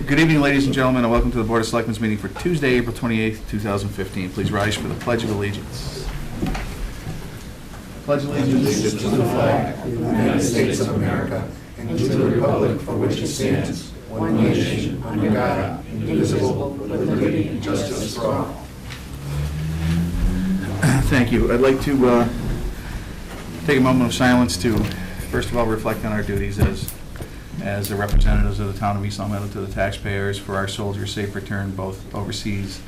Good evening, ladies and gentlemen, and welcome to the Board of Selectmen's meeting for Tuesday, April 28th, 2015. Please rise for the Pledge of Allegiance. Pledge allegiance To the flag of the United States of America and to the republic for which it stands, one nation, under God, indivisible, with liberty and justice for all. Thank you. I'd like to take a moment of silence to, first of all, reflect on our duties as the representatives of the town of East Long Meadow to the taxpayers for our soldiers' safe return both overseas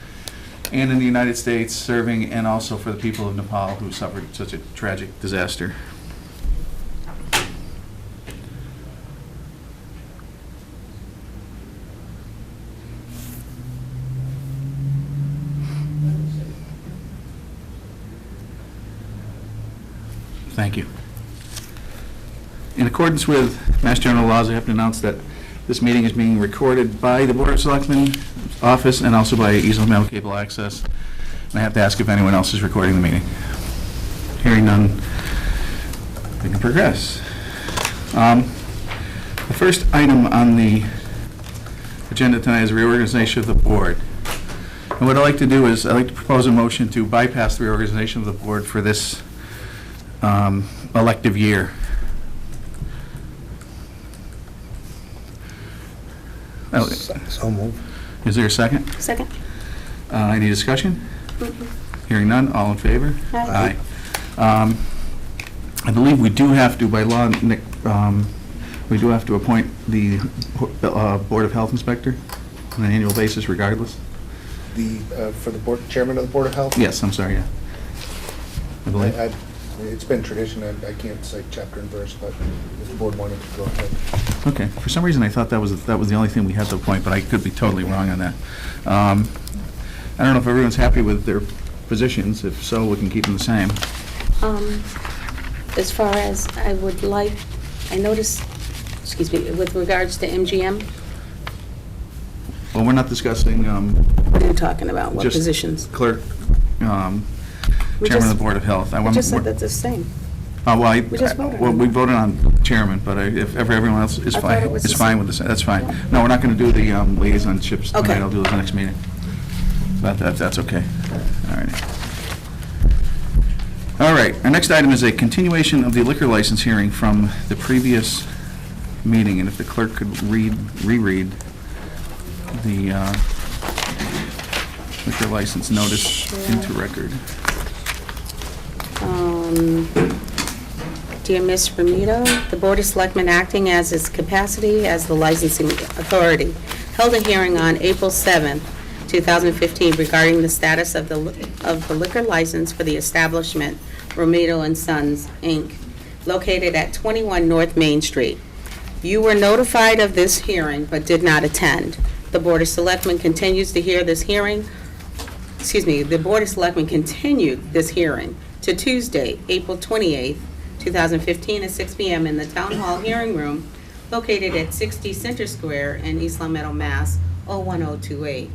and in the United States serving, and also for the people of Nepal who suffered such a tragic disaster. Thank you. In accordance with Mass General laws, I have to announce that this meeting is being recorded by the Board of Selectmen office and also by East Long Meadow Cable Access. And I have to ask if anyone else is recording the meeting. Hearing none, we can progress. The first item on the agenda tonight is reorganization of the board. And what I'd like to do is I'd like to propose a motion to bypass the reorganization of the board for this elective year. So move. Is there a second? Second. Any discussion? Hearing none, all in favor? Aye. I believe we do have to, by law, Nick, we do have to appoint the Board of Health Inspector on an annual basis regardless. For the board, chairman of the Board of Health? Yes, I'm sorry, yeah. I believe. It's been tradition, I can't cite chapter and verse, but if the board wanted to go ahead. Okay, for some reason I thought that was the only thing we had to appoint, but I could be totally wrong on that. I don't know if everyone's happy with their positions. If so, we can keep them the same. As far as I would like, I noticed, excuse me, with regards to MGM, Well, we're not discussing what are you talking about? What just positions? clerk, We chairman just- of the Board of Health. I just said that's the same. We just voted well, on we it. voted on chairman, but if everyone else is I thought fine, it was is the fine same. with this, that's fine. Yeah. No, we're not going to do the liaisonships tonight. Okay. I'll do it the next meeting. But that's okay. All right. All right. Our next item is a continuation of the liquor license hearing from the previous meeting, and if the clerk could reread the liquor license notice Sure. into record. Dear Ms. Romito, the Board of Selectmen, acting as its capacity as the licensing authority, held a hearing on April 7th, 2015 regarding the status of the liquor license for the establishment Romito and Sons, Inc., located at 21 North Main Street. You were notified of this hearing but did not attend. The Board of Selectmen continues to hear this hearing, the Board of Selectmen continued this hearing to Tuesday, April 28th, 2015 at 6 p.m. in the Town Hall Hearing Room located at 60 Center Square in East Long Meadow, Mass. 01028.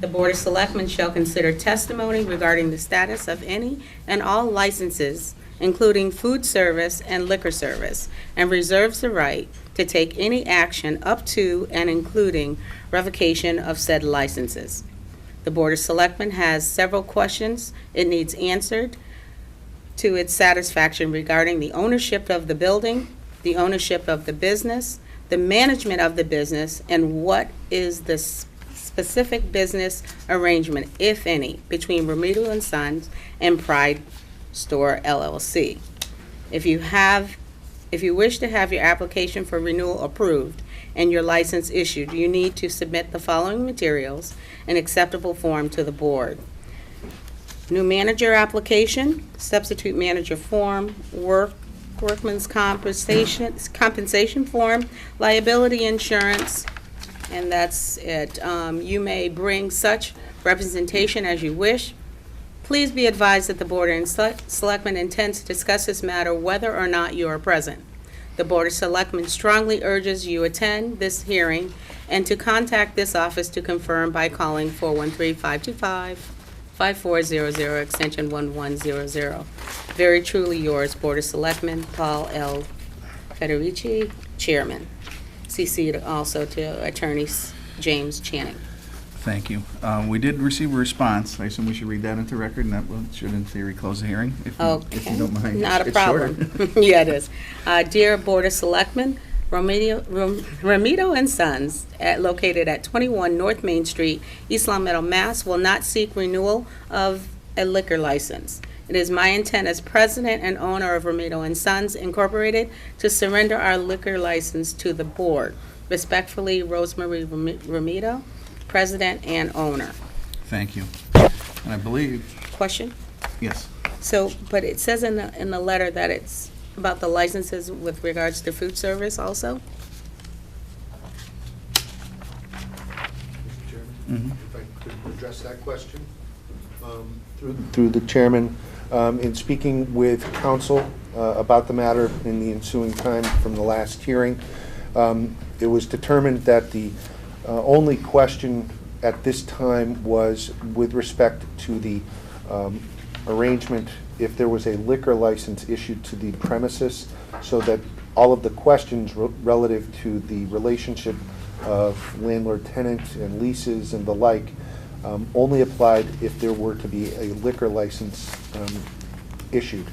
The Board of Selectmen shall consider testimony regarding the status of any and all licenses, including food service and liquor service, and reserves the right to take any action up to and including revocation of said licenses. The Board of Selectmen has several questions it needs answered to its satisfaction regarding the ownership of the building, the ownership of the business, the management of the business, and what is the specific business arrangement, if any, between Romito and Sons and Pride Store LLC. If you wish to have your application for renewal approved and your license issued, you need to submit the following materials in acceptable form to the board: new manager application, substitute manager form, workman's compensation form, liability insurance, and that's it. You may bring such representation as you wish. Please be advised that the Board of Selectmen intends to discuss this matter whether or not you are present. The Board of Selectmen strongly urges you attend this hearing and to contact this office to confirm by calling 413-525-5400, extension 1100. Very truly yours, Board of Selectmen, Paul L. Federici, Chairman. CC'd also to Attorney James Channing. Thank you. We did receive a response. I assume we should read that into record, and that should, in theory, close the hearing, if you don't mind. Not a It's shorter. problem. Yeah, it is. Dear Board of Selectmen, Romito and Sons, located at 21 North Main Street, East Long Meadow, Mass., will not seek renewal of a liquor license. It is my intent as president and owner of Romito and Sons Incorporated to surrender our liquor license to the board. Respectfully, Rosemary Romito, president and owner. Thank you. And I believe, Question? yes. So, but it says in the letter that it's about the licenses with regards to food service also? Mr. Chairman, Mhm. if I could address that question. Through the chairman, in speaking with council about the matter in the ensuing time from the last hearing, it was determined that the only question at this time was with respect to the arrangement if there was a liquor license issued to the premises, so that all of the questions relative to the relationship of landlord-tenant and leases and the like only applied if there were to be a liquor license issued.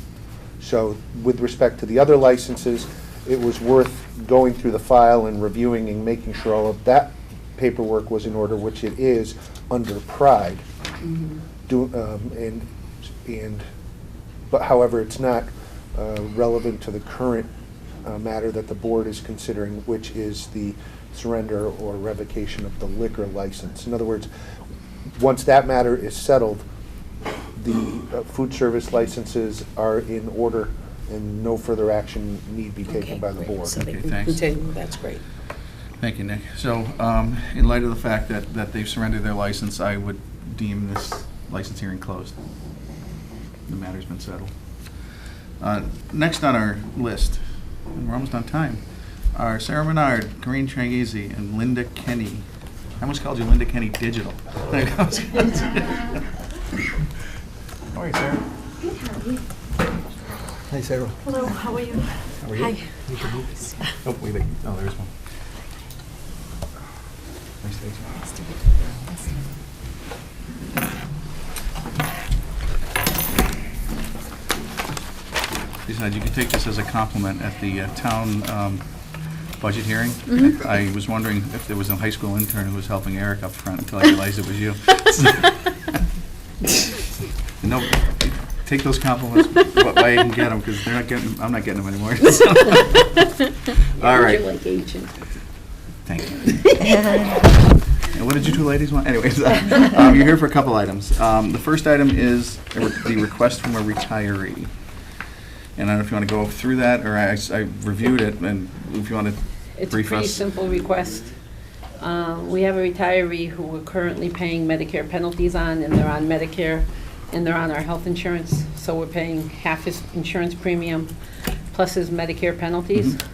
So with respect to the other licenses, it was worth going through the file and reviewing and making sure all of that paperwork was in order, which it is under Pride. But however, it's not relevant to the current matter that the board is considering, which is the surrender or revocation of the liquor license. In other words, once that matter is settled, the food service licenses are in order and no further action need be taken Okay, by the great. board. So they Okay, can thanks. continue, that's great. Thank you, Nick. So, in light of the fact that they've surrendered their license, I would deem this license hearing closed. The matter's been settled. Next on our list, and we're almost on time, are Sarah Menard, Corinne Tranghese, and Linda Kenny. I almost called you Linda Kenny Digital. How are you, Sarah? Hi, Sarah. Hello, how are you? How are you? Hi. Oh, wait, oh, there's one. Nice to meet you. Besides, you can take this as a compliment at the town budget hearing. I was wondering if there was a high school intern who was helping Eric up front until I realized it was you. No, take those compliments while you can get them, because I'm not getting them anymore. All right. You're like agent. Thank you. And what did you two ladies want? Anyways, you're here for a couple items. The first item is the request from a retiree. And I don't know if you want to go through that, or I reviewed it, and if you want to It's a brief pretty us. simple request. We have a retiree who we're currently paying Medicare penalties on, and they're on Medicare, and they're on our health insurance, so we're paying half his insurance premium plus his Medicare penalties. Mhm.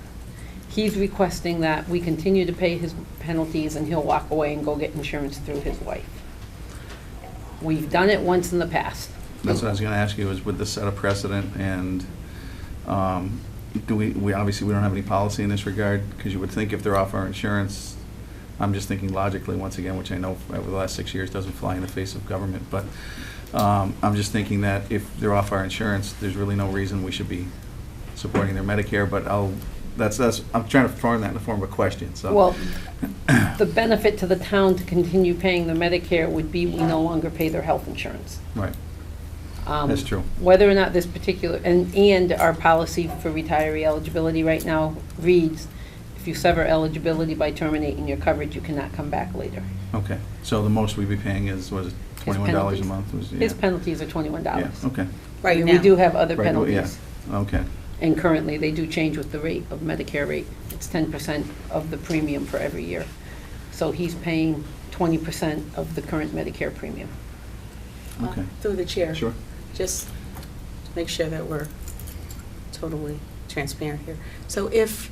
He's requesting that we continue to pay his penalties, and he'll walk away and go get insurance through his wife. We've done it once in the past. That's what I was going to ask you, is would this set a precedent, and do we obviously, we don't have any policy in this regard, because you would think if they're off our insurance, I'm just thinking logically, once again, which I know over the last 6 years doesn't fly in the face of government, but I'm just thinking that if they're off our insurance, there's really no reason we should be supporting their Medicare, but I'm trying to form that in the form of a question, so. Well, the benefit to the town to continue paying the Medicare would be we no longer pay their health insurance. Right, that's true. Whether or not this particular, and our policy for retiree eligibility right now reads, if you sever eligibility by terminating your coverage, you cannot come back later. Okay, so the most we'd be paying is, was it His $21 a penalties. month? Was- His yeah. penalties are $21. Yeah, okay. Right And now. we do have other Right, well, penalties. yeah, okay. And currently, they do change with the rate of Medicare rate. It's 10% of the premium for every year. So he's paying 20% of the current Medicare premium. Okay. Through the chair. Sure. Just to make sure that we're totally transparent here. So if,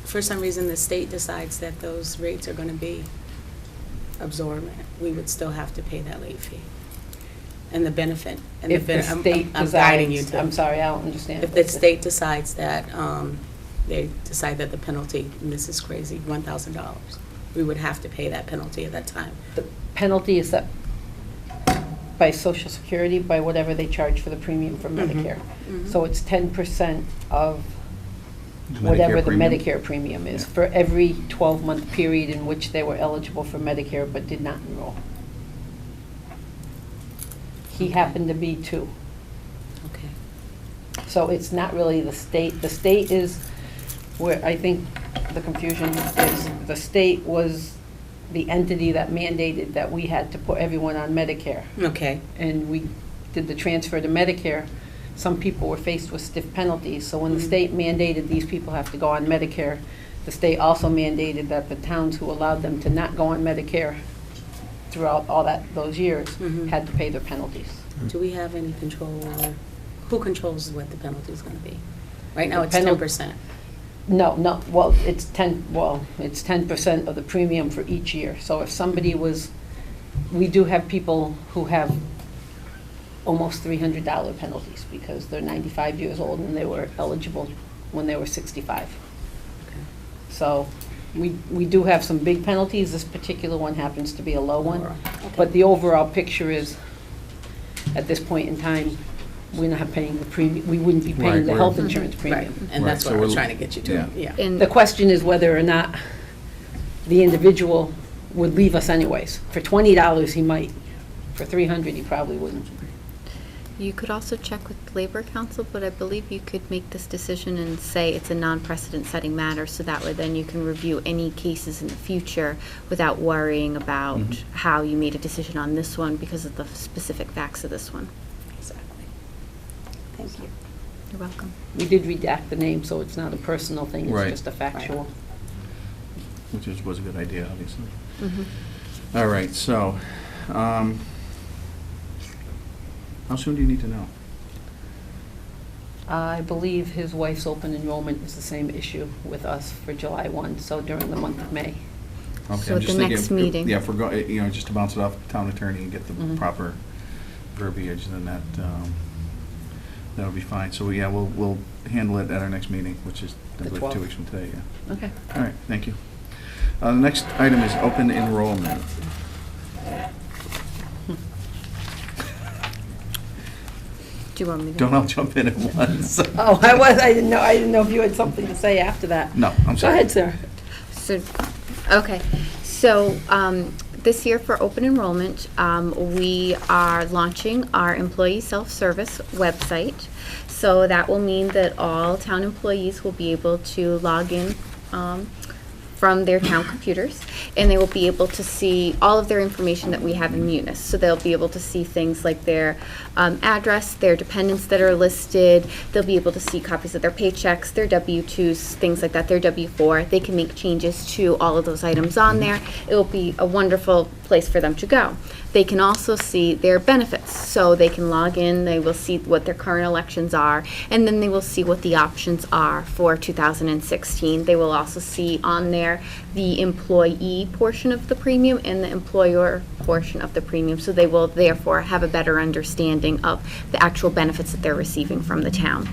for some reason, the state decides that those rates are going to be absorbent, we would still have to pay that late fee? And the benefit? And If the I'm state guiding you decides, to. I'm sorry, I don't understand. If the state decides that, they decide that the penalty, and this is crazy, $1,000. we would have to pay that penalty at that time. The penalty is set by Social Security, by whatever they charge for the premium for Medicare. So it's 10% of whatever the premium? Medicare premium is Yeah. for every 12-month period in which they were eligible for Medicare but did not enroll. He happened to be 2. Okay. So it's not really the state. The state is where I think the confusion is, the state was the entity that mandated that we had to put everyone on Medicare. Okay. And we did the transfer to Medicare. Some people were faced with stiff penalties. So when the state mandated these people have to go on Medicare, the state also mandated that the towns who allowed them to not go on Medicare throughout all those years had to pay their penalties. Do we have any control over, who controls what the penalty is going to be? Right now, The it's penal- 10%. No, well, it's 10% of the premium for each year. So if somebody we do have people who have almost $300 penalties because they're 95 years old and they were eligible when they were 65. Okay. So we do have some big penalties. This particular one happens to be a low one. Okay. But the overall picture is, at this point in time, we're not paying the premium, we wouldn't be Right, paying the we're- health insurance Right, premium. and Right, that's so what I was we're- trying to get you to. yeah. Yeah. The question is whether or not the individual would leave us anyways. For $20, he might. For $300, he probably wouldn't. You could also check with Labor Council, but I believe you could make this decision and say it's a non-precedent setting matter, so that way then you can review any cases in the future without worrying about how you made a decision on this one because of the specific facts of this one. Exactly. Thank you. You're welcome. We did redact the name, so it's not a personal thing, Right. it's just a factual. Which was a good idea, obviously. Mm-hmm. All right, so, how soon do you need to know? I believe his wife's open enrollment is the same issue with us for July 1, so during the month of May. Okay, So I'm at just the thinking next if- meeting. Yeah, if we're going, just to bounce it off the town attorney and get the Mhm. proper verbiage, then that'll be fine. So, yeah, we'll handle it at our next meeting, which is, I The believe, 12th. 2 weeks from today, yeah. Okay. All right, thank you. The next item is open enrollment. Do you want me to? Don't all jump in at once. Oh, I didn't know if you had something to say after that. No, I'm Go sorry. ahead, sir. So, okay, so this year for open enrollment, we are launching our employee self-service website. So that will mean that all town employees will be able to log in from their town computers, and they will be able to see all of their information that we have in Munis. So they'll be able to see things like their address, their dependents that are listed. They'll be able to see copies of their paychecks, their W-2s, things like that, their W-4. They can make changes to all of those items on there. It will be a wonderful place for them to go. They can also see their benefits. So they can log in, they will see what their current elections are, and then they will see what the options are for 2016. They will also see on there the employee portion of the premium and the employer portion of the premium. So they will therefore have a better understanding of the actual benefits that they're receiving from the town.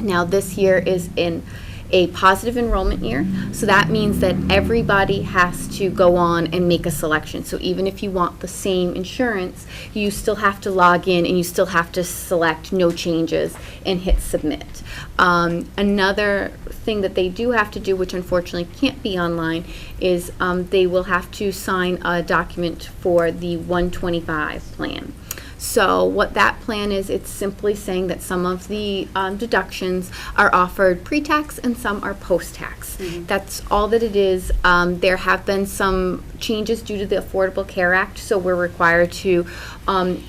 Now, this year is in a positive enrollment year, so that means that everybody has to go on and make a selection. So even if you want the same insurance, you still have to log in and you still have to select no changes and hit submit. Another thing that they do have to do, which unfortunately can't be online, is they will have to sign a document for the 125 plan. So what that plan is, it's simply saying that some of the deductions are offered pre-tax and some are post-tax. That's all that it is. There have been some changes due to the Affordable Care Act, so we're required to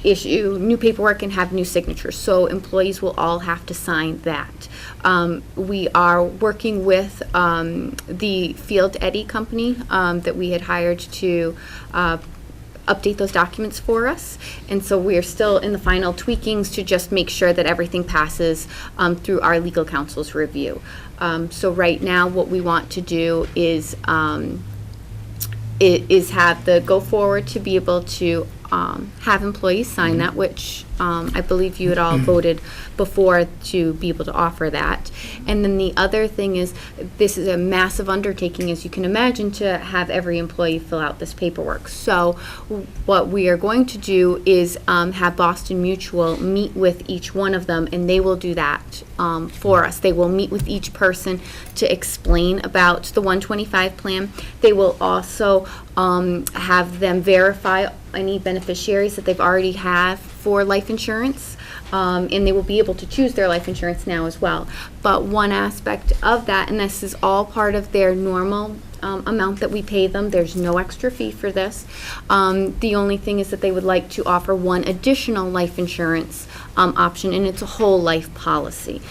issue new paperwork and have new signatures. So employees will all have to sign that. We are working with the Field Eddy company that we had hired to update those documents for us, and so we are still in the final tweakings to just make sure that everything passes through our legal counsel's review. So right now what we want to do is have the go forward to be able to have employees sign that, which I believe you had all voted before to be able to offer that. And then the other thing is, this is a massive undertaking, as you can imagine, to have every employee fill out this paperwork. So what we are going to do is have Boston Mutual meet with each one of them, and they will do that for us. They will meet with each person to explain about the 125 plan. They will also have them verify any beneficiaries that they've already have for life insurance. And they will be able to choose their life insurance now as well. But one aspect of that, and this is all part of their normal amount that we pay them, there's no extra fee for this. The only thing is that they would like to offer one additional life insurance option, and it's a whole life policy.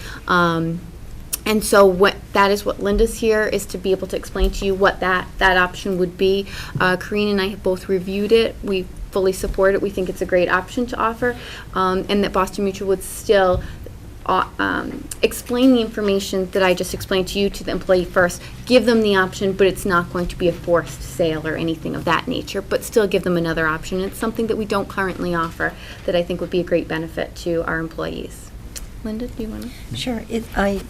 And so that is what Linda's here, is to be able to explain to you what that option would be. Corrine and I have both reviewed it. We fully support it. We think it's a great option to offer, and that Boston Mutual would still explain the information that I just explained to you to the employee first, give them the option, but it's not going to be a forced sale or anything of that nature, but still give them another option. It's something that we don't currently offer that I think would be a great benefit to our employees. Linda, do you want to? Sure. I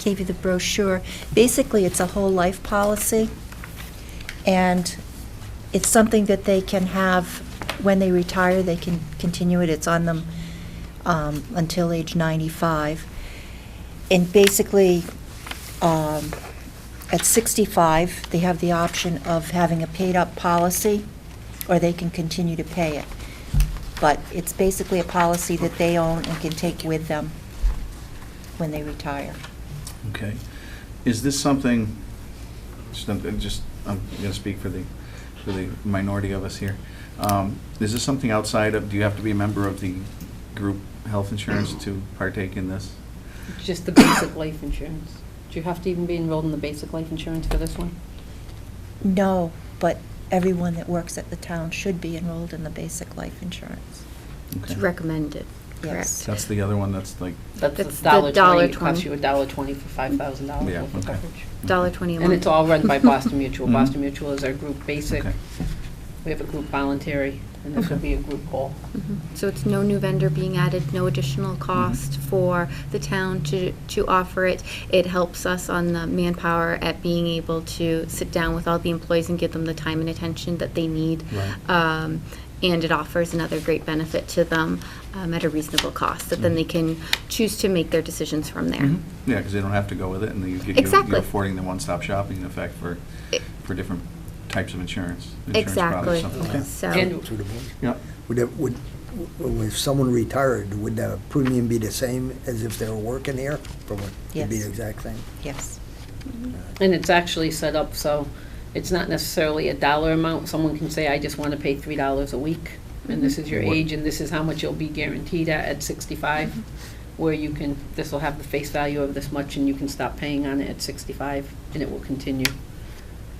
gave you the brochure. Basically, it's a whole life policy, and it's something that they can have when they retire. They can continue it. It's on them until age 95. And basically, at 65, they have the option of having a paid-up policy, or they can continue to pay it. But it's basically a policy that they own and can take with them when they retire. Okay. Is this something, I'm going to speak for the minority of us here. Is this something outside of, do you have to be a member of the group health insurance to partake in this? Just the basic life insurance. Do you have to even be enrolled in the basic life insurance for this one? No, but everyone that works at the town should be enrolled in the basic life insurance. It's Okay. recommended, correct? Yes. That's the other one that's like, That's That's the the $1.20. $1.20. It costs you $1.20 for $5,000 Yeah, worth of okay. coverage. $1.20 a month. And it's all run by Boston Mutual. Mhm. Boston Mutual is our group basic. Okay. We have a group voluntary, and this will Okay. be a group whole. Mhm. So it's no new vendor being added, no additional cost for the town to offer it. It helps us on the manpower at being able to sit down with all the employees and give them the time and attention that they need. Right. And it offers another great benefit to them at a reasonable cost, that then they can choose to make their decisions from there. Mhm. Yeah, because they don't have to go with it, and Exactly. you're affording them one-stop shopping in effect for different types of insurance Exactly. products. Okay. So, And Through the board. Yep. If someone retired, would the premium be the same as if they were working here? It'd be Yes. the exact same? Yes. And it's actually set up so it's not necessarily a dollar amount. Someone can say, I just want to pay $3 a week, and this is your What- age, and this is how much you'll be guaranteed at 65, where you can, this will have the face value of this much, and you can stop paying on it at 65, and it will continue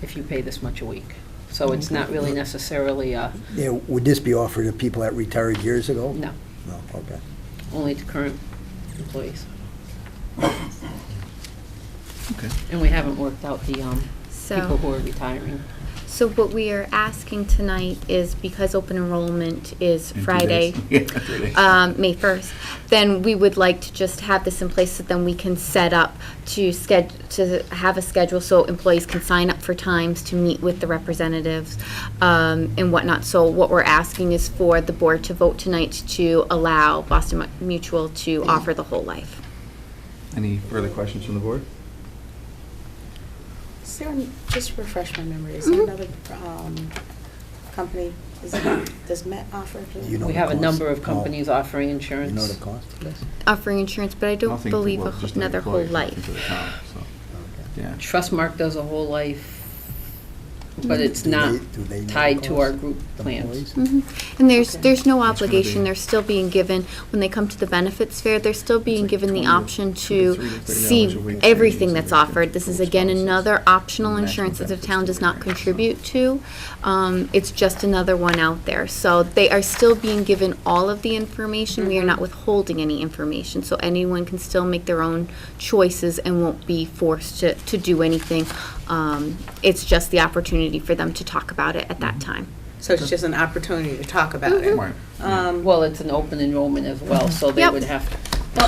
if you pay this much a week. So it's not really necessarily, Yeah, would this be offered to people that retired years ago? no, No, okay. only to current employees. Okay. And we haven't worked out the So- people who are retiring. So what we are asking tonight is, because open enrollment is In 2 Friday, days. Yeah, 3 days. May 1st, then we would like to just have this in place so then we can set up to have a schedule so employees can sign up for times to meet with the representatives and whatnot. So what we're asking is for the board to vote tonight to allow Boston Mutual to offer the whole life. Any further questions from the board? Is there, just refresh my memory, is there another company, does Met offer? You know We the have a cost? number of Oh. companies offering You insurance. know the cost of this? Offering insurance, but I don't Nothing believe well, just an another whole employee, nothing life. to the town, so, Okay. yeah. Trustmark does a whole life, but it's Do not they know the tied to our cost? group The plans. employees? And there's Okay. there's no It's gonna obligation, be- they're still being given, when they come to the benefits fair, they're still being like given the 20 option to $23 to $30 see a week everything savings that's if they offered. This is get again spouses. another optional National insurance that the benefits town does not program, so. contribute to. It's just another one out there. So they are still being given all of the information, we are not withholding any information, so anyone can still make their own choices and won't be forced to do anything. It's just the opportunity for them to talk about it at that time. So it's just an opportunity to talk about it. Right. Well, it's an open enrollment as well, so they Yep. would have,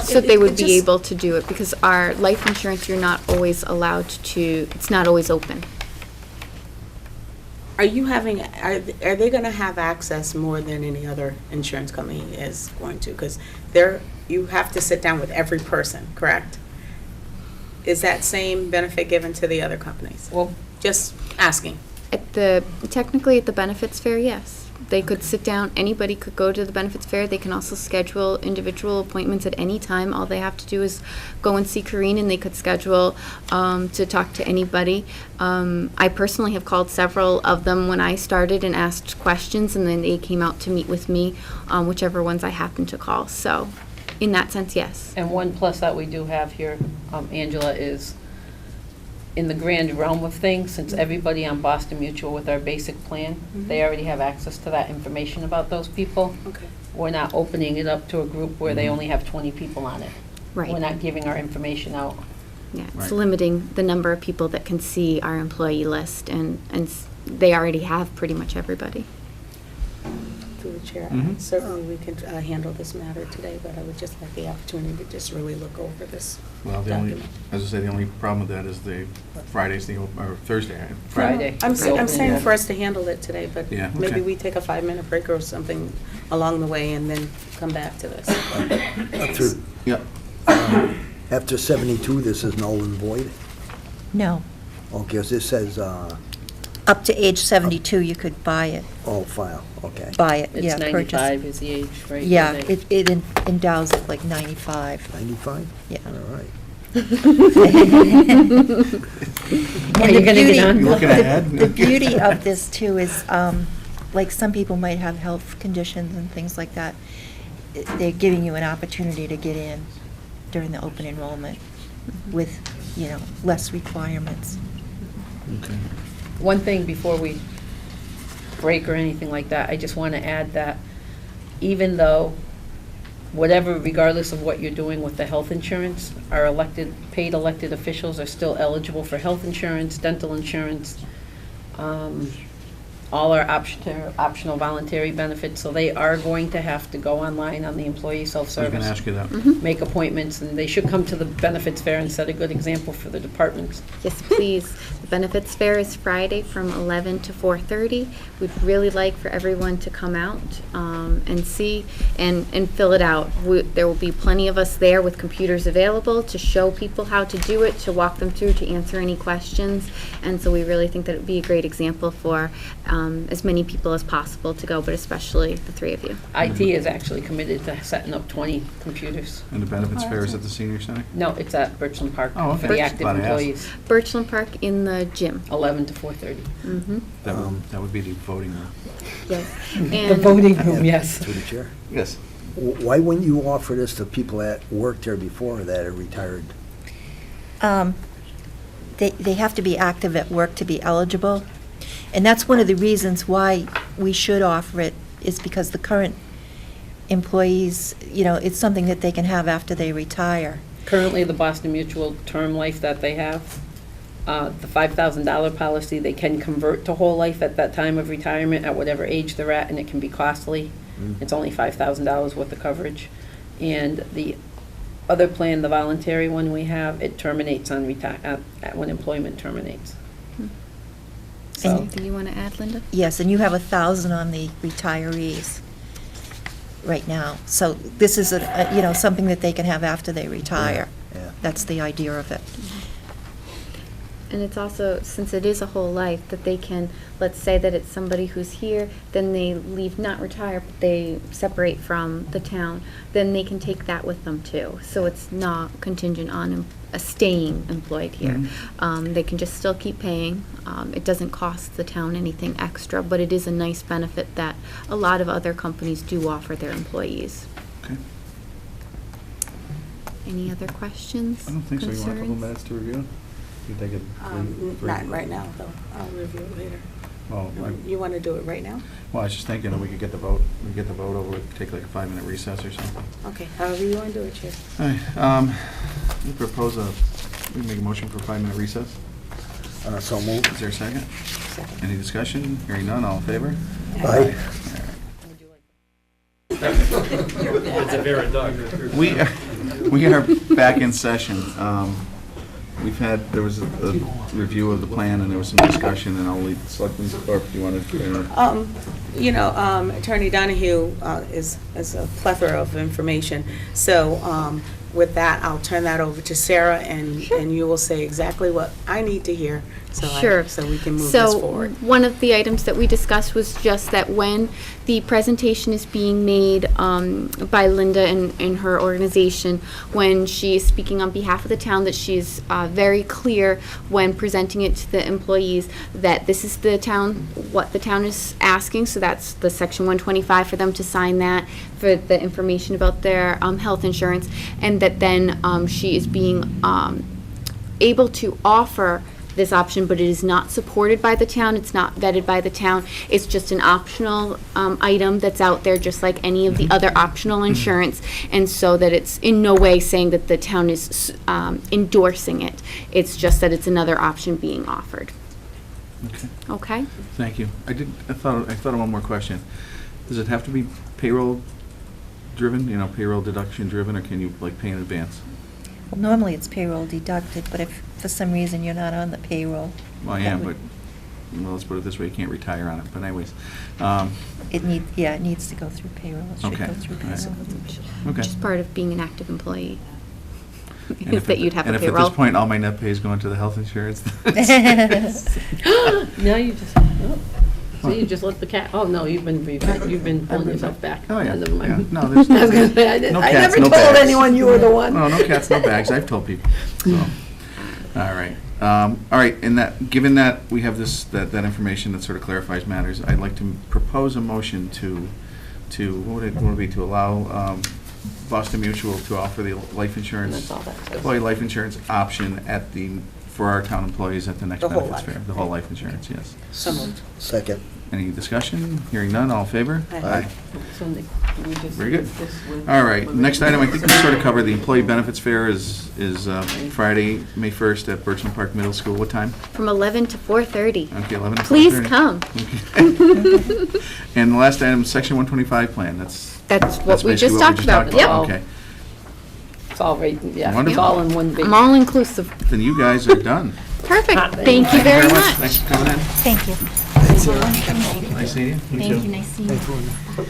So they would be able to do it, because our life insurance, you're not always allowed to, it's not always open. Are they gonna have access more than any other insurance company is going to? Because you have to sit down with every person, correct? Is that same benefit given to the other companies? Well, Just asking. Technically at the benefits fair, yes. They could sit down, anybody could go to the benefits fair. They can also schedule individual appointments at any time. All they have to do is go and see Corrine, and they could schedule to talk to anybody. I personally have called several of them when I started and asked questions, and then they came out to meet with me, whichever ones I happened to call. So in that sense, yes. and one plus that we do have here, Angela, is in the grand realm of things, since everybody on Boston Mutual with our basic plan, they already have access to that information about those people. Okay. We're not opening it up to a group where they only have 20 people on it. Right. We're not giving our information out. Yeah, it's Right. limiting the number of people that can see our employee list, and they already have pretty much everybody. Through the chair, Mhm. certainly we can handle this matter today, but I would just like the opportunity to just really look over this Well, document. as I say, the only problem with that is Friday's or Thursday. Friday. I'm is the opening saying day. for us to handle it today, but Yeah, okay. maybe we take a 5-minute break or something along the way and then come back to this. After, Yeah. after 72, this is null and void? No. Okay, as this says, Up to age 72, you could buy it, file, okay. It's yeah, purchase. 95 is the age, right? Yeah, where they- it endows it like 95. 95? Yeah. All right. Are you gonna get on? You looking ahead? The beauty of this too is, like some people might have health conditions and things like that. They're giving you an opportunity to get in during the open enrollment with, less requirements. Okay. One thing before we break or anything like that, I just want to add that even though, whatever, regardless of what you're doing with the health insurance, our paid elected officials are still eligible for health insurance, dental insurance, all our optional voluntary benefits, so they are going to have to go online on the employee I was self-service. going to ask you that. Make appointments, and they should come to the benefits fair and set a good example for the departments. Yes, please. The benefits fair is Friday from 11 to 4:30. We'd really like for everyone to come out and see and fill it out. There will be plenty of us there with computers available to show people how to do it, to walk them through, to answer any questions. And so we really think that it would be a great example for as many people as possible to go, but especially the three of you. IT is actually committed to setting up 20 computers. And the benefits fair is at the senior center? No, it's at Birchland Park Oh, okay. for the active Glad I asked. employees, Birchland Park in the gym. 11 to 4:30. Mm-hmm. That would be the voting room. Yes. The And voting room, yes. Through the chair. Yes. Why wouldn't you offer this to people that worked there before that are retired? They have to be active at work to be eligible. And that's one of the reasons why we should offer it, is because the current employees, it's something that they can have after they retire. Currently, the Boston Mutual term life that they have, the $5,000 policy, they can convert to whole life at that time of retirement at whatever age they're at, and it can be costly. It's only $5,000 worth of coverage. And the other plan, the voluntary one we have, it terminates on when employment terminates. So, anything you want to add, Linda? Yes, and you have 1,000 on the retirees right now. So this is, something that they can have after they retire. Yeah. That's the idea of it. And it's also, since it is a whole life, that they can, let's say that it's somebody who's here, then they leave, not retire, but they separate from the town, then they can take that with them too. So it's not contingent on staying employed here. They can just still keep paying. It doesn't cost the town anything extra, but it is a nice benefit that a lot of other companies do offer their employees. Okay. Any other questions? I don't think so. You want a couple concerns? minutes to review? You take it? Not right now, though. I'll review it later. Well, You want to do it right now? I was just thinking that we could get the vote over, take like a 5-minute recess or something. Okay, however you want to do it, Chair. All right, we propose we make a motion for a 5-minute recess. So moved. Is there a second? Second. Any discussion? Hearing none, all in favor? Aye. We, We are back in session. There was a review of the plan, and there was some discussion, and I'll leave Selectman Thorpe, do you want to? Attorney Donahue is a plethora of information. So with that, I'll turn that over to Sarah, and you will say exactly what I need to hear, Sure. so we can move this forward. So, one of the items that we discussed was just that when the presentation is being made by Linda and her organization, when she is speaking on behalf of the town, that she's very clear when presenting it to the employees that this is the town, what the town is asking, so that's the Section 125 for them to sign that, for the information about their health insurance, and that then she is being able to offer this option, but it is not supported by the town, it's not vetted by the town, it's just an optional item that's out there, just like any of the other optional insurance, and so that it's in no way saying that the town is endorsing it, it's just that it's another option being offered. Okay, Okay? thank you. I thought of one more question. Does it have to be payroll driven, payroll deduction driven, or can you, pay in advance? Well, normally it's payroll deducted, but if for some reason you're not on the payroll. Well, I that am, would- but, let's put it this way, you can't retire on it, but anyways. It needs to go through payroll. It should Okay, go through all right. payroll. Okay. Which is part of being an active employee, And is that you'd have a And if at payroll. this point, all my net pay is going to the health insurance? Now you just, so you just let the cat, oh, no, you've been pulling yourself back. Oh, yeah. Never mind. Yeah, no, there's- I was gonna say, No I cats, never no told bags. anyone you were the one. No cats, no bags, I've told people. So, all right. All right, given that we have that information that sort of clarifies matters, I'd like to propose a motion to what would it be, to allow Boston Mutual to offer the life insurance, That's all that says. employee life insurance option for our town employees at the next The whole benefits life. fair. The whole life insurance, yes. So moved. Second. Any discussion? Hearing none, all in favor? Aye. So Nick, can we just Very good. use this with- All right, next item, I think we sort of covered, the employee benefits fair is Friday, May 1st at Birchland Park Middle School. What time? From 11 to 4:30. Okay, 11 to Please 4:30. come. Okay. And the last item, Section 125 plan, That's that's what we basically just what talked about. Yep. Okay, It's all right, yeah, it's Wonderful. all in one big. I'm all inclusive. then you guys are done. Perfect. Thank you very much. Thanks for coming in. Thank you. Nice seeing you. Thank you. Nice seeing you.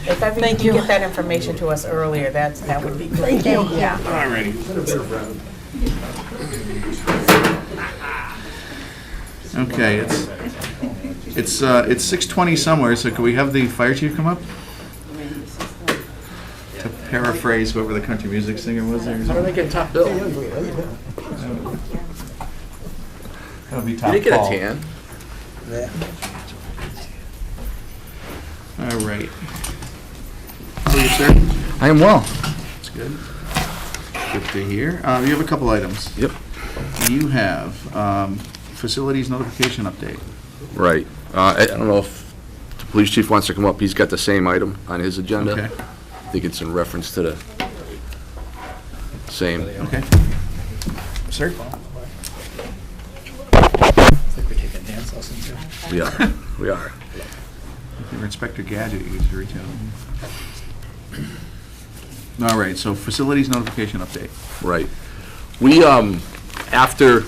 If ever you can get that information to us earlier, that would be great. Thank you. Yeah. All righty. Okay, it's 6:20 somewhere, so could we have the fire chief come up? To paraphrase whoever the country music singer was there. How do they get top bill? That'll be Did top he get a Paul. tan? Yeah. All right. How are you, sir? I am well. That's good. Good to hear. You have a couple items. Yep. You have facilities notification update. Right. I don't know if the police chief wants to come up. He's got the same item on his agenda. Okay. I think it's in reference to the same. Okay. Sir? We are. We are. Your Inspector Gadget you used to reach out. All right, so facilities notification update. Right. We, after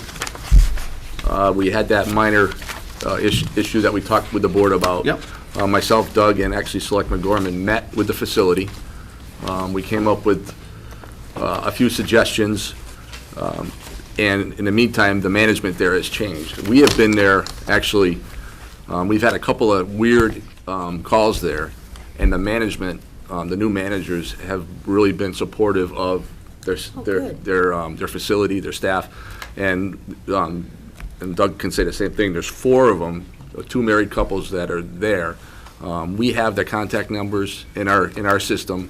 we had that minor issue that we talked with the board about. Yep. Myself, Doug, and actually Selectman Gorman met with the facility. We came up with a few suggestions, and in the meantime, the management there has changed. We have been there, actually, we've had a couple of weird calls there, and the management, the new managers have really been supportive of their facility, their staff, and Doug can say the same thing. There's 4 of them, 2 married couples that are there. We have their contact numbers in our system.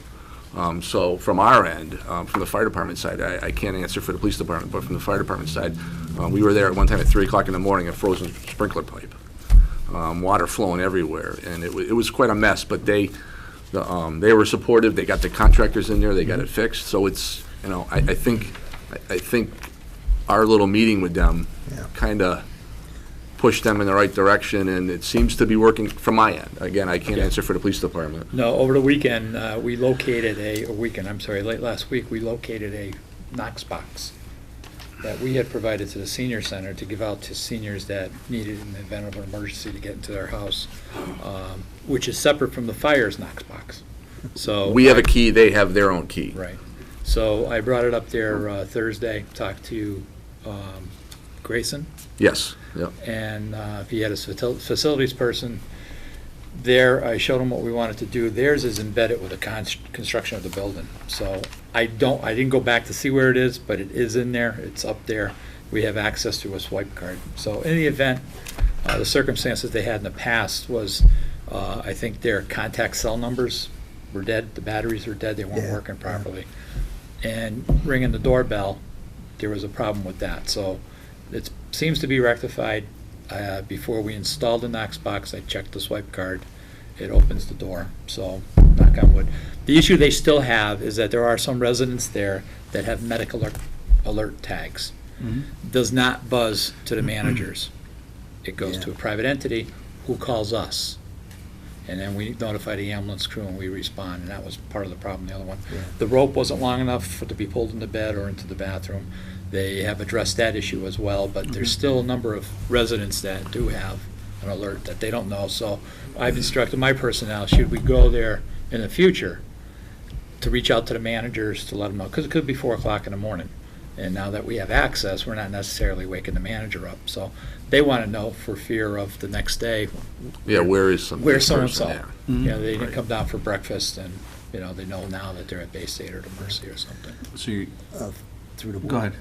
So from our end, from the fire department side, I can't answer for the police department, but from the fire department side, we were there at one time at 3 o'clock in the morning, a frozen sprinkler pipe, water flowing everywhere, and it was quite a mess. But they were supportive. They got the contractors in there. They got it fixed. So it's, I think our little meeting with them kind of pushed them in the right direction, and it seems to be working from my end. Again, I can't answer for the police department. No, over the weekend, late last week, we located a Knox box that we had provided to the senior center to give out to seniors that needed in the event of an emergency to get into their house, which is separate from the fire's Knox box. So We have a key, they have their own key. Right. So I brought it up there Thursday, talked to Grayson, Yes, yep. and he had his facilities person there. I showed him what we wanted to do. Theirs is embedded with the construction of the building. So I didn't go back to see where it is, but it is in there. It's up there. We have access to a swipe card. So in the event, the circumstances they had in the past was, I think their contact cell numbers were dead. The batteries were dead. They weren't working properly. And ringing the doorbell, there was a problem with that. So it seems to be rectified. Before we installed the Knox box, I checked the swipe card. It opens the door, so knock on wood. The issue they still have is that there are some residents there that have medical alert tags. Does not buzz to the managers. It goes to a private entity who calls us. And then we notify the ambulance crew and we respond, and that was part of the problem, the other one. The rope wasn't long enough for it to be pulled into bed or into the bathroom. They have addressed that issue as well, but there's still a number of residents that do have an alert that they don't know. So I've instructed my personnel, should we go there in the future, to reach out to the managers to let them know, because it could be 4 o'clock in the morning. And now that we have access, we're not necessarily waking the manager up. So they want to know for fear of the next day. Yeah, where's so-and-so? at? You know, they didn't come down for breakfast, and, you know, they know now that they're at Bay State or the Mercy or something. So you, Through the board. go ahead.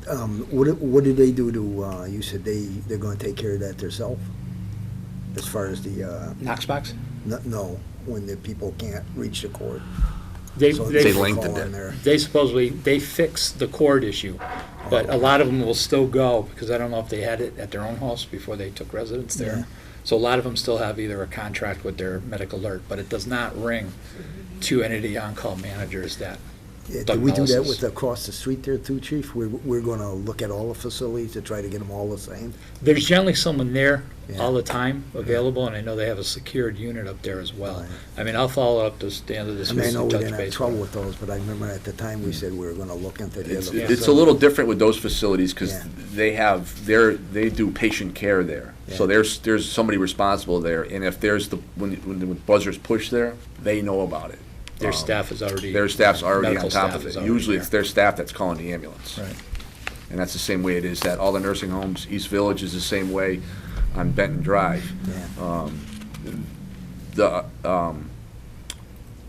What did they do to, you said they're gonna take care of that themselves? As far as the, Knox box? no, when the people can't reach the cord. They So They people lengthened call it. in there. They supposedly, they fixed the cord issue, but a lot of them will still go, because I don't know if they had it at their own house before they took residence Yeah. there. So a lot of them still have either a contract with their medical alert, but it does not ring to any of the on-call managers that Yeah, Doug do we do that Mellis's. with across the street there too, Chief? We're gonna look at all the facilities to try to get them all the same? There's generally someone there Yeah. all the time available, and I know they have a secured unit up there as well. Right. I mean, I'll follow up this, the end of this I week mean, I know and we touch didn't have base. trouble with those, but I remember at the time we said we were gonna look into the It's, other. it's a little different with those facilities, because Yeah. they do patient care there. So Yeah. there's somebody responsible there, and if there's when the buzzers push there, they know about it. Their staff is already. Their staff's already on medical top staff of is it. already Usually it's there. their staff that's calling the ambulance. Right. And that's the same way it is at all the nursing homes. East Village is the same way on Benton Drive. Yeah. The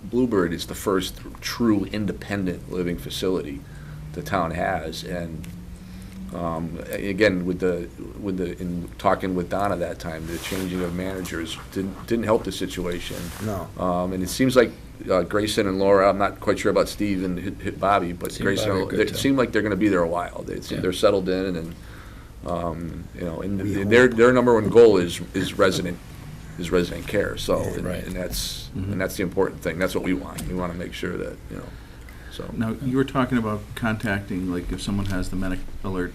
Bluebird is the first true independent living facility the town has, and again, in talking with Donna that time, the changing of managers didn't help the situation. No. And it seems like Grayson and Laura, I'm not quite sure about Steve and Bobby, but Steve and Bobby are Grayson, good, it too. seemed like they're gonna be there a while. Yeah. They're settled in, and, you know, and We their number one goal is resident care, so, Yeah. and Right. and that's the important thing. That's what we want. We wanna make sure that, you know, so. Now, you were talking about contacting, like, if someone has the medic alert,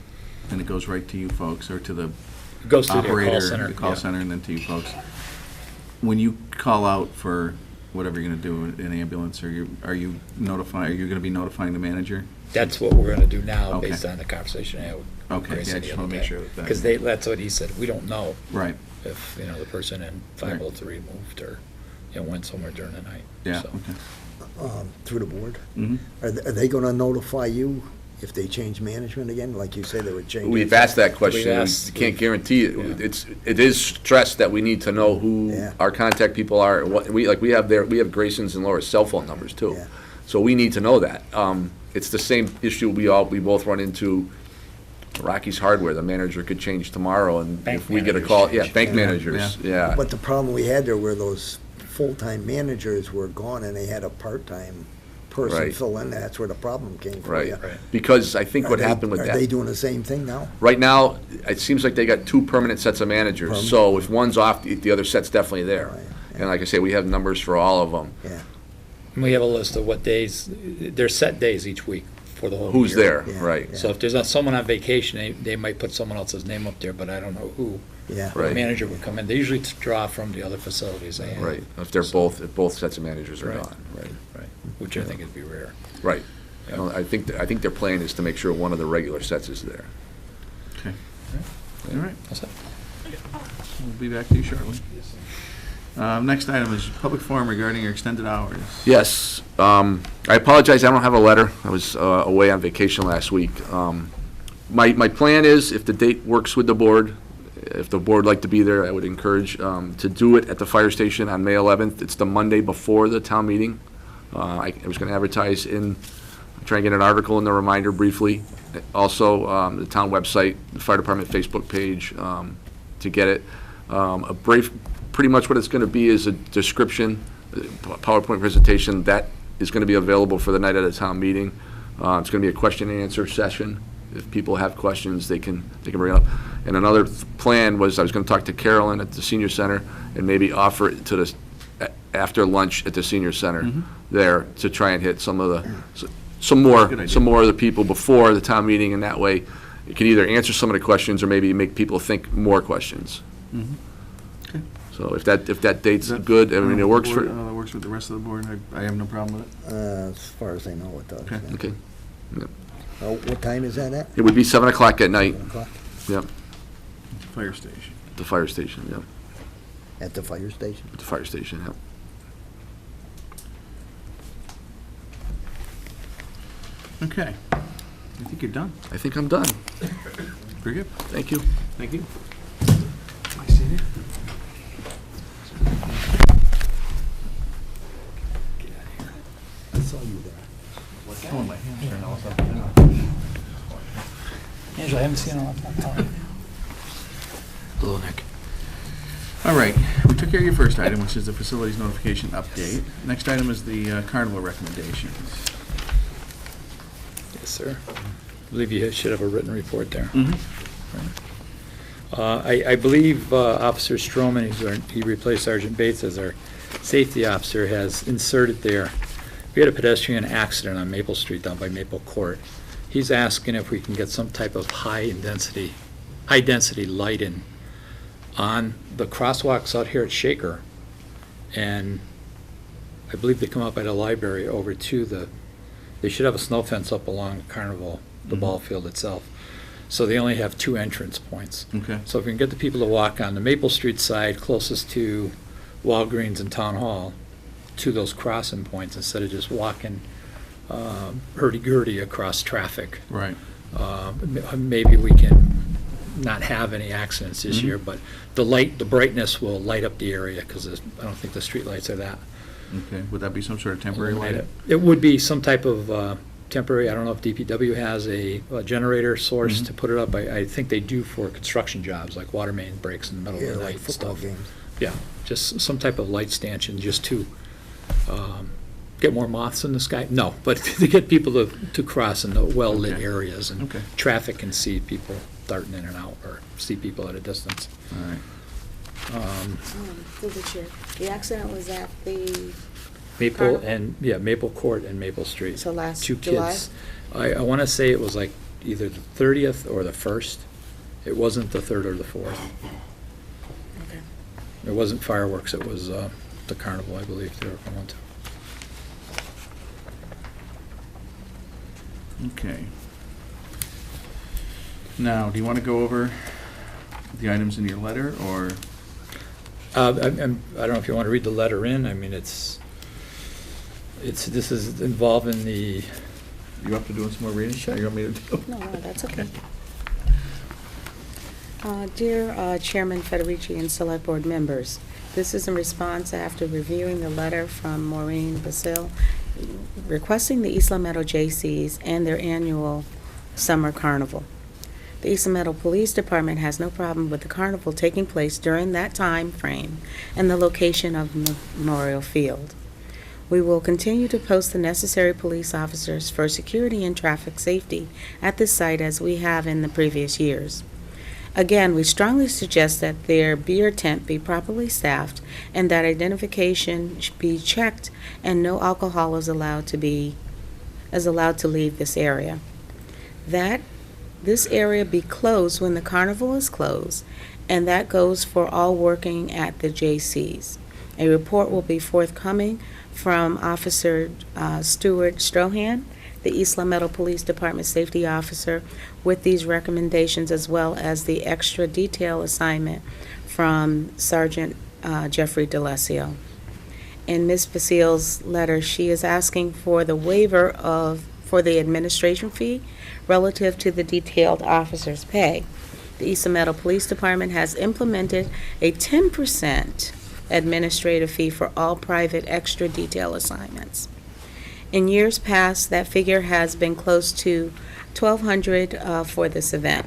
and it goes right to you folks, or to the It goes through their operator, call center. the call yeah. center, and then to you folks. When you call out for whatever you're gonna do, an ambulance, are you gonna be notifying the manager? That's what we're gonna do now, Okay. based on the conversation I had with Okay, yeah, Grayson I the just other wanna make day. sure that. Because that's what he said, we don't know Right, if, you know, the person in 503 moved or, you know, went somewhere during the night. yeah, So, okay. Through the board? Mhm. Are they gonna notify you if they change management again? Like you said, they would change. We've asked that question, We've we asked- can't guarantee it. Yeah. It is stressed that we need to know who Yeah. our contact people are, and what, we have Grayson's and Laura's cell phone numbers too. Yeah. So we need to know that. It's the same issue we both run into. Rocky's Hardware, the manager could change tomorrow, and Bank if we get a managers call, change. bank Yeah. managers, yeah. But the problem we had there were those full-time managers were gone and they had a part-time person Right. fill in. That's where the problem came from. Right, yeah. Right. because I think what happened with Are that. they doing the same thing now? Right now, it seems like they got 2 permanent sets of managers, Permanent. so if one's off, the other set's definitely there. Right, yeah. And like I say, we have numbers for all of them. Yeah. and we have a list of what days, there's set days each week for the whole year. Who's there, Yeah, right. yeah. So if there's not someone on vacation, they might put someone else's name up there, but I don't know who. Yeah. Right. The manager would come in. They usually draw from the other facilities they have. Right, if both sets of managers are Right. gone, right, Right, which I think would be rare. right. I think their plan is to make sure one of the regular sets is there. Okay. All right. That's it. We'll be back to you shortly. Next item is public forum regarding your extended hours. Yes, I apologize, I don't have a letter. I was away on vacation last week. My plan is, if the date works with the board, if the board would like to be there, I would encourage to do it at the fire station on May 11th. It's the Monday before the town meeting. I was going to advertise try and get an article in the reminder briefly. Also, the town website, the fire department Facebook page, to get it. Pretty much what it's going to be is a description, PowerPoint presentation that is going to be available for the night of the town meeting. It's going to be a question and answer session. If people have questions, they can bring it up. And another plan was I was going to talk to Carolyn at the senior center and maybe offer it to after lunch at the senior center there to try and hit some more of the people before the town meeting, and that way you can either answer some of the questions or maybe make people think more questions. Okay. So if that date's good, I mean, it works for. That works with the rest of the board. I have no problem with it. As far as I know, it does. Okay. yeah. Okay. Yep. What time is that at? It would be 7 o'clock at night. 7 o'clock? Yep. Fire station. The fire station. Yep. At the fire station? At the fire station. Yep. Okay. I think you're done. I think I'm done. Very good. Thank you. Thank you. I see you. I saw you there. Oh, my hamstring all of a sudden. Angela, I haven't seen her in a long time. Hello, Nick. All right, we took care of your first item, which is the facilities notification update. Next item is the carnival recommendations. Yes, sir. I believe you should have a written report there. I believe Officer Stroman, he replaced Sergeant Bates as our safety officer, has inserted there. We had a pedestrian accident on Maple Street down by Maple Court. He's asking if we can get some type of high-density lighting on the crosswalks out here at Shaker. And I believe they come up by the library over to they should have a snow fence up along Carnival, the ball field itself. So they only have 2 entrance points. Okay. So if we can get the people to walk on the Maple Street side closest to Walgreens and Town Hall to those crossing points instead of just walking hurdy-gurdy across traffic. Right. Maybe we can not have any accidents this year, but the brightness will light up the area because I don't think the street lights are that. Okay, would that be some sort of temporary light? It would be some type of temporary. I don't know if DPW has a generator source to put it up. I think they do for construction jobs, like water main breaks in the middle Yeah, of the like night and football stuff. games. Yeah, just some type of light stanchion, just to get more moths in the sky. No, but to get people to cross in the well-lit Okay. areas, and Okay. traffic can see people darting in and out, or see people at a distance. All right. Through the chair. The accident was at the, Maple Maple Court and Maple Street. So last 2 July? kids. I want to say it was like either the 30th or the 1st. It wasn't the 3rd or the 4th. okay. It wasn't fireworks, it was the carnival, I believe, they were going to. Okay. Now, do you want to go over the items in your letter, or? I don't know if you want to read the letter in. I mean, this is involving the, You up to doing some more reading? Sure. You want me to do? No, that's okay. Dear Chairman Federici and Select Board members, this is in response after reviewing the letter from Maureen Basile requesting the East Meadow J.C.'s and their annual summer carnival. The East Meadow Police Department has no problem with the carnival taking place during that time frame and the location of Memorial Field. We will continue to post the necessary police officers for security and traffic safety at this site as we have in the previous years. Again, we strongly suggest that their beer tent be properly staffed and that identification should be checked and no alcohol is allowed to leave this area. That this area be closed when the carnival is closed, and that goes for all working at the J.C.'s. A report will be forthcoming from Officer Stuart Strohan, the East Long Meadow Police Department Safety Officer with these recommendations, as well as the extra detail assignment from Sergeant Jeffrey DeLassio. In Ms. Basile's letter, she is asking for the waiver for the administration fee relative to the detailed officer's pay. The East Long Meadow Police Department has implemented a 10% administrative fee for all private extra detail assignments. In years past, that figure has been close to $1,200 for this event.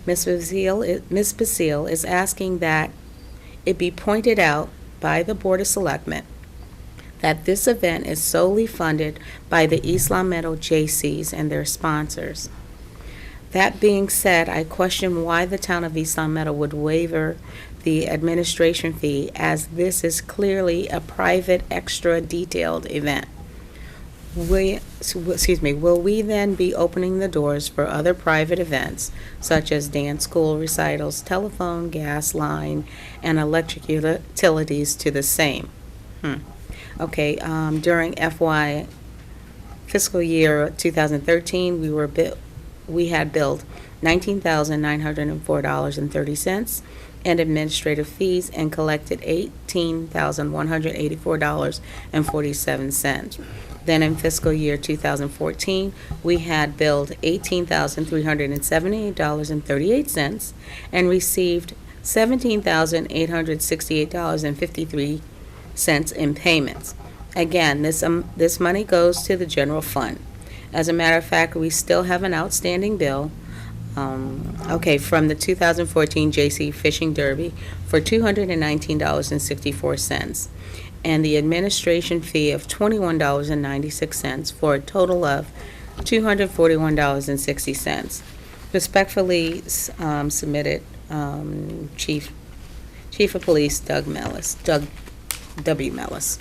Ms. Basile is asking that it be pointed out by the Board of Selectmen that this event is solely funded by the East Long Meadow J.C.'s and their sponsors. That being said, I question why the town of East Long Meadow would waiver the administration fee, as this is clearly a private extra detailed event. Will we then be opening the doors for other private events, such as dance school recitals, telephone, gas line, and electric utilities to the same? Okay, during FY fiscal year 2013, we had billed $19,904.30 in administrative fees and collected $18,184.47. Then in fiscal year 2014, we had billed $18,378.38 and received $17,868.53 in payments. Again, this money goes to the general fund. As a matter of fact, we still have an outstanding bill from the 2014 JC Fishing Derby for $219.64, and the administration fee of $21.96 for a total of $241.60. Respectfully submitted, Chief of Police Doug W. Mellis.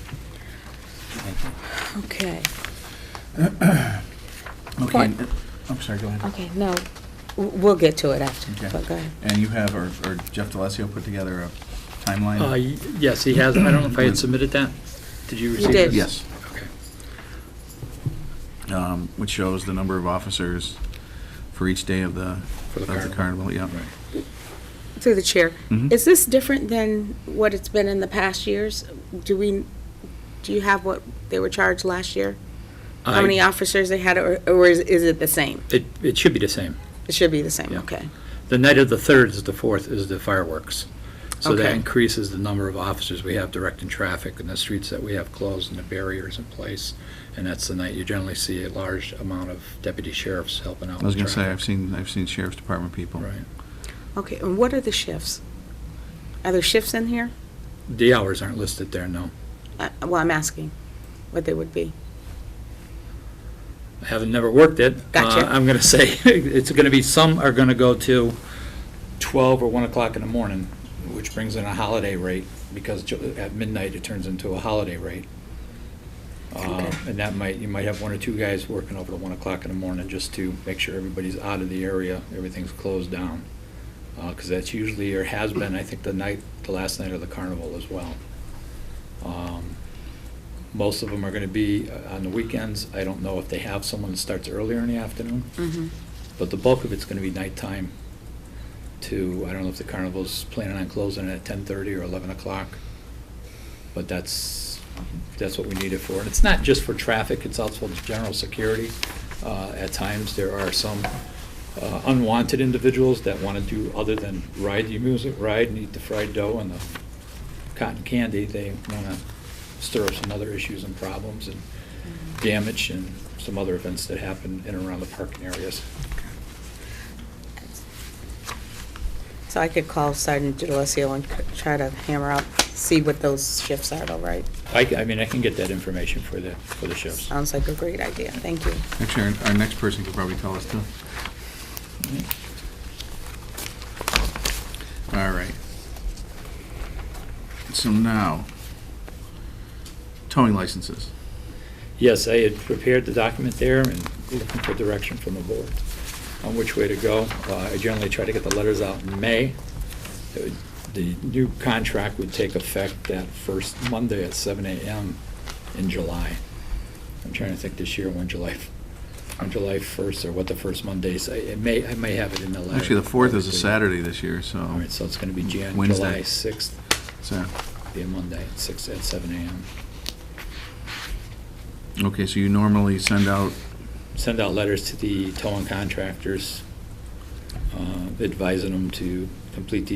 Okay. Okay, I'm sorry, go ahead. Okay, no, we'll get to it after, Okay. but go ahead. And you have, or Jeff DeLassio put together a timeline? Yes, he has. I don't know if I had submitted that. Did you receive did. this? Yes. Okay. Which shows the number of officers for each day of the carnival, yeah. Right. Through the chair, Mhm. is this different than what it's been in the past years? Do you have what they were charged last year? How many officers they had, or is it the same? It should be the same. It should be the same, Yeah. okay. The night of the 3rd is the 4th is the fireworks. So that Okay. increases the number of officers we have directing traffic in the streets that we have closed and the barriers in place. And that's the night you generally see a large amount of deputy sheriffs helping out I was with gonna say, traffic. I've seen sheriff's department people. Right. Okay, and what are the shifts? Are there shifts in here? The hours aren't listed there, no. Well, I'm asking what they would be. I haven't never worked it. Gotcha. I'm going to say, it's going to be, some are going to go to 12 or 1 o'clock in the morning, which brings in a holiday rate, because at midnight it turns into a holiday rate. Okay. And you might have 1 or 2 guys working over to 1 o'clock in the morning just to make sure everybody's out of the area, everything's closed down. Because that's usually, or has been, I think, the last night of the carnival as well. Most of them are going to be on the weekends. I don't know if they have someone that starts earlier in the afternoon, but the bulk of it's going to be nighttime I don't know if the carnival's planning on closing at 10:30 or 11 o'clock, but that's what we need it for. And it's not just for traffic, it's also general security. At times, there are some unwanted individuals that want to do other than ride the music, ride and eat the fried dough and the cotton candy. They want to stir up some other issues and problems and damage and some other events that happen in and around the parking areas. So I could call Sergeant DeLassio and try to hammer out, see what those shifts are, all right? I mean, I can get that information for the shifts. Sounds like a great idea, thank you. Actually, our next person could probably tell us too. All right. So now, towing licenses. Yes, I had prepared the document there and looking for direction from the board on which way to go. I generally try to get the letters out in May. The new contract would take effect that first Monday at 7 a.m. in July. I'm trying to think this year when July on July 1st, or what the first Monday is. I may have it in the letter. Actually, the 4th is a Saturday this year, so. All right, so it's going to be Wednesday. July 6th, So, be a Monday, at 7 a.m. okay, so you normally send out, Send out letters to the towing contractors, advising them to complete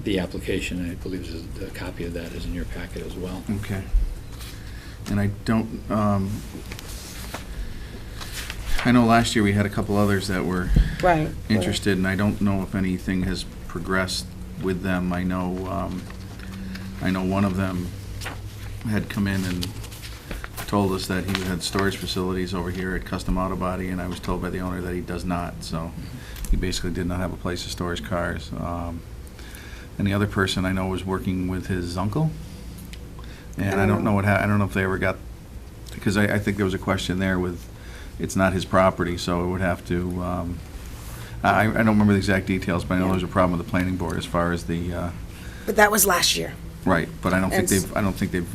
the application. I believe the copy of that is in your packet as well. okay. And I don't, I know last year we had a couple others that were Right. interested, and I don't know if anything has progressed with them. I know one of them had come in and told us that he had storage facilities over here at Custom Auto Body, and I was told by the owner that he does not, so he basically did not have a place to store his cars. And the other person I know was working with his uncle, and I don't know I don't know if they ever got, because I think there was a question there with, it's not his property, so it would have to, I don't remember the exact details, but I know there's a problem with the planning board as far as the, But that was last year. right, but I don't think And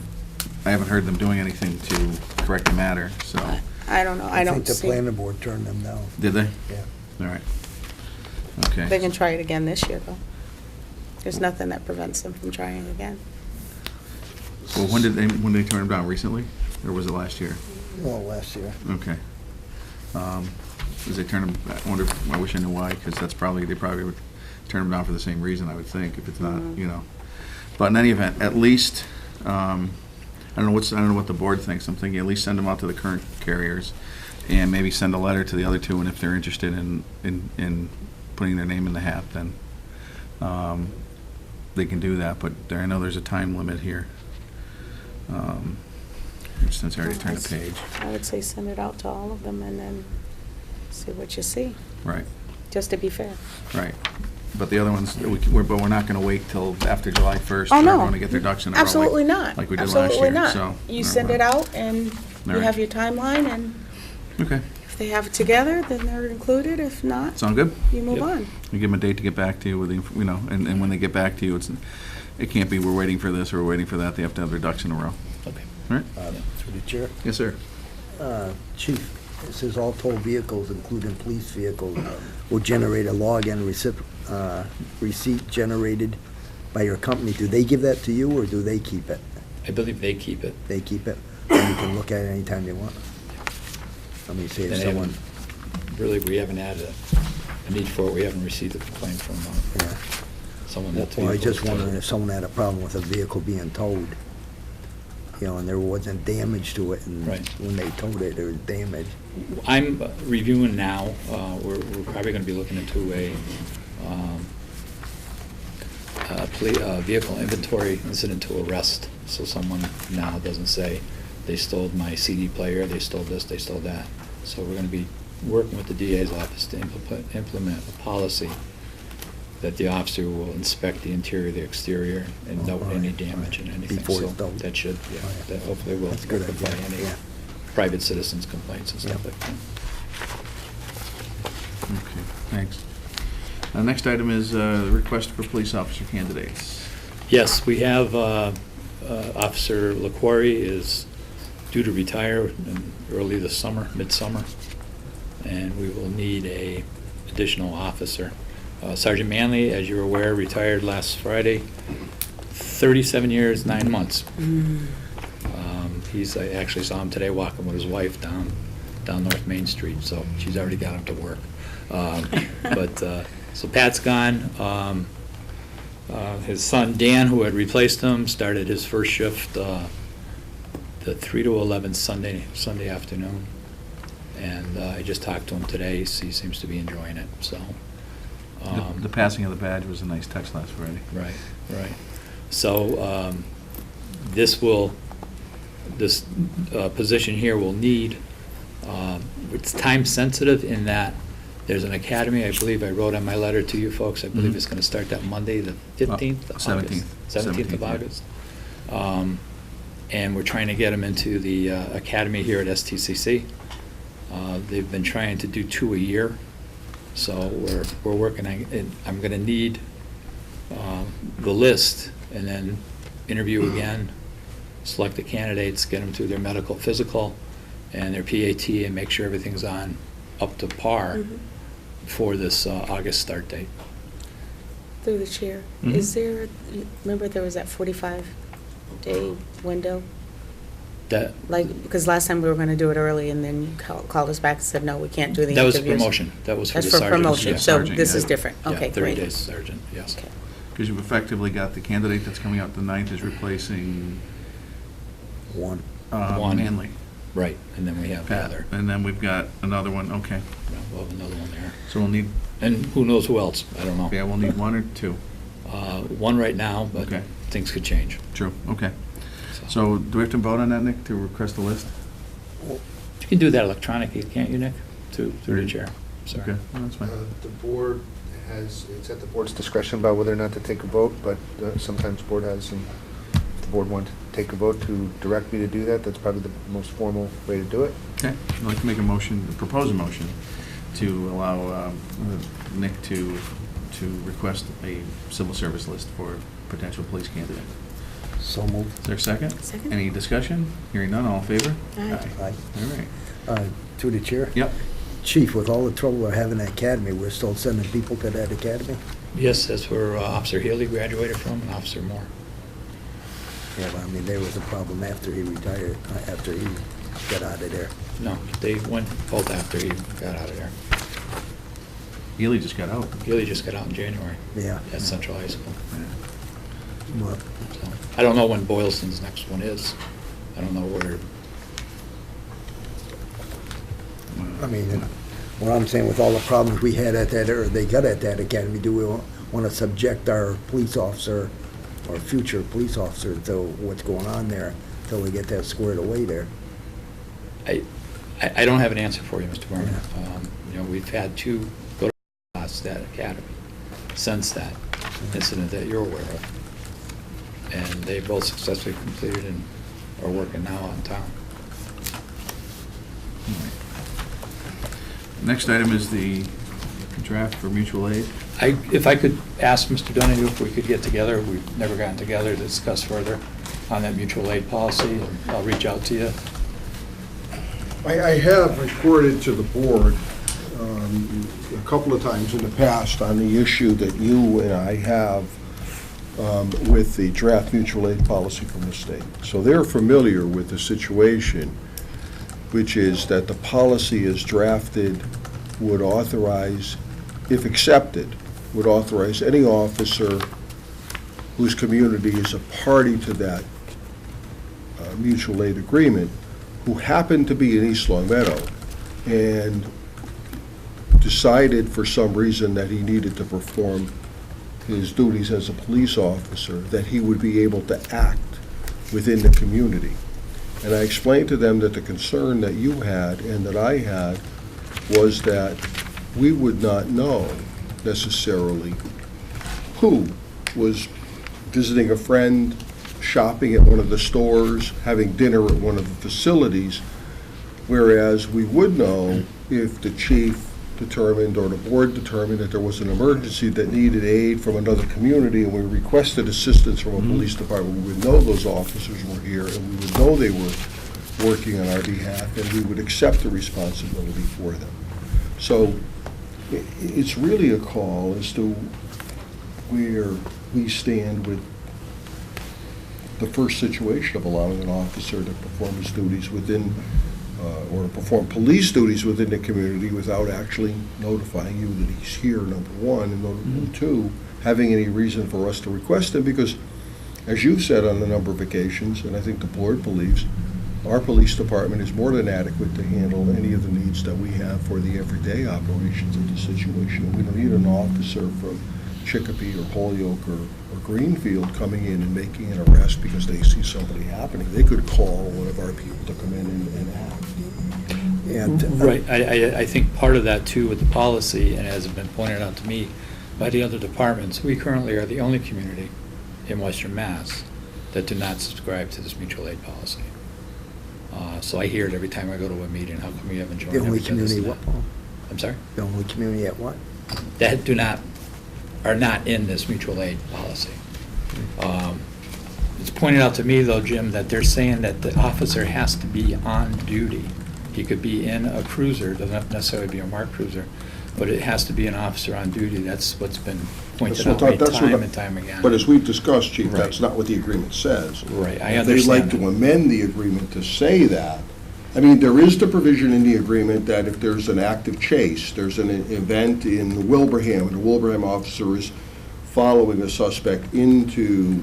I haven't heard them doing anything to correct the matter, so, I don't know, I I don't think the see. planning board turned them down. did they? Yeah. All right. They Okay. can try it again this year, though. There's nothing that prevents them from trying again. Well, when did they turn them down, recently, or was it last year? Well, last year. Okay. As they turn them, I wonder, I wish I knew why, because they probably would turn them down for the same reason, I would think, if it's not, you know. But in any event, at least, I don't know what the board thinks. I'm thinking at least send them out to the current carriers, and maybe send a letter to the other two, and if they're interested in putting their name in the hat, then they can do that, but I know there's a time limit here. Since I already turned the page. I would say send it out to all of them and then see what you see, Right, just to be fair. right. But the other ones, we're not gonna wait till after July 1st Oh, for no. everyone to get their ducks in a row. Absolutely not. Like we did last year, Absolutely not. so. You send it out and you right. have your timeline, and Okay, if they have it together, then they're included. If not, sound good? you move Yep. on. You give them a date to get back to you with, you know, and when they get back to you, it can't be, we're waiting for this or we're waiting for that. They have to have their ducks in a row. Okay. All right? Through the chair. Yes, sir. Chief, it says all tow vehicles, including police vehicles, will generate a log-in receipt generated by your company. Do they give that to you, or do they keep it? I believe they keep it. They keep it, and you can look at it anytime you want? I mean, say if And someone, really, we haven't had a need for it. We haven't received a complaint from yeah. someone that's. Well, I just wondering if someone had a problem with a vehicle being towed, you know, and there wasn't damage to it, and Right. when they towed it, there was damage. I'm reviewing now, we're probably gonna be looking into a vehicle inventory incident to arrest, so someone now doesn't say, they stole my CD player, they stole this, they stole that. So we're gonna be working with the DA's office to implement a policy that the officer will inspect the interior, the exterior, and note any damage and anything. Before it's So towed. that should, yeah, Oh, yeah. that hopefully will That's a good rectify idea, any yeah. private citizens' complaints and stuff Yeah. like that. Okay, thanks. Next item is the request for police officer candidates. Yes, we have, Officer LaQuarrie is due to retire early this summer, midsummer, and we will need a additional officer. Sergeant Manley, as you're aware, retired last Friday, 37 years, 9 months. I actually saw him today walking with his wife down North Main Street, so she's already got him to work. So Pat's gone. His son Dan, who had replaced him, started his first shift, the 3 to 11 Sunday afternoon. And I just talked to him today. He seems to be enjoying it, so. The passing of the badge was a nice touch last Friday. Right. So this position here will need, it's time sensitive in that there's an academy, I believe I wrote on my letter to you folks, I believe Mhm. it's going to start that Monday, the 15th of 17th. August. 17th of 17th, yeah. August. And we're trying to get them into the academy here at STCC. They've been trying to do 2 a year, so we're working on, and I'm going to need the list, and then interview again, select the candidates, get them through their medical, physical, and their PAT and make sure everything's up to par for this August start date. Through the chair, Mhm. is there, remember there was that 45-day window? That, Like, because last time we were going to do it early, and then you called us back and said, no, we can't do the that was a interviews. promotion. That was for the That's for sergeant. promotion, Yeah. so Sergeant, this yeah. is different. Yeah, Okay, 30 great. days sergeant, yes. Okay. Because you've effectively got the candidate that's coming out the 9th is replacing One. One. Manley. Right, and then we have the Pat. other. And then we've got another one, okay. Yeah, we'll have another one there. So we'll need, And who knows who else? I don't know. yeah, we'll need one or two. One right now, but Okay. things could change. True, okay. So do we have to vote on that, Nick, to request a list? You can do that electronically, can't you, Nick? Through the chair. Sorry. Okay, well, that's fine. The board it's at the board's discretion about whether or not to take a vote, but sometimes the board has, and if the board wants to take a vote to direct me to do that, that's probably the most formal way to do it. Okay, I'd like to make a motion, propose a motion to allow Nick to request a civil service list for potential police candidate. So moved. Is there a second? Second. Any discussion? Hearing none, all in favor? Aye. Aye. All right. To the chair? Yep. Chief, with all the trouble we're having at Academy, we're still sending people to that academy? Yes, that's where Officer Healy graduated from, and Officer Moore. Yeah, but I mean, there was a problem after he retired, after he got out of there. No, they went both after he got out of there. Healy just got out. Healy just got out in January Yeah. at Central High School. Well, So, I don't know when Boylston's next one is. I don't know where, I mean, what I'm saying, with all the problems we had at that, or they got at that academy, do we want to subject our police officer or future police officer to what's going on there until we get that squared away there? I don't have an answer for you, Mr. Berman. You know, we've had 2 go to class at that academy since that incident that you're aware of. And they both successfully completed and are working now on town. Next item is the draft for mutual aid. If I could ask Mr. Donahue if we could get together, we've never gotten together to discuss further on that mutual aid policy, and I'll reach out to you. I have reported to the board a couple of times in the past on the issue that you and I have with the draft mutual aid policy from the state. So they're familiar with the situation, which is that the policy as drafted would authorize, if accepted, would authorize any officer whose community is a party to that mutual aid agreement who happened to be in East Long Meadow and decided for some reason that he needed to perform his duties as a police officer, that he would be able to act within the community. And I explained to them that the concern that you had and that I had was that we would not know necessarily who was visiting a friend, shopping at one of the stores, having dinner at one of the facilities, whereas we would know if the chief determined or the board determined that there was an emergency that needed aid from another community and we requested assistance from a police department. We would know those officers were here and we would know they were working on our behalf and we would accept the responsibility for them. So it's really a call as to where we stand with the first situation of allowing an officer to perform his duties within or to perform police duties within the community without actually notifying you that he's here, number one, and number two, having any reason for us to request him, because as you've said on a number of occasions, and I think the board believes, our police department is more than adequate to handle any of the needs that we have for the everyday operations of the situation. We don't need an officer from Chicopee or Holyoke or Greenfield coming in and making an arrest because they see somebody happening. They could call one of our people to come in and act. And, Right, I think part of that too with the policy, and as has been pointed out to me by the other departments, we currently are the only community in Western Mass that do not subscribe to this mutual aid policy. So I hear it every time I go to a meeting, how come you haven't joined? The only Haven't done this community and what, that? Paul? I'm sorry? The only community at what? That are not in this mutual aid policy. It's pointed out to me though, Jim, that they're saying that the officer has to be on duty You could be in a cruiser, doesn't have to necessarily be a marked cruiser, but it has to be an officer on duty. That's what's been pointed out to me time and time again. But as we've discussed, Chief, Right. that's not what the agreement says. Right, I If they'd like understand to that. amend the agreement to say that, I mean, there is the provision in the agreement that if there's an active chase, there's an event in Wilbraham, and a Wilbraham officer is following a suspect into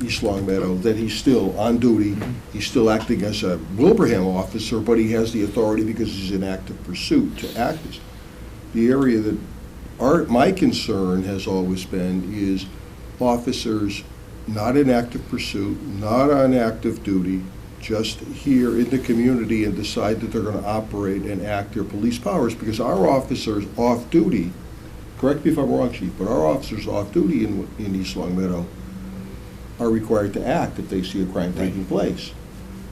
East Long Meadow, that he's still on duty, he's still acting as a Wilbraham officer, but he has the authority because he's in active pursuit to act as. The area that my concern has always been is officers not in active pursuit, not on active duty, just here in the community and decide that they're going to operate and act their police powers, because our officers off duty, correct me if I'm wrong, Chief, but our officers off duty in East Long Meadow are required to act if they see a crime taking place.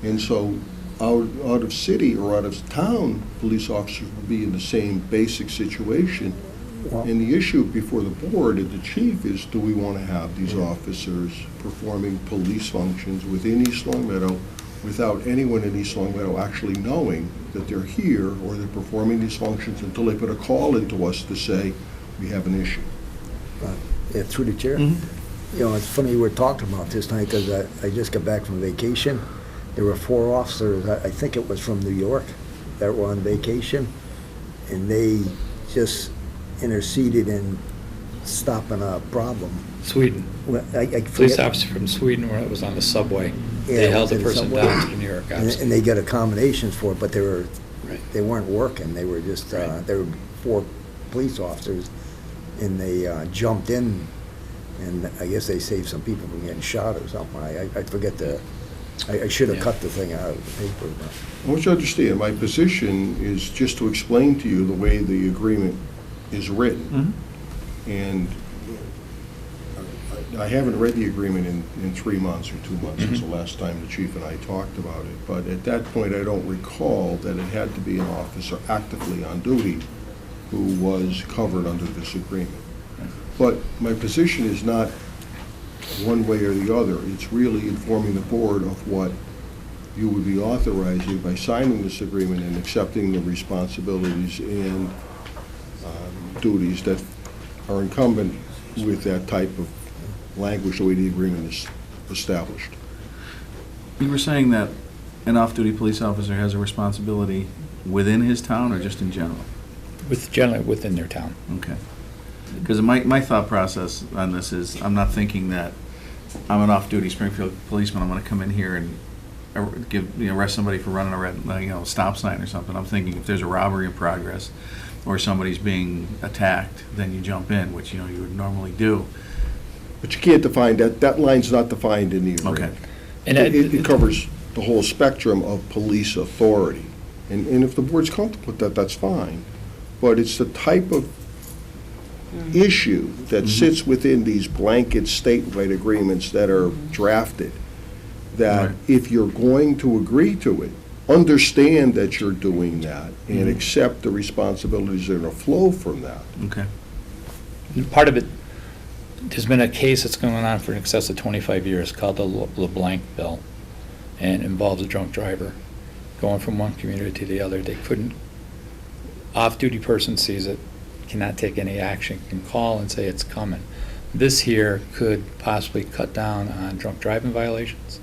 And so out of city or out of town, police officers will be in the same basic situation. And the issue before the board and the chief is, do we want to have these officers performing police functions within East Long Meadow without anyone in East Long Meadow actually knowing that they're here or they're performing these functions until they put a call into us to say, we have an issue? Yeah, through the chair. You know, it's funny we're talking about this tonight because I just got back from vacation. There were 4 officers, I think it was from New York, that were on vacation, and they just interceded in stopping a problem. Sweden. Well, I Police forget- officer from Sweden, where it was on the subway. Yeah, They held the in the person subway. down to the New York And officer. they got accommodations for it, but Right. they weren't working. They were just, Right. there were 4 police officers, and they jumped in, and I guess they saved some people from getting shot or something. I forget I should have Yeah. cut the thing out of the paper, but. I want you to understand, my position is just to explain to you the way the agreement is written. And I haven't read the agreement in 3 months or 2 months since the last time the chief and I talked about it. But at that point, I don't recall that it had to be an officer actively on duty who was covered under this agreement. But my position is not one way or the other. It's really informing the board of what you would be authorizing by signing this agreement and accepting the responsibilities and duties that are incumbent with that type of language, the way the agreement is established. You were saying that an off-duty police officer has a responsibility within his town or just in general? Generally within their town. Okay. Because my thought process on this is, I'm not thinking that I'm an off-duty Springfield policeman, I'm gonna come in here and arrest somebody for running a red, stop sign or something. I'm thinking if there's a robbery in progress or somebody's being attacked, then you jump in, which, you would normally do. But you can't define, that line's not defined in the agreement. Okay. And It covers the whole spectrum of police authority. And if the board's comfortable with that, that's fine. But it's the type of issue that sits within these blanket statewide agreements that are drafted, that Right. if you're going to agree to it, understand that you're doing that and accept the responsibilities that are flow from that. Okay. part of it, there's been a case that's going on for in excess of 25 years called the LeBlanc Bill, and involves a drunk driver going from one community to the other. They couldn't, off-duty person sees it, cannot take any action, can call and say it's coming. This here could possibly cut down on drunk driving violations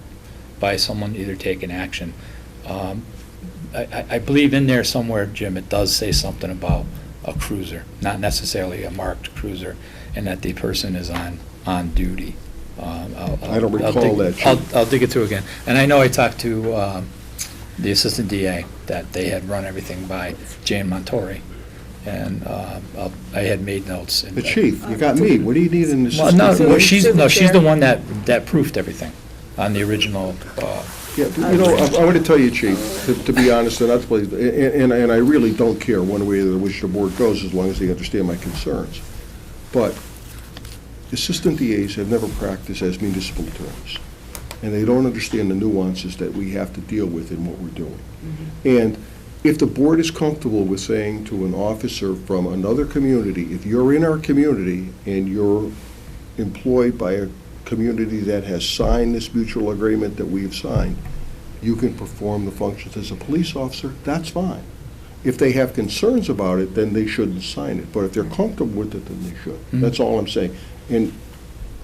by someone either taking action. I believe in there somewhere, Jim, it does say something about a cruiser, not necessarily a marked cruiser, and that the person is on duty. I don't recall that, Chief. I'll dig it through again. And I know I talked to the assistant DA, that they had run everything by Jan Montori, and I had made notes. But Chief, you got me, what do you need in this? Well, no, Through she's the chair. the one that proofed everything on the original. Yeah, I want to tell you, Chief, to be honest, and that's, and I really don't care one way or which the board goes, as long as they understand my concerns. But assistant DAs have never practiced as municipal attorneys, and they don't understand the nuances that we have to deal with in what we're doing. And if the board is comfortable with saying to an officer from another community, if you're in our community and you're employed by a community that has signed this mutual agreement that we've signed, you can perform the functions as a police officer, that's fine. If they have concerns about it, then they shouldn't sign it. But if they're comfortable with it, then they should. That's all I'm saying. And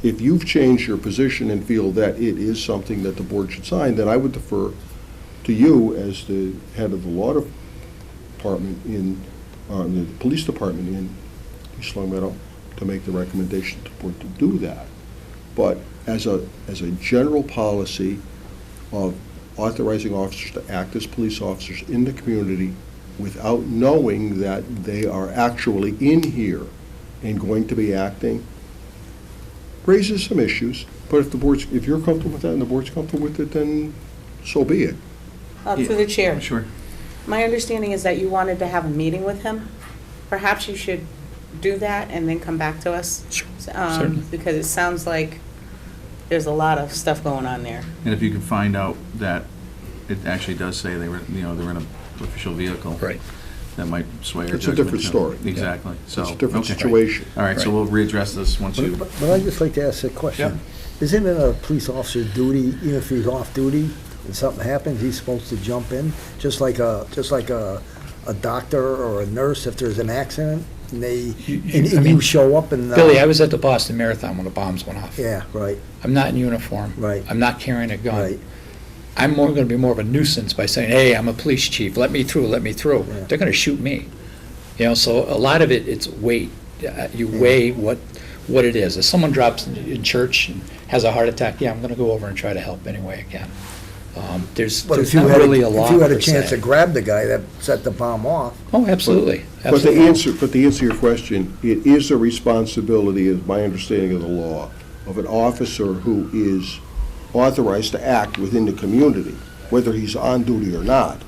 if you've changed your position and feel that it is something that the board should sign, then I would defer to you as the head of the law department the police department in East Long Meadow to make the recommendation to the board to do that. But as a general policy of authorizing officers to act as police officers in the community without knowing that they are actually in here and going to be acting, raises some issues. But if you're comfortable with that and the board's comfortable with it, then so be it. Through the chair. Sure. My understanding is that you wanted to have a meeting with him. Perhaps you should do that and then come back to us. Certainly. Because it sounds like there's a lot of stuff going on there. And if you could find out that it actually does say they were in an official vehicle. Right. That might sway your It's a judgment. different too. story. Exactly. So, It's a different okay. situation. All right, so Right. we'll readdress this once you. But I'd just like to ask a question. Isn't it a police officer's duty, even if he's off duty, and something happens, he's supposed to jump in? Just like a doctor or a nurse, if there's an accident, and you show up and... Billy, I was at the Boston Marathon when the bombs went off. Yeah, right, I'm not in uniform. Right. I'm not carrying a gun. right. I'm going to be more of a nuisance by saying, hey, I'm a police chief, let me through, let me through. Yeah. They're going to shoot me. So a lot of it, it's weight. You weigh what it is. If someone drops in church and has a heart attack, yeah, I'm going to go over and try to help any way I can. There's But if you not had, really a law if you had a per chance se. to grab the guy that set the bomb off, Oh, absolutely. But to Absolutely. answer your question, it is a responsibility, is my understanding of the law, of an officer who is authorized to act within the community, whether he's on duty or not,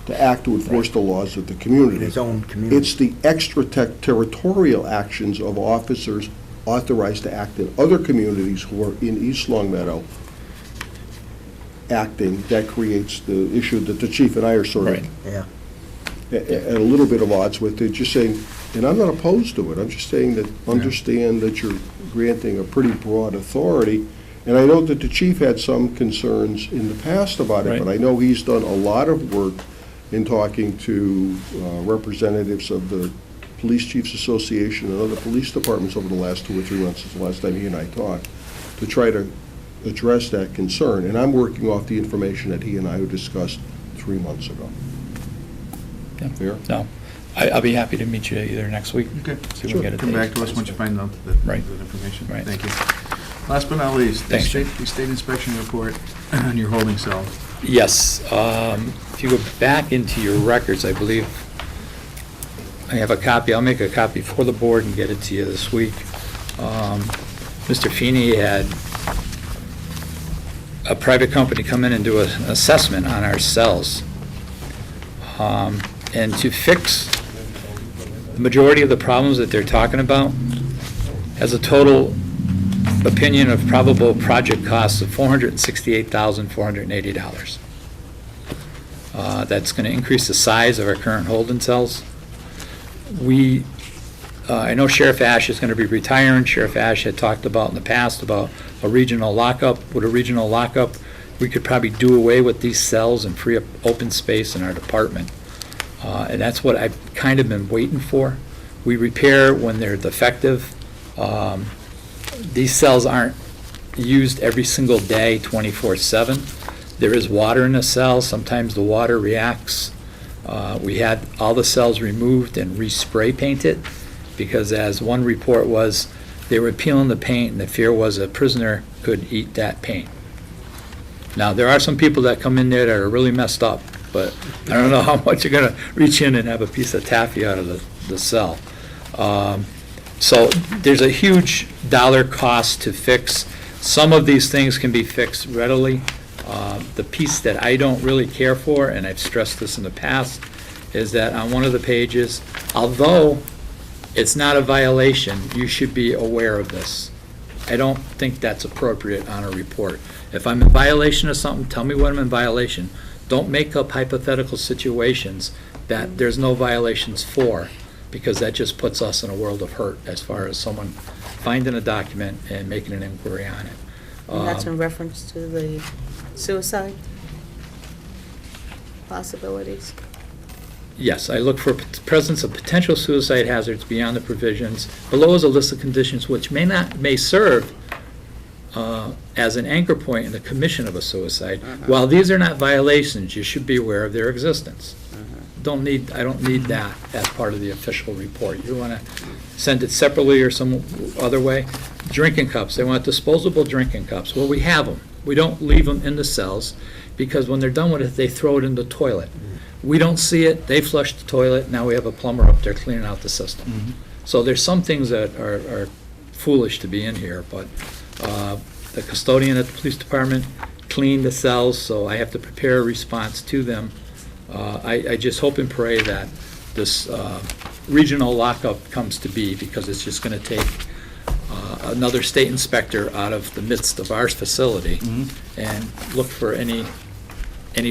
to act to enforce the laws of the in community. his own community. It's the extraterritorial actions of officers authorized to act in other communities who are in East Long Meadow acting that creates the issue that the chief and I are sort Right. of Yeah, at a little bit of odds with. They're just saying, and I'm not opposed to it, I'm just saying that, understand that you're granting a pretty broad authority. And I know that the chief had some concerns in the past about it, Right. but I know he's done a lot of work in talking to representatives of the Police Chiefs Association and other police departments over the last 2 or 3 months, since the last time he and I talked, to try to address that concern. And I'm working off the information that he and I discussed 3 months ago. Yeah. Fair? No, I'll be happy to meet you either next week. Okay. See if we can get a Come date. back to us once you find out Right. that information. Right. Thank you. Last but not least, the Thanks, state inspection report on your holding cell. Yes, if you go back into your records, I believe I have a copy. I'll make a copy for the board and get it to you this week. Mr. Feeney had a private company come in and do an assessment on our cells. And to fix the majority of the problems that they're talking about, has a total opinion of probable project costs of $468,480. That's going to increase the size of our current holding cells. I know Sheriff Ash is going to be retiring. Sheriff Ash had talked about in the past about a regional lockup. With a regional lockup, we could probably do away with these cells and free up open space in our department. And that's what I've kind of been waiting for. We repair when they're defective. These cells aren't used every single day, 24/7. There is water in the cell. Sometimes the water reacts. We had all the cells removed and respray painted because, as one report was, they were peeling the paint and the fear was a prisoner could eat that paint. Now, there are some people that come in there that are really messed up, but I don't know how much you're going to reach in and have a piece of taffy out of the cell. So there's a huge dollar cost to fix. Some of these things can be fixed readily. The piece that I don't really care for, and I've stressed this in the past, is that on one of the pages, although it's not a violation, you should be aware of this. I don't think that's appropriate on a report. If I'm in violation of something, tell me what I'm in violation. Don't make up hypothetical situations that there's no violations for, because that just puts us in a world of hurt as far as someone finding a document and making an inquiry on it. And that's in reference to the suicide? possibilities? Yes, I look for presence of potential suicide hazards beyond the provisions. Below is a list of conditions which may serve as an anchor point in the commission of a suicide. While these are not violations, you should be aware of their existence. I don't need that as part of the official report. You want to send it separately or some other way. Drinking cups, they want disposable drinking cups. Well, we have them. We don't leave them in the cells, because when they're done with it, they throw it in the toilet. We don't see it, they flush the toilet, now we have a plumber up there cleaning out the system. So there's some things that are foolish to be in here, but the custodian at the police department cleaned the cells, so I have to prepare a response to them. I just hope and pray that this regional lockup comes to be, because it's just going to take another state inspector out of the midst of our facility and look for any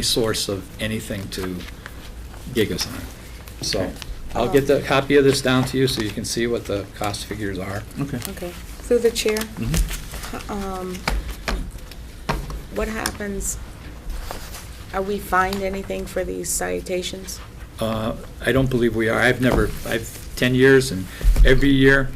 source of anything to gig us on. So I'll get the copy of this down to you so you can see what the cost figures are. Okay. Okay. Through the chair, what happens, are we fined anything for these citations? I don't believe we are. I've 10 years, and every year,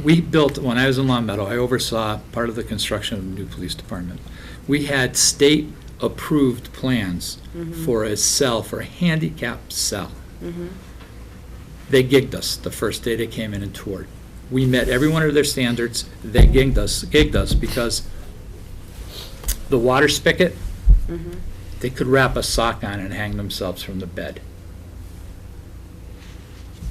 we built, when I was in Long Meadow, I oversaw part of the construction of the new police department. We had state-approved plans for a cell, for a handicapped cell. They gigged us the first day they came in and toured. We met every one of their standards. They gigged us because the water spigot, they could wrap a sock on and hang themselves from the bed.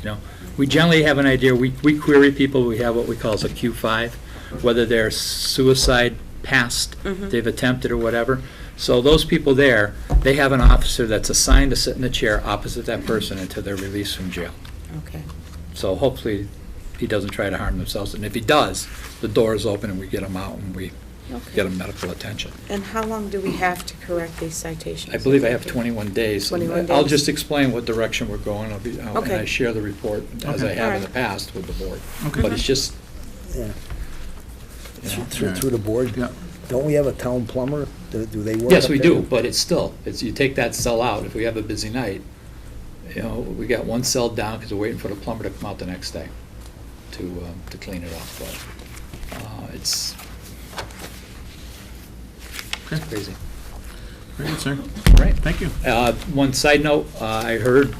You know, we generally have an idea. We query people. We have what we call as a Q5, whether they're suicide past, they've attempted or whatever. So those people there, they have an officer that's assigned to sit in the chair opposite that person until they're released from jail. Okay. So hopefully he doesn't try to harm themselves. And if he does, the door is open and we get him out and we get him medical attention. And how long do we have to correct these citations? I believe I have 21 days. 21 I'll days. just explain what direction we're going. And Okay. I share the report, as I Okay. have in the Alright. past, with the board. Okay. But it's just, Yeah. you know. Through the board, Yeah. don't we have a town plumber? Do they work? Yes, up we there? do, but it's still, you take that cell out, if we have a busy night, you know, we got one cell down because we're waiting for the plumber to come out the next day to clean it up, but it's crazy. Very good, sir. Right. Thank you. One side note, I heard,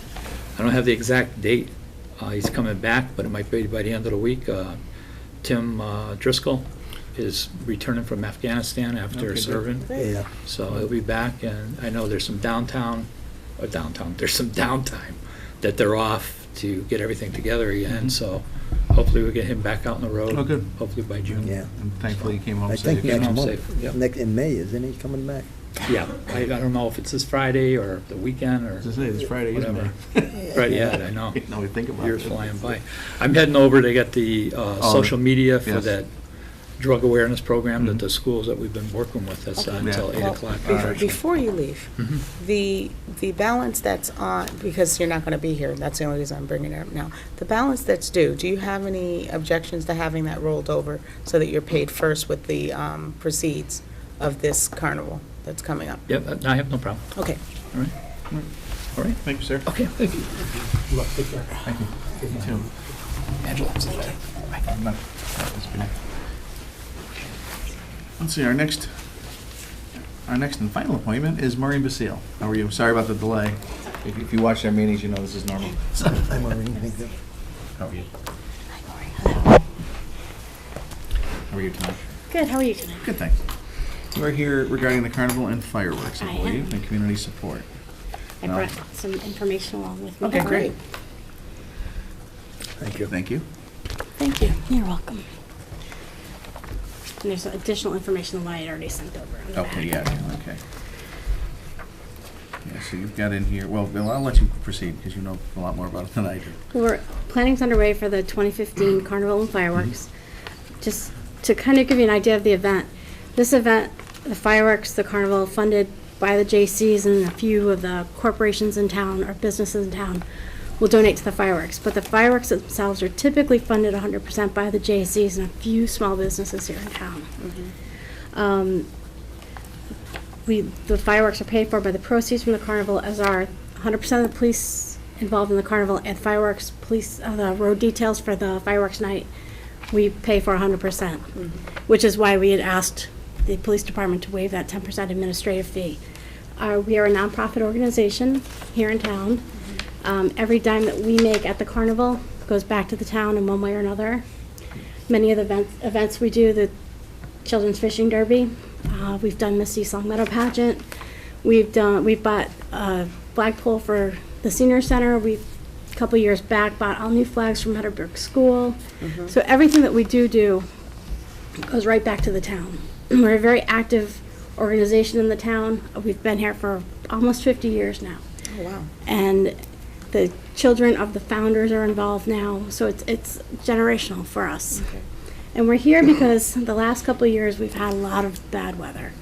I don't have the exact date, he's coming back, but it might be by the end of the week. Tim Driscoll is returning from Afghanistan after Okay, serving. Yeah. So he'll be back, and I know there's some there's some downtime that they're off to get everything together again, so hopefully we'll get him back out on the road. Oh, good. Hopefully by June. Yeah. And thankfully you came home I safe. think Yeah, next home month, safe, yep. in May, isn't he coming back? Yeah, I don't know if it's this Friday or the weekend or As I say, this Friday, isn't whatever. it? Right, yeah, I know. Now we think about it. Years flying by. I'm heading over to get the social media for yes. that drug awareness program that the schools that we've been working with, that's Okay. until 8 Well, o'clock. Before you leave, the balance that's on, because you're not going to be here, that's the only reason I'm bringing it up now. The balance that's due, do you have any objections to having that rolled over so that you're paid first with the proceeds of this carnival that's coming up? Yep, I have no problem. Okay. All right. All right. Thank you, sir. Okay, thank you. Take care. Thank you. You too. Angela. No, that's good. Let's see, our next and final appointment is Maureen Basile. How are you? Sorry about the delay. If you watch our meetings, you know this is normal. I'm Maureen, thank you. How are you? How are you tonight? Good, how are you tonight? Good, thanks. We're here regarding the carnival and fireworks, I I believe, am. and community support. I brought some information along with me. Okay, great. Thank you. Thank you. Thank you. You're welcome. And there's additional information that I had already sent over. on the Okay, back. yeah, okay. Yeah, so you've got in here, well, Bill, I'll let you proceed, because you know a lot more about it than I do. Planning's underway for the 2015 Carnival and Fireworks. Just to kind of give you an idea of the event, this event, the fireworks, the carnival, funded by the J.C.'s and a few of the corporations in town or businesses in town will donate to the fireworks. But the fireworks themselves are typically funded 100% by the J.C.'s and a few small businesses here in town. the fireworks are paid for by the proceeds from the carnival, as are 100% of the police involved in the carnival and fireworks, police, the road details for the fireworks night, we pay for 100%, which is why we had asked the police department to waive that 10% administrative fee. We are a nonprofit organization here in town. Every dime that we make at the carnival goes back to the town in one way or another. Many of the events we do, the Children's Fishing Derby, we've done Misty Song Meadow Pageant, we've bought a flagpole for the senior center, a couple years back bought all new flags from Meadowbrook School. So everything that we do goes right back to the town. We're a very active organization in the town. We've been here for almost 50 years now. Oh, wow. And the children of the founders are involved now, so it's generational for us. Okay. And we're here because the last couple of years we've had a lot of bad weather.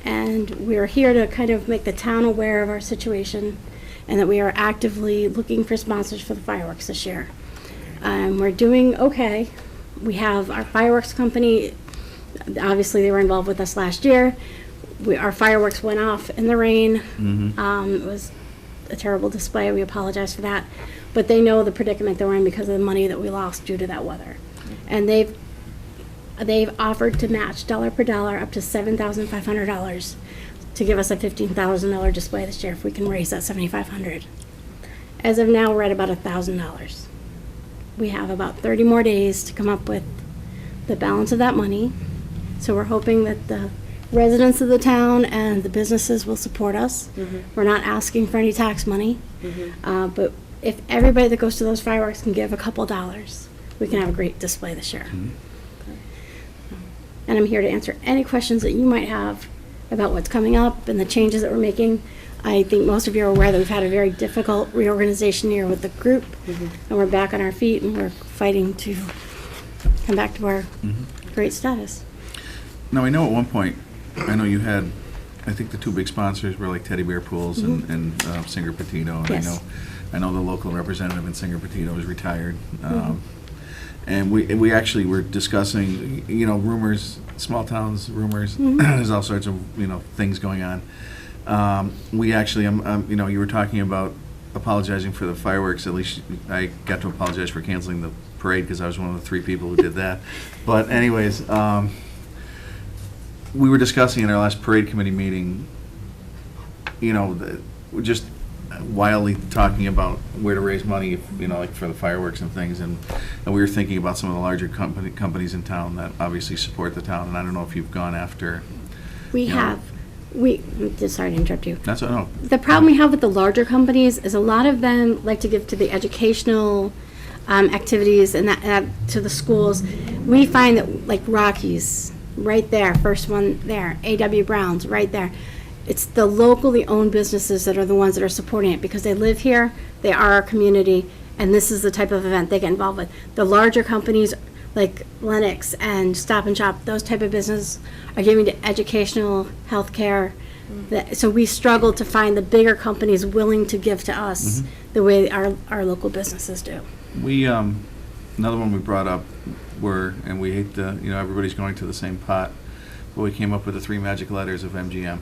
And we're here to kind of make the town aware of our situation and that we are actively looking for sponsors for the fireworks this year. We're doing okay. We have our fireworks company, obviously they were involved with us last year. Our fireworks went off in the rain. It was a terrible display. We apologize for that. But they know the predicament that we're in because of the money that we lost due to that weather. And they've offered to match dollar per dollar up to $7,500 to give us a $15,000 display this year if we can raise that $7,500. As of now, we're at about $1,000. We have about 30 more days to come up with the balance of that money. So we're hoping that the residents of the town and the businesses will support us. We're not asking for any tax money. But if everybody that goes to those fireworks can give a couple dollars, we can have a great display this year. And I'm here to answer any questions that you might have about what's coming up and the changes that we're making. I think most of you are aware that we've had a very difficult reorganization year with the group, and we're back on our feet and we're fighting to come back to our great status. Now, I know at one point, I know you had, I think the two big sponsors were like Teddy Bear Pools and Singer Petito. And Yes. I know the local representative in Singer Petito is retired. And we actually were discussing, rumors, small towns rumors. There's all sorts of, things going on. We actually, you were talking about apologizing for the fireworks. At least I got to apologize for canceling the parade because I was one of the 3 people who did that. But anyways, we were discussing in our last parade committee meeting, we're just wildly talking about where to raise money, like for the fireworks and things, and we were thinking about some of the larger companies in town that obviously support the town, and I don't know if you've gone after. We have. Sorry to interrupt you. That's what, no. The problem we have with the larger companies is a lot of them like to give to the educational activities and that to the schools. We find that like Rockies, right there, first one there, A.W. Brown's, right there. It's the locally owned businesses that are the ones that are supporting it because they live here, they are our community, and this is the type of event they get involved with. The larger companies like Lennox and Stop and Shop, those type of businesses are giving to educational, healthcare. So we struggle to find the bigger companies willing to give to us the way our local businesses do. We, another one we brought up and we hate to, everybody's going to the same pot, but we came up with the 3 magic letters of MGM.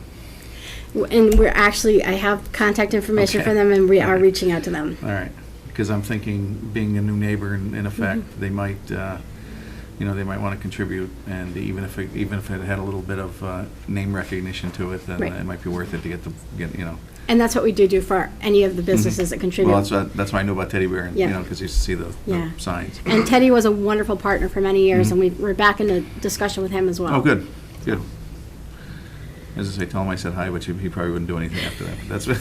And we're actually, I have contact information for them, and we are reaching out to them. All right, because I'm thinking, being a new neighbor in effect, they might, they might want to contribute, and even if it had a little bit of name recognition to it, then it might be worth it to get. And that's what we do for any of the businesses that contribute. Well, that's why I knew about Teddy Bear, because I used to see the signs. And Teddy was a wonderful partner for many years, and we're back in a discussion with him as well. Oh, good. As I say, tell him I said hi, but he probably wouldn't do anything after that. That's what.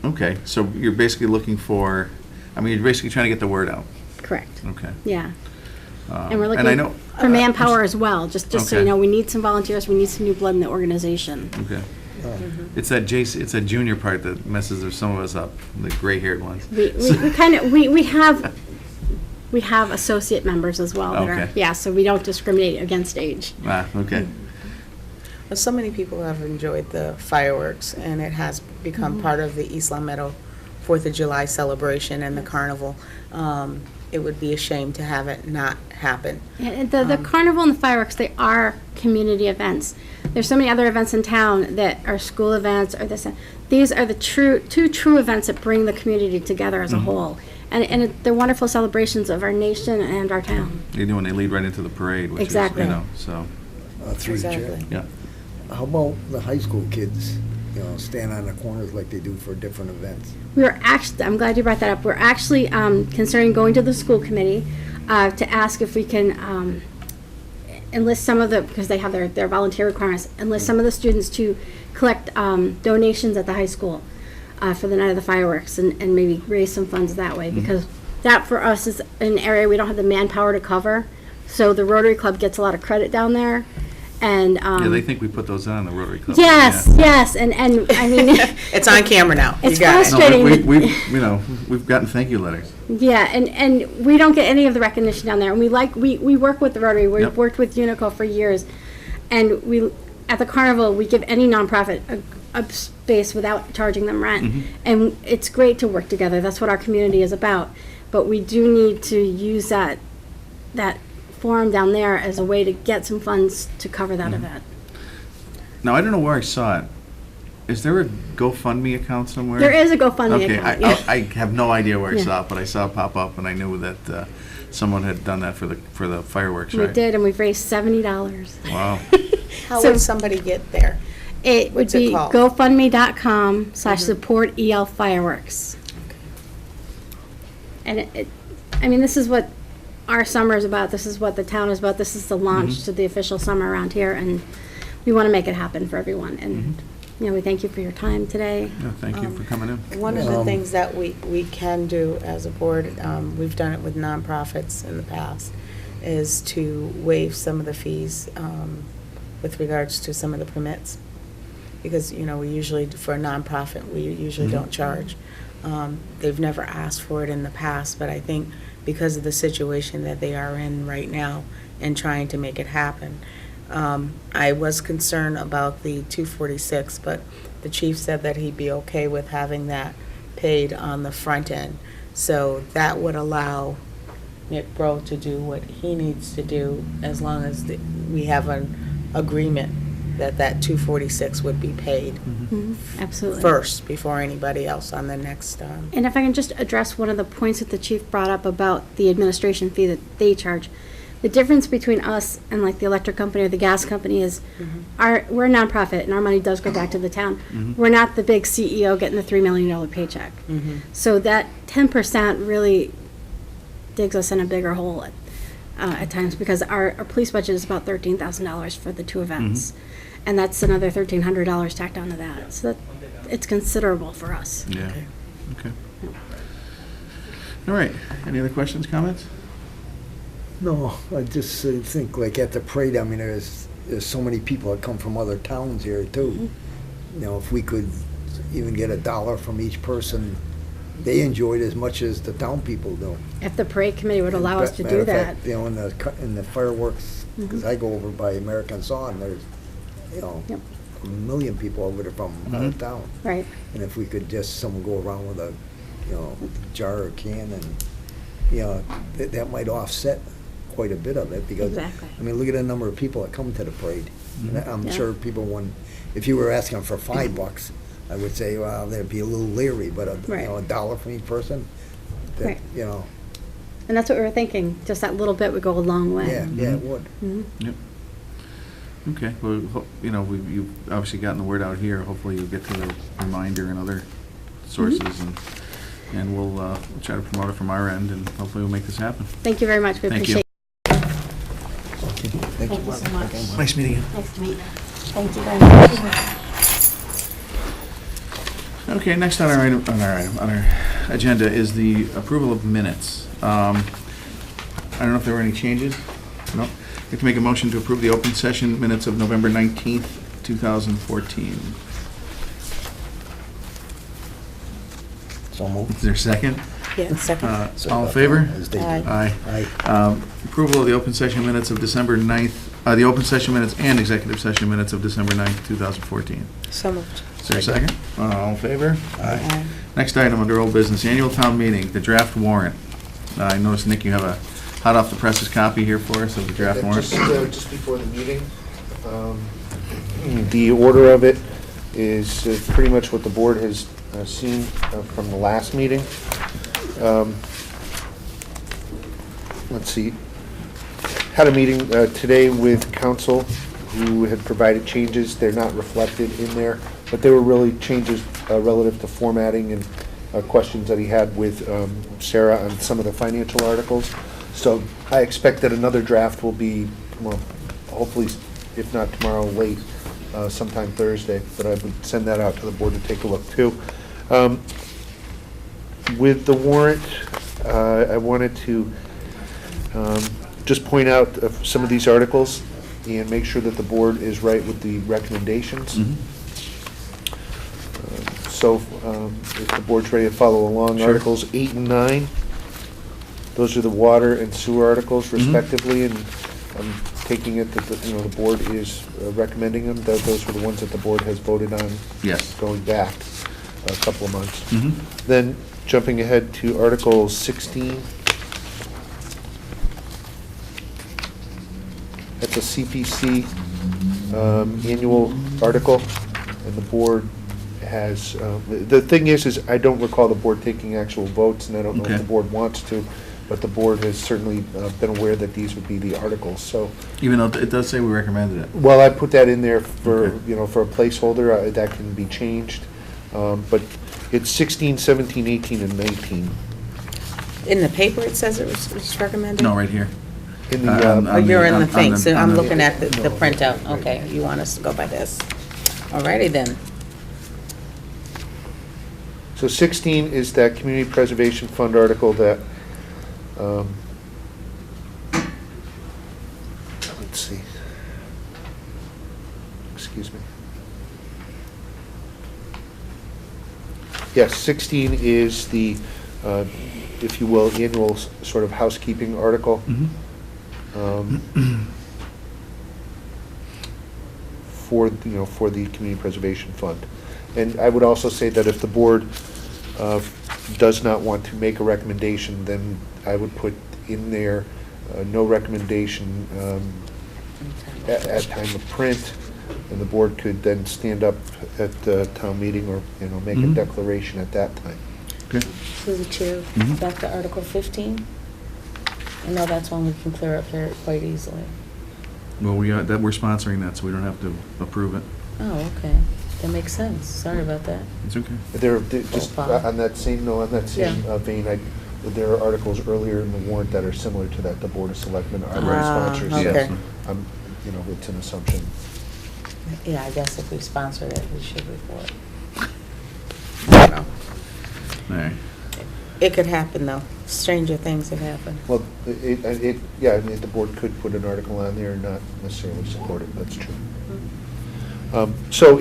Okay, so you're basically looking for, you're basically trying to get the word out. Correct. Okay. Yeah. And we're looking I know, for manpower as well, just so okay. you know, we need some volunteers, we need some new blood in the organization. Okay. It's that it's that junior part that messes some of us up, the gray-haired ones. We have associate members as well. Okay. So we don't discriminate against age. Okay. Well, so many people have enjoyed the fireworks, and it has become part of the East Long Meadow 4th of July celebration and the carnival. it would be a shame to have it not happen. And the carnival and the fireworks, they are community events. There's so many other events in town that are school events or this. These are the two true events that bring the community together as a whole. And they're wonderful celebrations of our nation and our town. They do, and they lead right into the parade, which Exactly. is, you know, so, Through the chair. Exactly. yeah. How about the high school kids, stand on the corners like they do for different events? I'm glad you brought that up. We're actually considering going to the school committee to ask if we can enlist some of because they have their volunteer requirements, enlist some of the students to collect donations at the high school for the night of the fireworks and maybe raise some funds that way, because that for us is an area we don't have the manpower to cover. So the Rotary Club gets a lot of credit down there. And Yeah, they think we put those on the Rotary Club. yes, Yeah. yes, and I mean It's on camera now. You It's got it. frustrating. No, we've gotten thank you letters. yeah, and we don't get any of the recognition down there. And we work with the Rotary. We've Yep. worked with Unico for years, and we at the carnival we give any nonprofit a space without charging them rent, and it's great to work together. That's what our community is about. But we do need to use that forum down there as a way to get some funds to cover that event. Now, I don't know where I saw it. Is there a GoFundMe account somewhere? There is a GoFundMe Okay, account. Yeah. I have no idea where I Yeah. saw it, but I saw it pop up, and I knew that someone had done that for the fireworks, We right? did, and we've raised $70. Wow. How So- would somebody get there? It would What's it be called? GoFundMe.com/support EL Fireworks. And I mean, this is what our summer is about. This is what the town is about. This is the launch to the official summer around here, and we want to make it happen for everyone. And, we thank you for your time today. Yeah, thank you for coming in. One of the things that we can do as a board, we've done it with nonprofits in the past, is to waive some of the fees with regards to some of the permits. Because, we usually, for a nonprofit, we usually don't charge. They've never asked for it in the past, but I think because of the situation that they are in right now and trying to make it happen. I was concerned about the 246, but the chief said that he'd be okay with having that paid on the front end. So that would allow Nick Bro to do what he needs to do as long as we have an agreement that 246 would be paid Absolutely. first before anybody else on the next. And if I can just address one of the points that the chief brought up about the administration fee that they charge. The difference between us and like the electric company or the gas company is we're a nonprofit and our money does go back to the town. We're not the big CEO getting the $3 million paycheck. So that 10% really digs us in a bigger hole at times, because our police budget is about $13,000 for the two events. And that's another $1,300 tacked onto that. So it's considerable for us. Yeah. Okay. All right. Any other questions, comments? No, I just think like at the parade, I mean, there's so many people that come from other towns here too. If we could even get $1 from each person, they enjoy it as much as the town people do. If the parade committee would allow us to Matter do of that. fact, in the fireworks, because I go over by American Saw, and there's, Yep. a million people over there from out of town. Right. And if we could just, someone go around with a, jar or can, and, that might offset quite a bit of it, because, Exactly. I mean, look at the number of people that come to the parade. And I'm Yeah. sure people, if you were asking for $5, I would say, well, they'd be a little leery, but Right. $1 from each person, that, Right. And that's what we were thinking. Just that little bit would go a long way. yeah, it would. Yep. Okay, well, you've obviously gotten the word out here. Hopefully you'll get to the reminder and other sources, and we'll try to promote it from our end, and hopefully we'll make this happen. Thank you very much. We Thank you. appreciate Thank you. Thank you so much. Nice meeting you. Nice to meet you. Thank you very much. Okay, next on our agenda is the approval of minutes. I don't know if there were any changes. No. We have to make a motion to approve the open session minutes of November 19th, 2014. So moved. Is there a second? Yeah, second. All in favor? As they do. Aye. Aye. Approval of the open session minutes of December 9th, the open session minutes and executive session minutes of December 9th, 2014. So moved. Is there a second? All in favor? Aye. Next item under old business, annual town meeting, the draft warrant. I noticed, Nick, you have a hot off the presses copy here for us of the draft warrant. Just before the meeting, the order of it is pretty much what the board has seen from the last meeting. Let's see. Had a meeting today with council who had provided changes. They're not reflected in there, but they were really changes relative to formatting and questions that he had with Sarah on some of the financial articles. So I expect that another draft will be, well, hopefully, if not tomorrow, late, sometime Thursday, but I would send that out to the board to take a look too. With the warrant, I wanted to just point out some of these articles and make sure that the board is right with the recommendations. So if the board's ready to follow along, Sure. Articles 8 and 9, those are the water and sewer articles respectively, and I'm taking it that the board is recommending them. Those were the ones that the board has voted on. Yes. Going back a couple of months. Mhm. Then jumping ahead to Article 16. That's a CPC annual article, and the board has, the thing is I don't recall the board taking actual votes, and I don't know Okay. if the board wants to, but the board has certainly been aware that these would be the articles, so. Even though it does say we recommended it. Well, I put that in there for, Okay. for a placeholder, that can be changed, but it's 16, 17, 18, and 19. In the paper, it says it was recommended? No, right here. In the, Oh, you're in the thing, so I'm on the- looking at the printout. Okay, you want us to go by this. Alrighty then. So 16 is that Community Preservation Fund article that, let's see. Excuse me. Yes, 16 is the, if you will, annual sort of housekeeping article. Mhm. For, for the Community Preservation Fund. And I would also say that if the board does not want to make a recommendation, then I would put in there no recommendation at time of print, and the board could then stand up at the town meeting or, make a Mhm. declaration at that time. Okay. Through the chair, Mhm. back to Article 15. I know that's one we can clear up here quite easily. Well, we're sponsoring that, so we don't have to approve it. Oh, okay. That makes sense. Sorry about that. It's okay. They're just Oh, fine. on that same vein, there are articles earlier in the warrant that are similar to that. The Board of Selectmen are sponsors. okay. Yes. It's an assumption. Yeah, I guess if we sponsor it, we should report. I don't know. All right. It could happen, though. Stranger things have happened. Well, the board could put an article on there and not necessarily support it, that's true. So,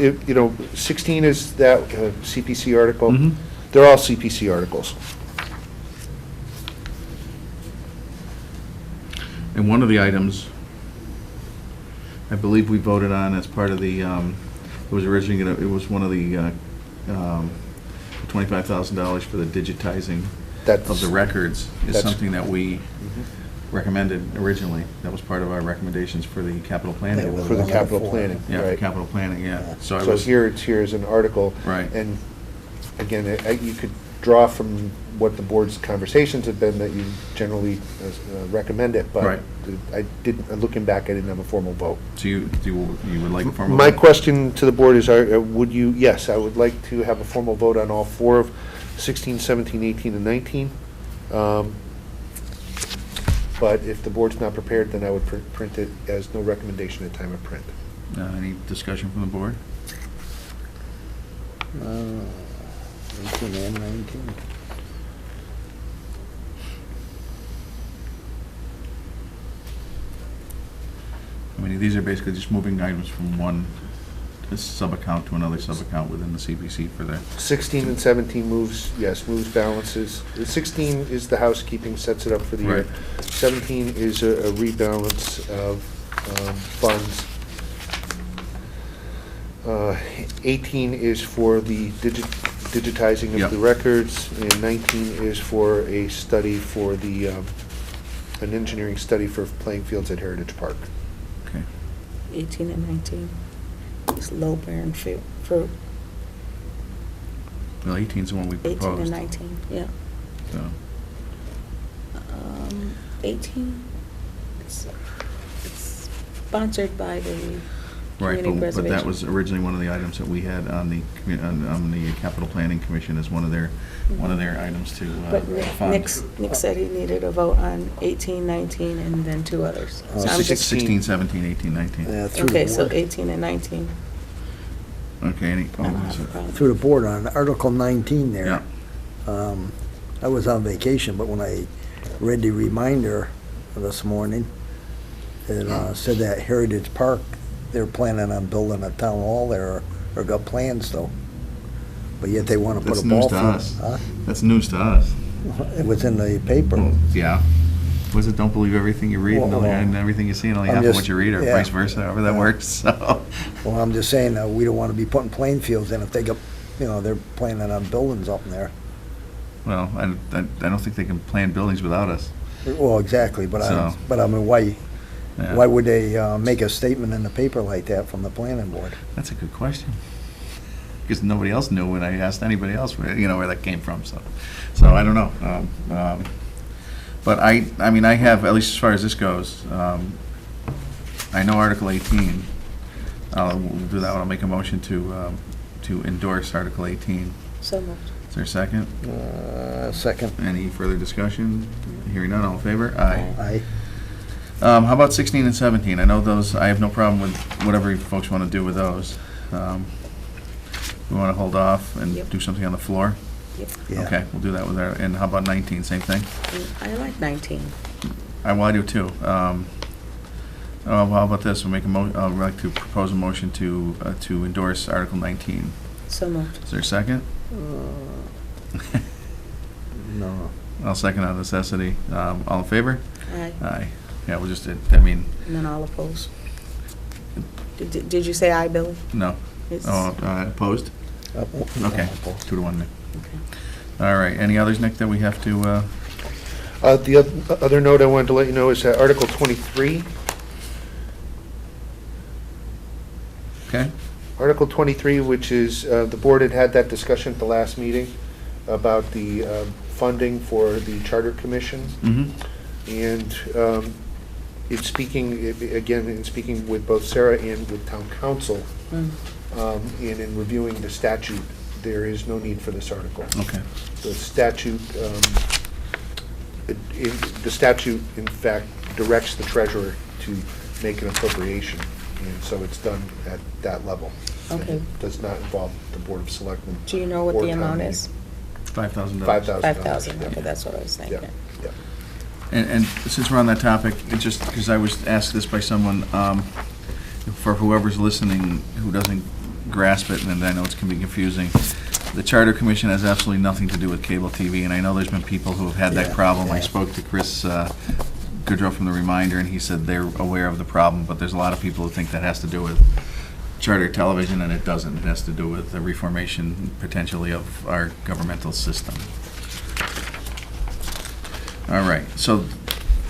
16 is that CPC article. Mhm. They're all CPC articles. And one of the items, I believe we voted on as part of the, it was originally it was one of the $25,000 for the digitizing of the records is that's- something that we Mhm. recommended originally. That was part of our recommendations for the capital planning. For the capital planning, Yeah, for right. capital planning, yeah. So I So was, it's here as an article. Right. And again, you could draw from what the board's conversations have been that you generally recommend it, but Right. looking back, I didn't have a formal vote. so you would like a formal My vote? question to the board is, would you, yes, I would like to have a formal vote on all four of 16, 17, 18, and 19. But if the board's not prepared, then I would print it as no recommendation at time of print. Any discussion from the board? 18 and 19. I mean, these are basically just moving items from one sub-account to another sub-account within the CPC for the, 16 and 17 moves balances. 16 is the housekeeping, sets it up for the year. Right. 17 is a rebalance of funds. 18 is for the digitizing Yep. of the records, and 19 is for a study for the, an engineering study for playing fields at Heritage Park. Okay. 18 and 19. It's low-bearing fruit. 18 is the one we 18 proposed. and 19, yeah. So, 18, it's sponsored by the right, Community but Preservation. that was originally one of the items that we had on the, on the Capital Planning Commission as one of their items to But fund. Nick said he needed a vote on 18, 19, and then two others. So I'm just- 16, 17, 18, 19. Through the Okay, so board. 18 and 19. Okay, I don't have a problem. Through the board on Article 19 Yeah. there. I was on vacation, but when I read the reminder this morning, it said that Heritage Park, they're planning on building a town hall there, or got plans though. But yet they want to put That's a news ball to field. us. Huh? That's news to us. It was in the paper. Well, yeah. Was it don't believe everything you read and Well, and everything you see and only I'm half of what just- you read, or yeah. vice versa, however that Yeah. works, so. Well, I'm just saying, we don't want to be putting playing fields in if they got, they're planning on buildings up in there. Well, I don't think they can plan buildings without us. Well, exactly, but So- I mean, why Yeah. would they make a statement in the paper like that from the planning board? That's a good question. Because nobody else knew when I asked anybody else where, where that came from, so I don't know. But I mean, I have, at least as far as this goes, I know Article 18. We'll do that one. I'll make a motion to endorse Article 18. So moved. Is there a second? Second. Any further discussion? Hearing none, all in favor? Aye. How about 16 and 17? I know those, I have no problem with whatever you folks want to do with those. We want to hold off and Yep. do something on the floor? Yep. Yeah. Okay, we'll do that with our, and how about 19, same thing? I like 19. Well, I do too. How about this? We'll make I'd like to propose a motion to endorse Article 19. So moved. Is there a second? No. I'll second on necessity. All in favor? Aye. Aye. Yeah, we'll just, I mean, And then all opposed. Did you say aye, Billy? no. It's- Oh, opposed? Okay, 2-1, Nick. Okay. All right, any others, Nick, that we have to, The other note I wanted to let you know is that Article 23. okay? Article 23, which is, the board had that discussion at the last meeting about the funding for the Charter Commission. Mm-hmm. And in speaking, again, in speaking with both Sarah and with Town Council, Mm. and in reviewing the statute, there is no need for this article. Okay. The statute, the statute, in fact, directs the treasurer to make an appropriation, and so it's done at that level. Okay. It does not involve the Board of Selectmen. Do you know what or the town amount meeting. is? $5,000. $5,000. 5,000, yeah. okay, that's what I was thinking. Yeah, yeah. And since we're on that topic, it just, because I was asked this by someone, for whoever's listening who doesn't grasp it, and I know it's can be confusing, the Charter Commission has absolutely nothing to do with cable TV, and I know there's been people who have had that Yeah, problem. I yeah. spoke to Chris Goodrow from the Reminder, and he said they're aware of the problem, but there's a lot of people who think that has to do with Charter Television, and it doesn't. It has to do with the reformation, potentially, of our governmental system. All right, so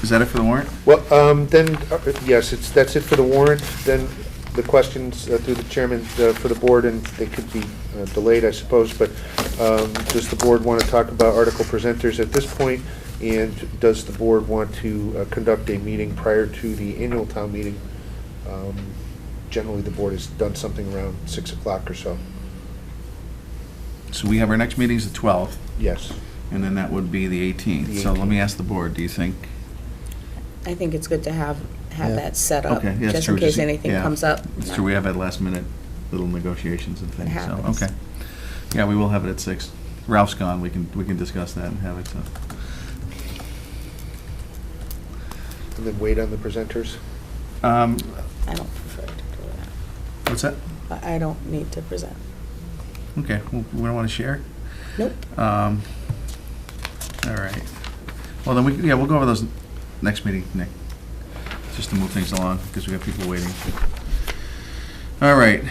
is that it for the warrant? Well, then, yes, that's it for the warrant. Then the questions through the chairman for the board, and they could be delayed, I suppose, but does the board want to talk about article presenters at this point? And does the board want to conduct a meeting prior to the annual town meeting? Generally, the board has done something around 6 o'clock or so. So we have our next meeting is the 12th. Yes. And then that would be the 18th. The So let 18th. me ask the board, do you think? I think it's good to have Yeah. that set up, Okay, yeah, it's just in true. case Just- anything yeah. comes up. It's true, we have had last minute little negotiations and things, so, happens. okay. Yeah, we will have it at 6. Ralph's gone, we can discuss that and have it, so. And then wait on the presenters? I don't prefer to do that. What's that? I don't need to present. Okay, well, we don't want to share? Nope. All right. Well, then we'll go over those next meeting, Nick, just to move things along, because we have people waiting. All right,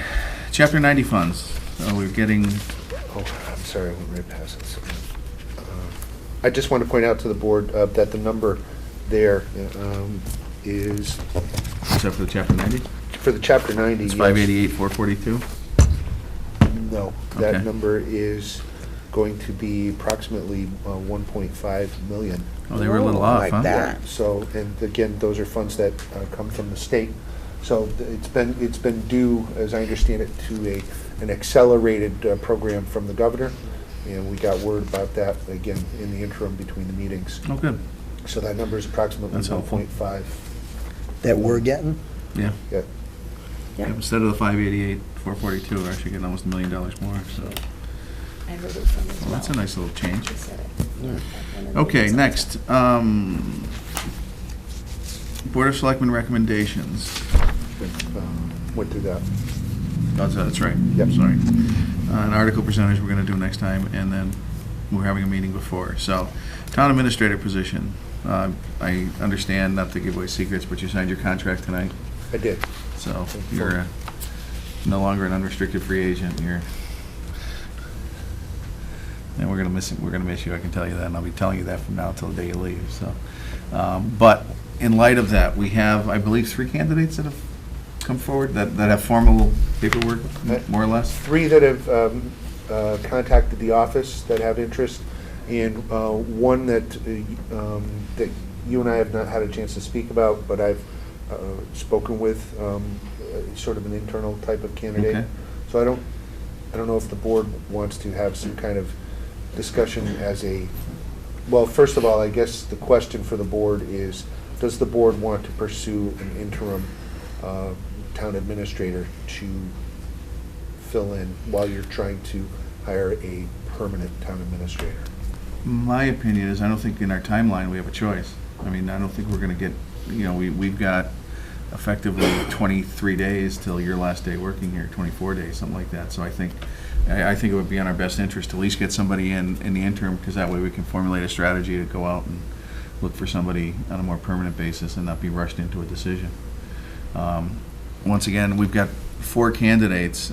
Chapter 90 funds. We're getting, Oh, I'm sorry, I went right past it. I just want to point out to the board that the number there is, Is that for the chapter 90? for the Chapter 90. It's yes. 588, 442? No, Okay. that number is going to be approximately 1.5 million. Oh, they were a little off, Like huh? that. So, and again, those are funds that come from the state. So it's been due, as I understand it, to an accelerated program from the governor, and we got word about that, again, in the interim between the meetings. Oh, good. So that number is approximately That's helpful. 1.5. That we're getting? Yeah. Yeah. Yeah. Instead of the 588, 442, we're actually getting almost $1 million more, so. I heard it from as Well, that's a well. nice little change. He said it. Okay, next. Board of Selectmen recommendations. Went through that. Oh, that's right. Yep. Sorry. An article percentage we're going to do next time, and then we're having a meeting before. So, town administrator position. I understand, not to give away secrets, but you signed your contract tonight, I did. so you're no longer an unrestricted free agent. And we're going to miss it. We're going to miss you. I can tell you that, and I'll be telling you that from now until the day you leave. So, but in light of that, we have, I believe, 3 candidates that have come forward that have formal paperwork, more or less. 3 that have contacted the office that have interest, and one that that you and I have not had a chance to speak about, but I've spoken with, sort of an internal type of candidate. Okay. So I don't know if the board wants to have some kind of discussion as a, well, first of all, I guess the question for the board is, does the board want to pursue an interim town administrator to fill in while you're trying to hire a permanent town administrator? My opinion is, I don't think in our timeline we have a choice. I mean, I don't think we're going to get, we've got effectively 23 days till your last day working here, 24 days, something like that. So I think it would be in our best interest to at least get somebody in the interim, because that way we can formulate a strategy to go out and look for somebody on a more permanent basis and not be rushed into a decision. Once again, we've got 4 candidates.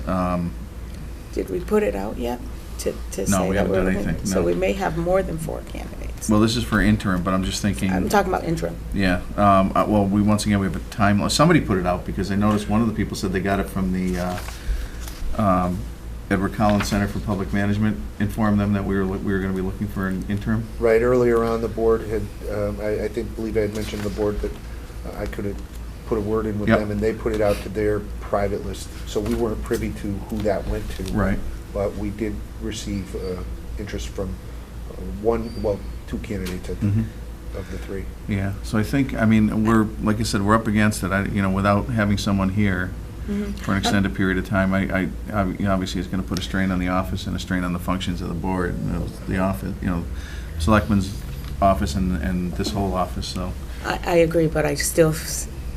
Did we put it out yet? To No, say we that haven't we're done looking? anything, So no. we may have more than 4 candidates. Well, this is for interim, but I'm just thinking. I'm talking about interim. Yeah, well, once again, we have a time, somebody put it out, because I noticed one of the people said they got it from the Edward Collins Center for Public Management, informed them that we were going to be looking for an interim. Right, earlier on, the board had, believe I had mentioned to the board that I could have put a word in with Yep. them, and they put it out to their private list. So we weren't privy to who that went to. Right. But we did receive interest from 2 candidates, I think, Mhm. of the 3. Yeah, so I think, we're, like I said, we're up against it, without having someone here for an extended period of time, obviously it's going to put a strain on the office and a strain on the functions of the board, the office, Selectmen's office and this whole office, so. I agree, but I still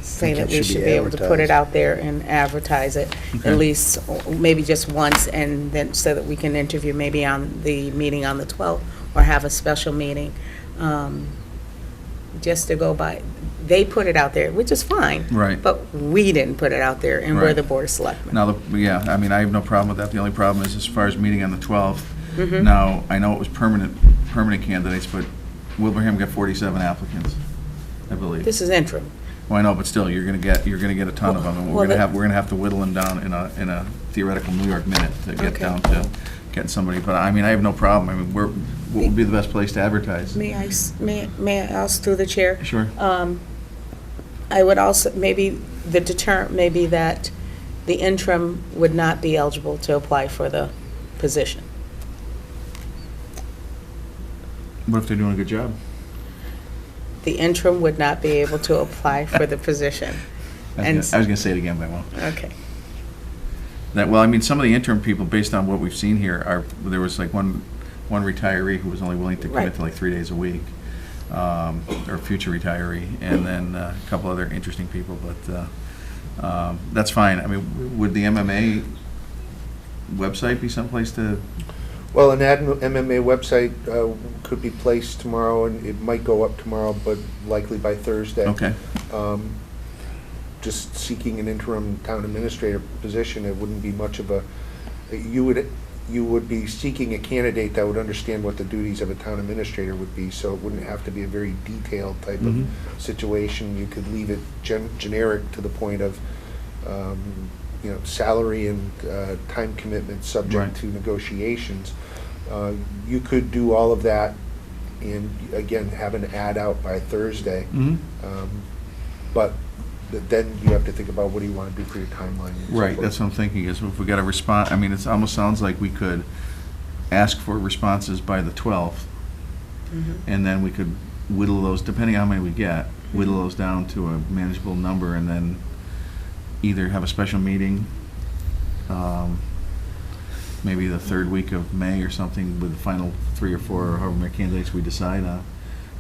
say think that it we should should be be able to put it advertised. out there and advertise it, Okay. at least, maybe just once, and then, so that we can interview maybe on the meeting on the 12th, or have a special meeting, just to go by. They put it out there, which is fine. Right. But we didn't put it out there, and we're Right. the Board of Selectmen. Now, I have no problem with that. The only problem is as far as meeting on the 12th. Mhm. Now, I know it was permanent candidates, but Wilbraham got 47 applicants, I believe. This is interim. Well, I know, but still, you're gonna get a ton of them, and Well, we're gonna have to whittle them down in a theoretical New York minute to get Okay. down to getting somebody. But I have no problem. What would be the best place to advertise? May I ask through the chair? Sure. I would also, maybe that the interim would not be eligible to apply for the position. What if they're doing a good job? The interim would not be able to apply for the position. I was gonna say it again, but I won't. Okay. Some of the interim people, based on what we've seen here, there was like one retiree who was only willing to commit Right. to like 3 days a week, or future retiree, and then a couple other interesting people, but that's fine. Would the MMA website be someplace to? Well, an MMA website could be placed tomorrow, and it might go up tomorrow, but likely by Thursday. Okay. Just seeking an interim town administrator position, it wouldn't be much of a, you would be seeking a candidate that would understand what the duties of a town administrator would be, so it wouldn't have to be a very detailed type Mhm. of situation. You could leave it generic to the point of, salary and time commitment Right. subject to negotiations. You could do all of that and, again, have an ad out by Thursday. Mhm. But then you have to think about what do you want to do for your timeline. and so Right, forth. that's what I'm thinking, is if we got a response, I mean, it almost sounds like we could ask for responses by the 12th, and then we could whittle those, depending on how many we get, whittle those down to a manageable number, and then either have a special meeting, maybe the third week of May or something, with the final 3 or 4, or however many candidates we decide on,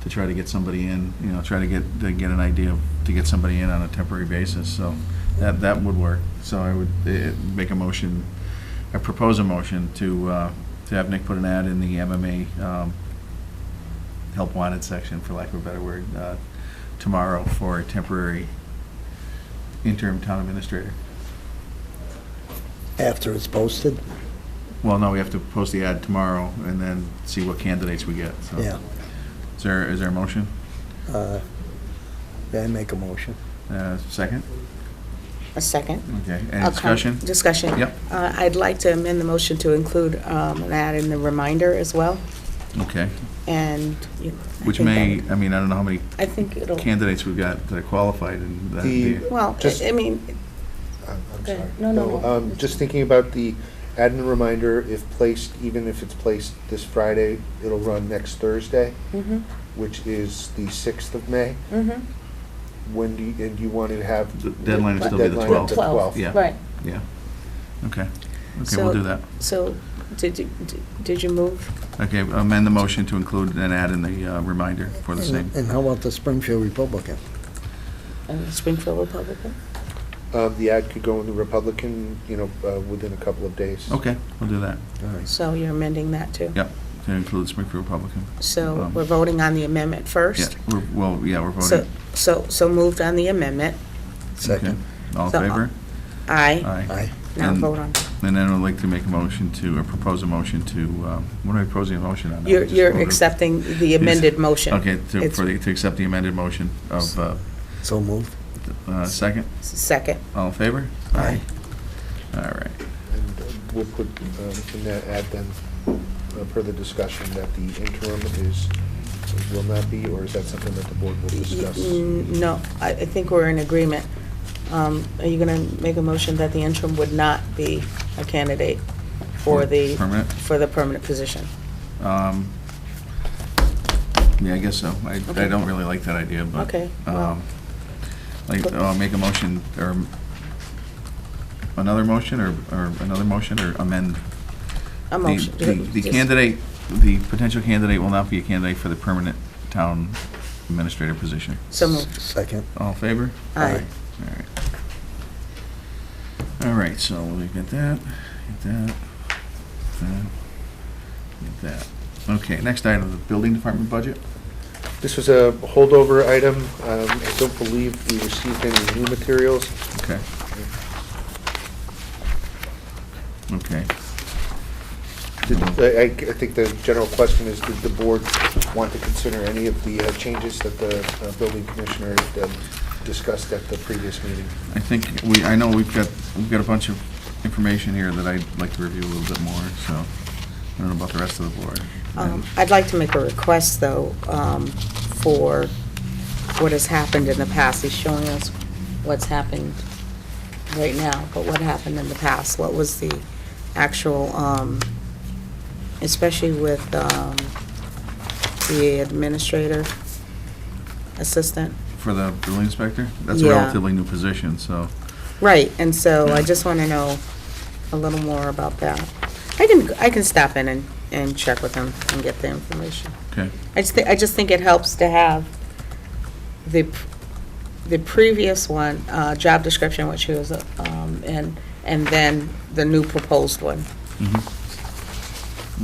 to try to get somebody in, try to get an idea of, to get somebody in on a temporary basis, so that would work. So I would make a motion, I propose a motion to have Nick put an ad in the MMA help wanted section, for lack of a better word, tomorrow for a temporary interim town administrator. After it's posted? Well, no, we have to post the ad tomorrow and then see what candidates we get, so. Yeah. Is there a motion? Yeah, I make a motion. Second? A second. Okay, any discussion? Discussion. Yep. I'd like to amend the motion to include an ad in the reminder as well, Okay, and. which I think may, that would- I mean, I don't know how many I think it'll. candidates we've got that are qualified, and that. Well, Just- I mean, I'm Go sorry. ahead. No. Just thinking about the add and reminder, if placed, even if it's placed this Friday, it'll run next Thursday, which is the 6th of May. When do you want to have? The deadline is still be the deadline of 12th. 12th. Yeah. right. Yeah, okay, So- we'll do that. So, did you move? Okay, amend the motion to include an ad in the reminder for the same. And how about the Springfield Republican? Springfield Republican? The ad could go in the Republican, within a couple of days. Okay, we'll do that. All right. So you're amending that too? Yep, to include Springfield Republican. So we're voting on the amendment Yeah, first? we're So, voting. so moved on the amendment. Second. Okay. All in So, favor? Aye. Aye. Now And- vote on. And then I'd like to make a motion to, or propose a motion to, what am I proposing a motion on? You're Just voted. accepting the amended motion. Okay, It's to accept the amended motion of, So moved. second, Second. all in favor? Aye. All right. And we'll put in that ad then, per the discussion, that the interim will not be, or is that something that the board will discuss? No, I think we're in agreement. Are you going to make a motion that the interim would not be a candidate for the? Permanent? For the permanent position? Yeah, I guess so. I Okay. don't really like that idea, but. Okay, well. I'll make a motion, or another motion, or another motion, or amend. A motion. The Just- candidate, the potential candidate will not be a candidate for the permanent town administrator position. So moved. Second. All in favor? Aye. All right. All right, so we get that, get that. Okay, next item, the building department budget. This was a holdover item. I don't believe we received any new materials. Okay. Okay. I think the general question is, did the board want to consider any of the changes that the building commissioner discussed at the previous meeting? I think I know we've got a bunch of information here that I'd like to review a little bit more, so I don't know about the rest of the board. I'd like to make a request, though, for what has happened in the past. He's showing us what's happened right now, but what happened in the past? What was the actual, especially with the administrator, assistant? For the building inspector? That's a Yeah. relatively new position, so. Right, and so I just want to know a little more about that. I can stop in and check with him and get the information. Okay. I just think it helps to have the previous one, job description, which he was, and then the new proposed one.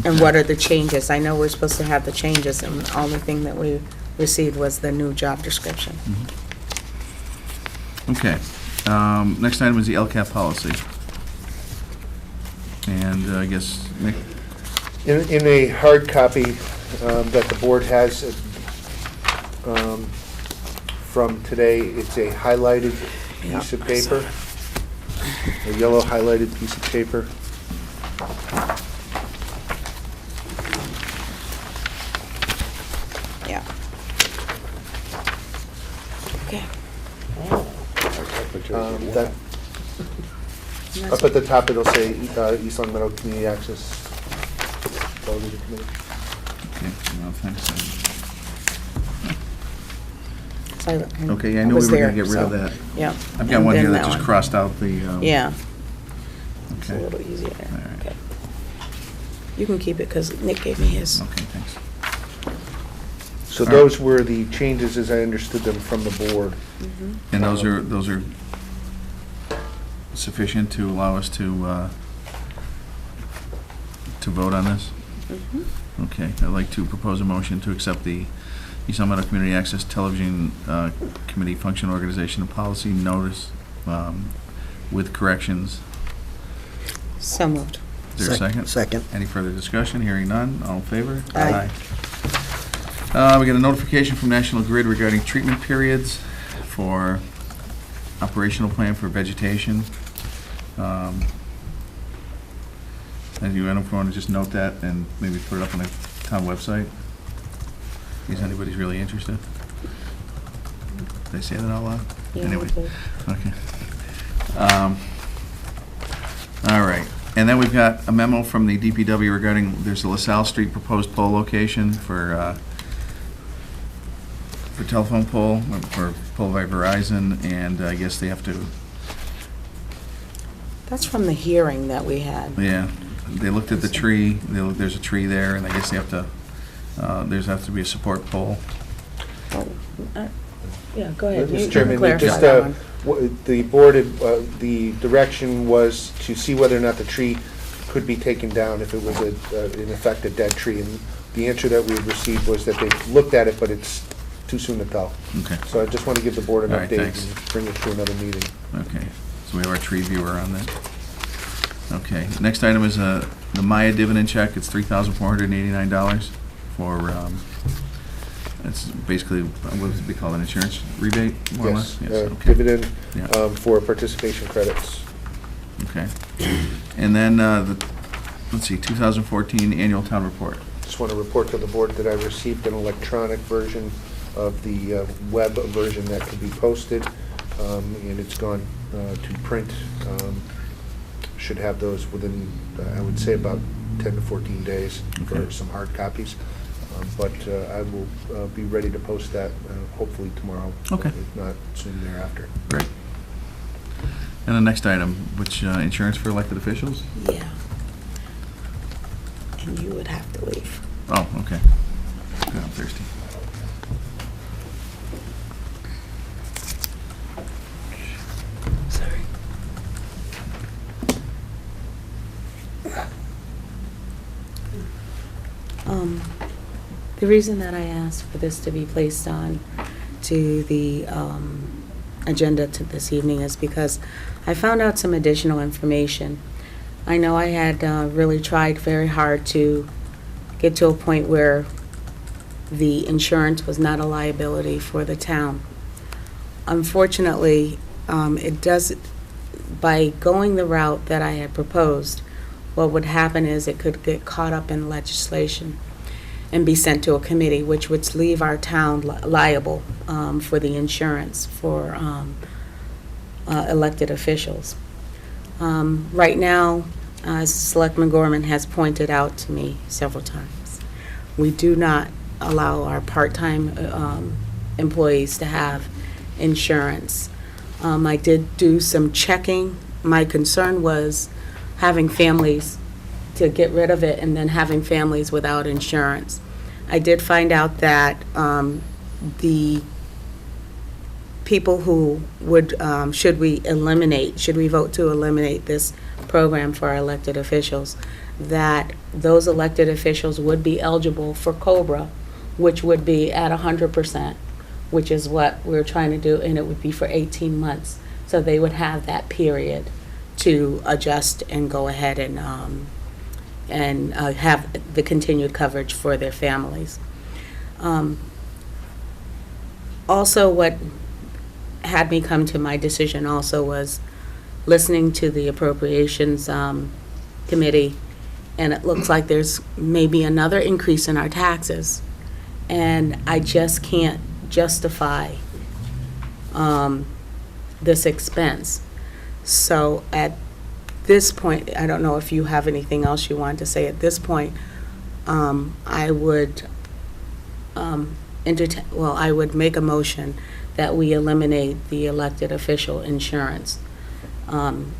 And what are the changes? I know we're supposed to have the changes, and the only thing that we received was the new job description. Okay. Next item is the LCAP policy. And I guess, Nick? In a hard copy that the board has from today, it's a highlighted piece of paper, a yellow highlighted piece of paper. Yeah. Okay. That, up at the top, it'll say East Long Meadow Community Access Television Committee. Okay, no, thanks. So Okay, I knew we was were gonna there, get rid of so, that. Yeah. I've got And one then here that just one. crossed out the. Yeah, it's a Okay. little easier. All right. Okay. You can keep it, because Nick gave me his. Okay, thanks. So All those were the changes as I understood them from the board. Mhm. And those are sufficient to allow us to vote on this? Mhm. Okay, I'd like to propose a motion to accept the East Long Meadow Community Access Television Committee Function, Organization, and Policy Notice with corrections. So moved. Is there a second? Second. Any further discussion? Hearing none, all in favor? Aye. We get a notification from National Grid regarding treatment periods for operational plan for vegetation. And you want to just note that and maybe put it up on the town website? In case anybody's really interested. Did I say that out loud? Yeah, Anyway, you did. okay. All right, and then we've got a memo from the DPW regarding, there's a LaSalle Street proposed pole location for telephone pole, for pole by Verizon, and I guess they have to, That's from the hearing that we had. yeah, they looked at the tree, there's a tree there, and I guess they have to, there's have to be a support pole. Yeah, go ahead. You Mr. can Chairman, clarify just, that one. the board, the direction was to see whether or not the tree could be taken down if it was in effect a dead tree. And the answer that we had received was that they looked at it, but it's too soon to tell. Okay, So I just want to give the board an All right, update thanks. and bring it to another meeting. okay, so we have our tree viewer on that. Okay, next item is the Maya dividend check, it's $3,489 for, it's basically, what would it be called, an insurance rebate, more or less? Yes, Okay. dividend Yeah. for participation credits. Okay. And then, let's see, 2014 annual town report. Just want to report to the board that I received an electronic version of the web version that could be posted, and it's gone to print. Should have those within, I would say, about 10 to 14 days for Okay. some hard copies. But I will be ready to post that hopefully tomorrow. Okay. If not, soon thereafter. Great. And the next item, which, insurance for elected officials? Yeah. And you would have to leave. Oh, okay. Good, I'm thirsty. Sorry. The reason that I asked for this to be placed on to the agenda to this evening is because I found out some additional information. I know I had really tried very hard to get to a point where the insurance was not a liability for the town. Unfortunately, it does, by going the route that I had proposed, what would happen is it could get caught up in legislation and be sent to a committee, which would leave our town liable for the insurance for elected officials. Right now, as Selectman Gorman has pointed out to me several times, we do not allow our part-time employees to have insurance. I did do some checking. My concern was having families, to get rid of it, and then having families without insurance. I did find out that the people who would, should we vote to eliminate this program for our elected officials, that those elected officials would be eligible for COBRA, which would be at 100%, which is what we're trying to do, and it would be for 18 months. So they would have that period to adjust and go ahead and have the continued coverage for their families. Also, what had me come to my decision also was listening to the Appropriations Committee, and it looks like there's maybe another increase in our taxes, and I just can't justify this expense. So at this point, I don't know if you have anything else you want to say at this point. I would I would make a motion that we eliminate the elected official insurance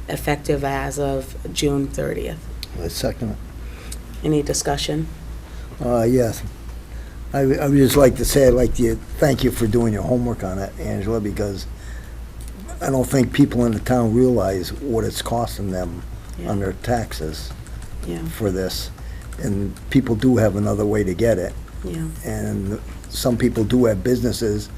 effective as of June 30th. I second it. Any discussion? Yes. I would just like to say, I'd like to thank you for doing your homework on it, Angela, because I don't think people in the town realize what it's costing them on their taxes for this. And people do have another way to get it. Yeah. And some people do have businesses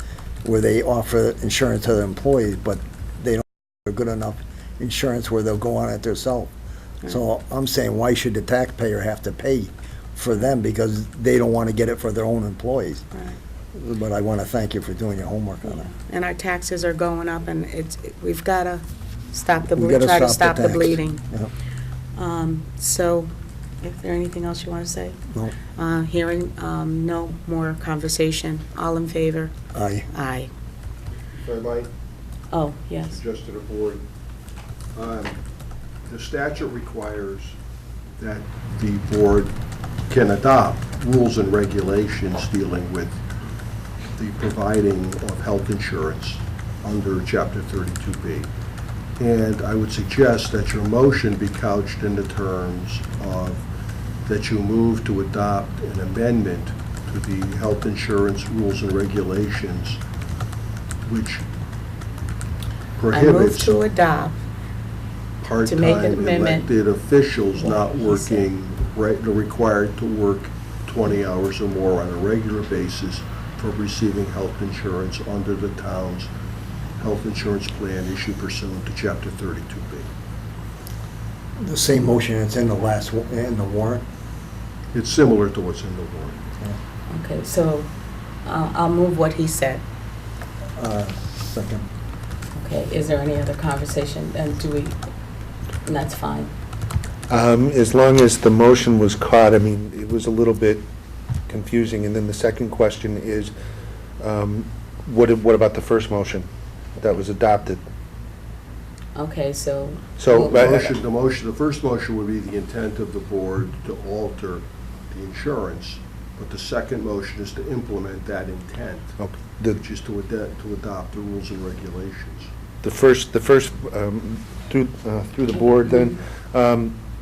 where they offer insurance to their employees, but they don't have good enough insurance where they'll go on it themselves. So I'm saying, why should the taxpayer have to pay for them, because they don't want to get it for their own employees? Right. But I want to thank you for doing your homework on it. And our taxes are going up, and we've got to stop the, We gotta try to stop the stop the tax. bleeding. Yeah. So, is there anything else you want to say? No. Hearing no more conversation. All in favor? Aye. Aye. If I might Oh, yes. suggest to the board, the statute requires that the board can adopt rules and regulations dealing with the providing of health insurance under Chapter 32B. And I would suggest that your motion be couched in the terms of that you move to adopt an amendment to the health insurance rules and regulations, which I move prohibits to adopt. To make an part-time amendment. elected officials not working, required to work 20 hours or more on a regular basis for receiving health insurance under the town's health insurance plan issued pursuant to Chapter 32B. The same motion that's in the in the warrant? It's similar to what's in the warrant. Okay, so I'll move what he said. Second. Okay, is there any other conversation? And that's fine. As long as the motion was caught, I mean, it was a little bit confusing. And then the second question is, what about the first motion that was adopted? Okay, so. So, The first motion would be the intent of the board to alter the insurance, but the second motion is to implement that intent, which is to adopt the rules and regulations. The first, through the board then,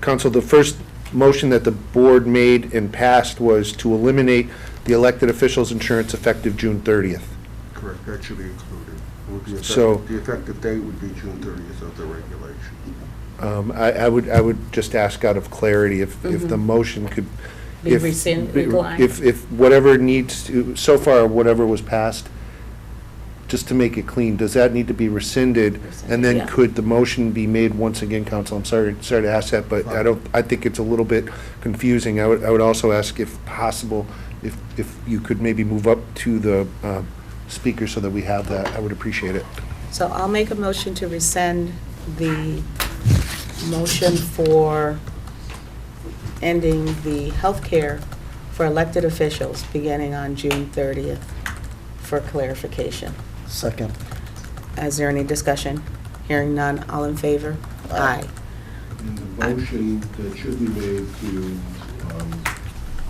Council, the first motion that the board made and passed was to eliminate the elected officials' insurance effective June 30th. Correct, that should be included. Would be So- the effective date would be June 30th of the regulation. I would just ask out of clarity if the motion could. Be rescinded, declined. If whatever needs to, so far, whatever was passed, just to make it clean, does that need to be rescinded? And then Yeah. could the motion be made once again, Council? I'm sorry to ask that, but I think it's a little bit confusing. I would also ask if possible, if you could maybe move up to the speaker so that we have that. I would appreciate it. So I'll make a motion to rescind the motion for ending the health care for elected officials beginning on June 30th for clarification. Second. Is there any discussion? Hearing none, all in favor? Aye. And the motion that should be made to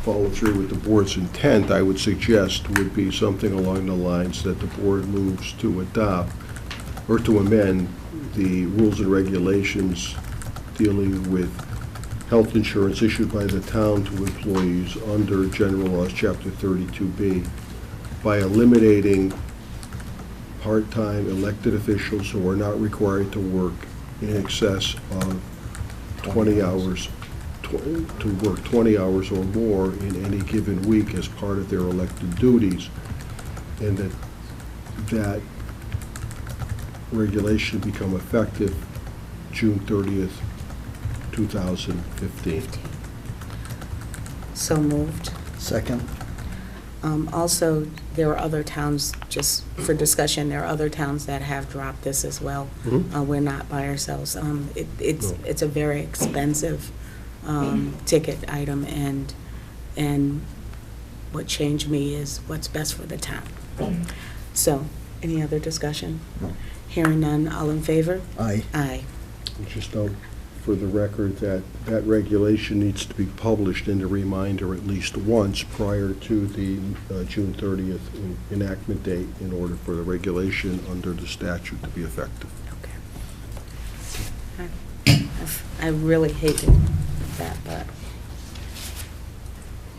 follow through with the board's intent, I would suggest, would be something along the lines that the board moves to adopt or to amend the rules and regulations dealing with health insurance issued by the town to employees under General Laws, Chapter 32B, by eliminating part-time elected officials who are not required to work in excess of 20 hours, to work 20 hours or more in any given week as part of their elected duties, and that regulation become effective June 30th, 2015. So moved. Second? Also, there are other towns, just for discussion, there are other towns that have dropped this as well. Mhm. We're not by ourselves. It's No. it's a very expensive ticket item, and what changed me is what's best for the town. So, any other discussion? No. Hearing none, all in favor? Aye. Aye. Just note for the record that that regulation needs to be published in the reminder at least once prior to the June 30th enactment date in order for the regulation under the statute to be effective. Okay. I really hated that, but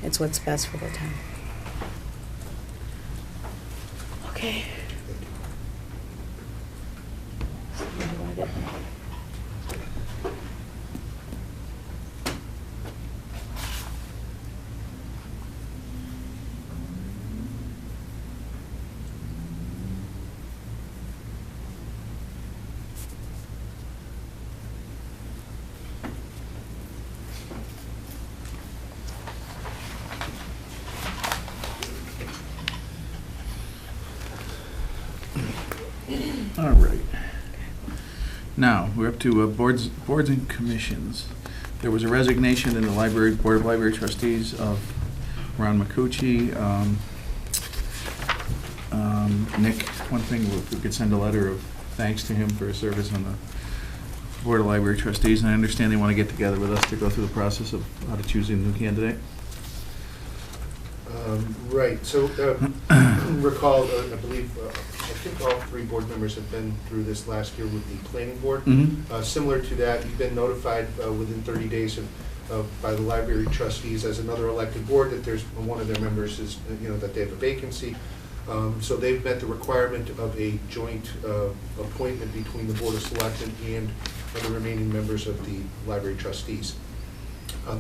it's what's best for the town. Okay. All right. Now, we're up to boards and commissions. There was a resignation in the Board of Library Trustees of Ron McCucci. Nick, one thing, if we could send a letter of thanks to him for his service on the Board of Library Trustees, and I understand they want to get together with us to go through the process of how to choose a new candidate. Right, so recall, I believe, I think all three board members have been through this last year with the planning board. Similar to that, you've been notified within 30 days by the library trustees as another elected board that there's one of their members is, that they have a vacancy. So they've met the requirement of a joint appointment between the Board of Selectmen and the remaining members of the library trustees.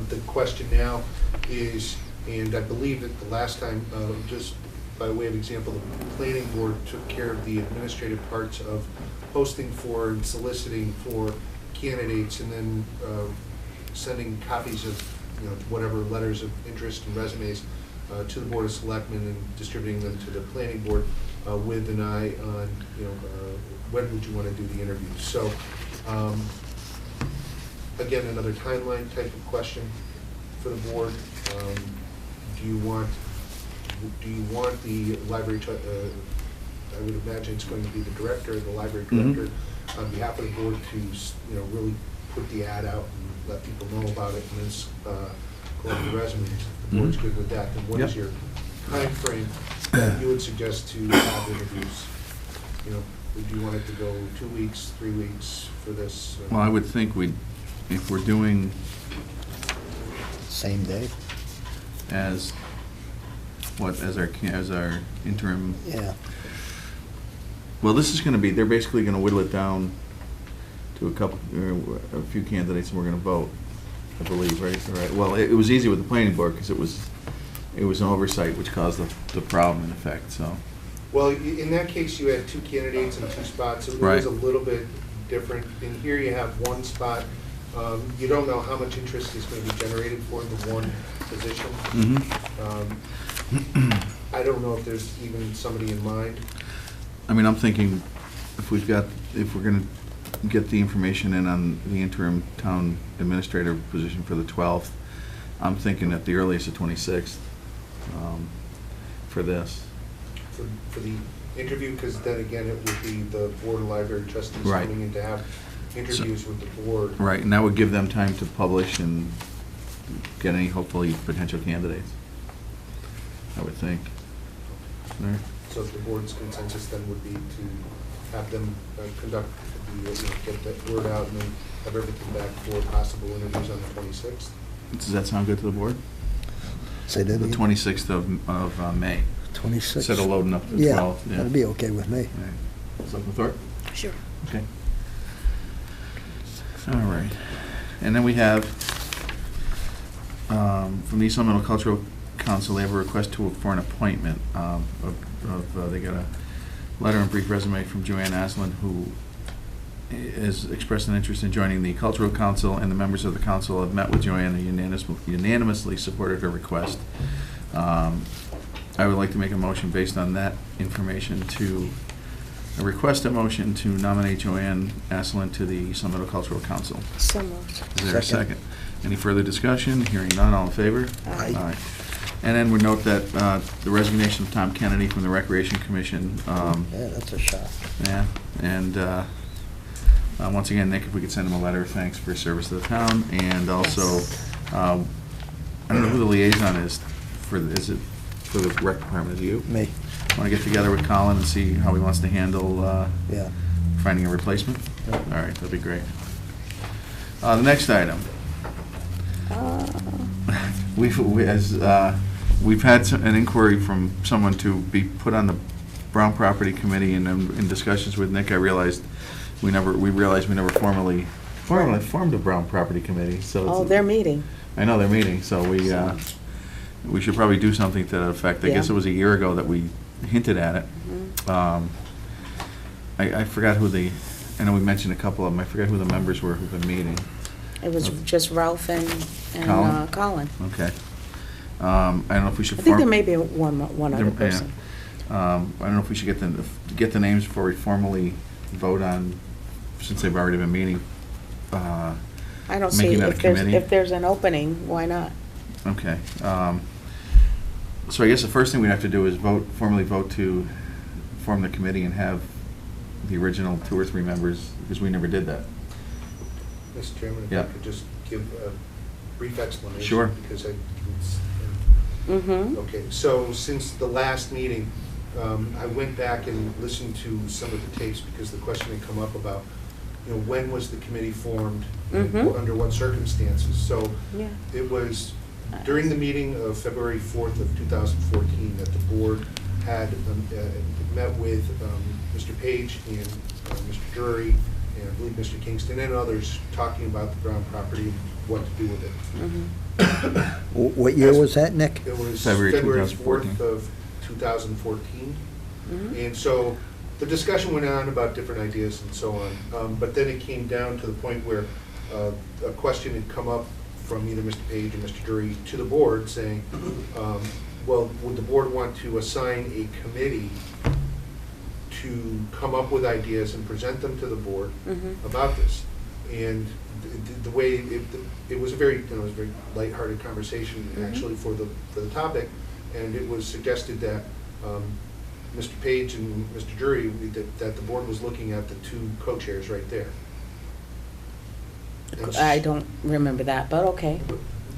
The question now is, and I believe that the last time, just by way of example, the planning board took care of the administrative parts of posting for and soliciting for candidates, and then sending copies of, whatever letters of interest and resumes to the Board of Selectmen and distributing them to the planning board with an eye on, when would you want to do the interviews. So, again, another timeline type of question for the board. Do you want the library, I would imagine it's going to be the director, the library director, on behalf of the board to, really put the ad out and let people know about it, and then collect the resumes. If the board's good with that, then what is your time frame that you would suggest to have interviews? Would you want it to go 2 weeks, 3 weeks for this? Well, I would think if we're doing Same day? as our interim. Yeah. Well, this is going to be, they're basically going to whittle it down to a few candidates, and we're going to vote, I believe, right? All right. Well, it was easy with the planning board because it was an oversight which caused the problem in effect, so. Well, in that case, you had two candidates and two spots, so it Right. was a little bit different. In here, you have one spot. You don't know how much interest is going to be generated for the one position. I don't know if there's even somebody in mind. I mean, I'm thinking if we're going to get the information in on the interim town administrator position for the 12th, I'm thinking at the earliest the 26th for this. For the interview, because then again, it would be the Board of Library Trustees Right. coming in to have interviews with the board. Right, and that would give them time to publish and get any, hopefully, potential candidates, I would think. Right. So if the board's consensus then would be to have them conduct, get that word out and then have everything back for possible interviews on the 26th? Does that sound good to the board? Say that The again? 26th of May, 26? instead of loading up the 12th. Yeah, that'd be okay with me. Selectman Thorpe? Sure. Okay. All right. And then we have, from the East Long Meadow Cultural Council, they have a request for an appointment. They got a letter and brief resume from Joanne Aslan, who has expressed an interest in joining the Cultural Council, and the members of the council have met with Joanne and unanimously supported her request. I would like to make a motion based on that information to request a motion to nominate Joanne Asselin to the East Long Meadow Cultural Council. So moved. Is there a Second. second? Any further discussion? Hearing none, all in favor? Aye. And then we note that the resignation of Tom Kennedy from the Recreation Commission. Yeah, that's a shot. Yeah, and once again, Nick, if we could send him a letter of thanks for his service to the town, and also, I don't know who the liaison is is it for the rec department, is it you? Me, Want to get together with Colin and see how he wants to handle yeah. finding a replacement? Yeah. All right, that'd be great. The next item. We've had an inquiry from someone to be put on the Brown Property Committee, and in discussions with Nick, I realized we never formally formed a Brown Property Committee, so. Oh, they're meeting. I know they're meeting, so we should probably do something to that effect. I guess it Yeah. was a year ago that we hinted at it. I forgot I know we mentioned a couple of them, I forgot who the members were who've been meeting. It was just Ralph and Colin? Colin. Okay. I don't know if we should I think form. there may be one other Yeah. person. I don't know if we should get the names before we formally vote on, since they've already been meeting. I don't see, Making that a committee? if there's an opening, why not? Okay. So I guess the first thing we'd have to do is formally vote to form the committee and have the original 2 or 3 members, because we never did that. Mr. Chairman, if Yeah. I could just give a brief explanation. Sure. Because Mm-hmm. okay, so since the last meeting, I went back and listened to some of the tapes because the question had come up about, when was the committee formed? And Mhm. under what circumstances? So Yeah. it was during the meeting of February 4th of 2014 that the board had met with Mr. Page and Mr. Drury, and I believe Mr. Kingston and others, talking about the Brown property and what to do with it. Mm-hmm. What year was that, Nick? It was February February 2014. 4th of 2014. Mhm. And so the discussion went on about different ideas and so on. But then it came down to the point where a question had come up from either Mr. Page or Mr. Drury to the board saying, well, would the board want to assign a committee to come up with ideas and present them to the board Mhm. about this? And the way, it was a very, it was a very lighthearted conversation Mhm. actually for the topic. And it was suggested that Mr. Page and Mr. Drury, that the board was looking at the 2 co-chairs right there. And I don't remember that, but okay.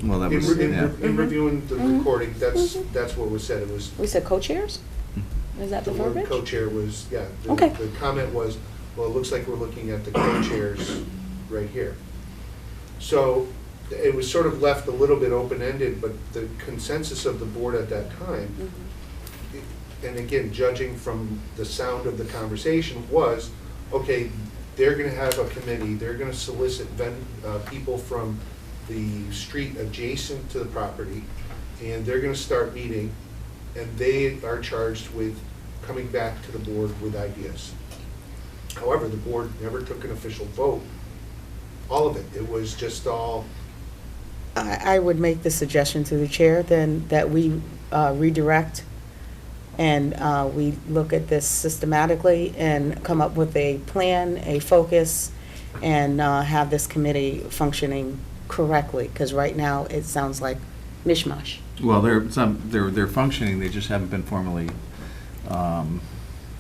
Well, that In was, re- in yeah. re- in reviewing the Mhm. recording, that's what was said. It was, We said co-chairs? Is that the the word verbiage? co-chair was, yeah. Okay. The comment was, well, it looks like we're looking at the co-chairs right here. So it was sort of left a little bit open-ended, but the consensus of the board at that time, Mhm. and again, judging from the sound of the conversation, was, okay, they're gonna have a committee, they're gonna solicit people from the street adjacent to the property, and they're gonna start meeting, and they are charged with coming back to the board with ideas. However, the board never took an official vote, all of it. It was just all, I would make the suggestion to the chair then that we redirect and we look at this systematically and come up with a plan, a focus, and have this committee functioning correctly, because right now it sounds like mishmash. Well, they're functioning, they just haven't been formally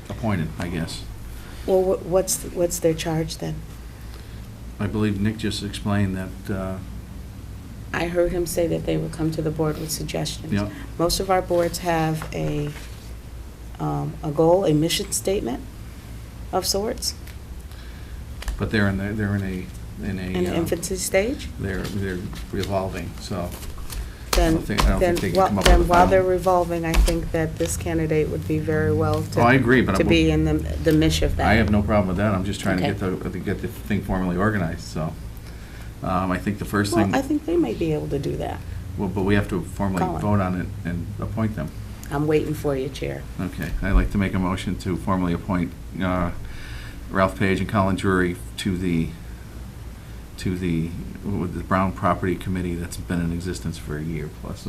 appointed, I guess. Well, what's their charge then? I believe Nick just explained that, I heard him say that they would come to the board with suggestions. Yeah. Most of our boards have a goal, a mission statement of sorts, but they're in in the infancy stage. they're revolving, so. Then, I don't think they can come up with a then while final- they're revolving, I think that this candidate would be very well to. Oh, I agree, but To I'm- be in the mish of that. I have no problem with that, I'm just trying to Okay. get the thing formally organized, so. I think the first Well, thing, I think they may be able to do that. well, but we have to formally Colin. vote on it and appoint them. I'm waiting for you, Chair. Okay, I'd like to make a motion to formally appoint Ralph Page and Colin Drury to the with the Brown Property Committee that's been in existence for a year plus.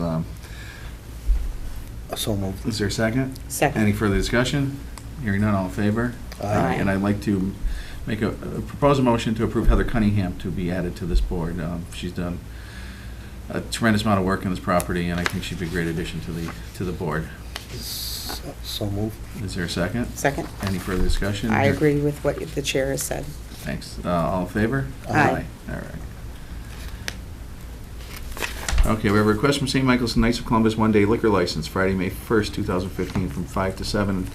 So moved. Is there a second? Second. Any further discussion? Hearing none, all in favor? Aye. And I'd like to make propose a motion to approve Heather Cunningham to be added to this board. She's done a tremendous amount of work on this property, and I think she'd be a great addition to the board. So moved. Is there a second? Second. Any further discussion? I agree with what the chair has said. Thanks. All in favor? Aye. All right. Okay, we have a request from St. Michael's Knights of Columbus one-day liquor license, Friday, May 1st, 2015, from 5 to 7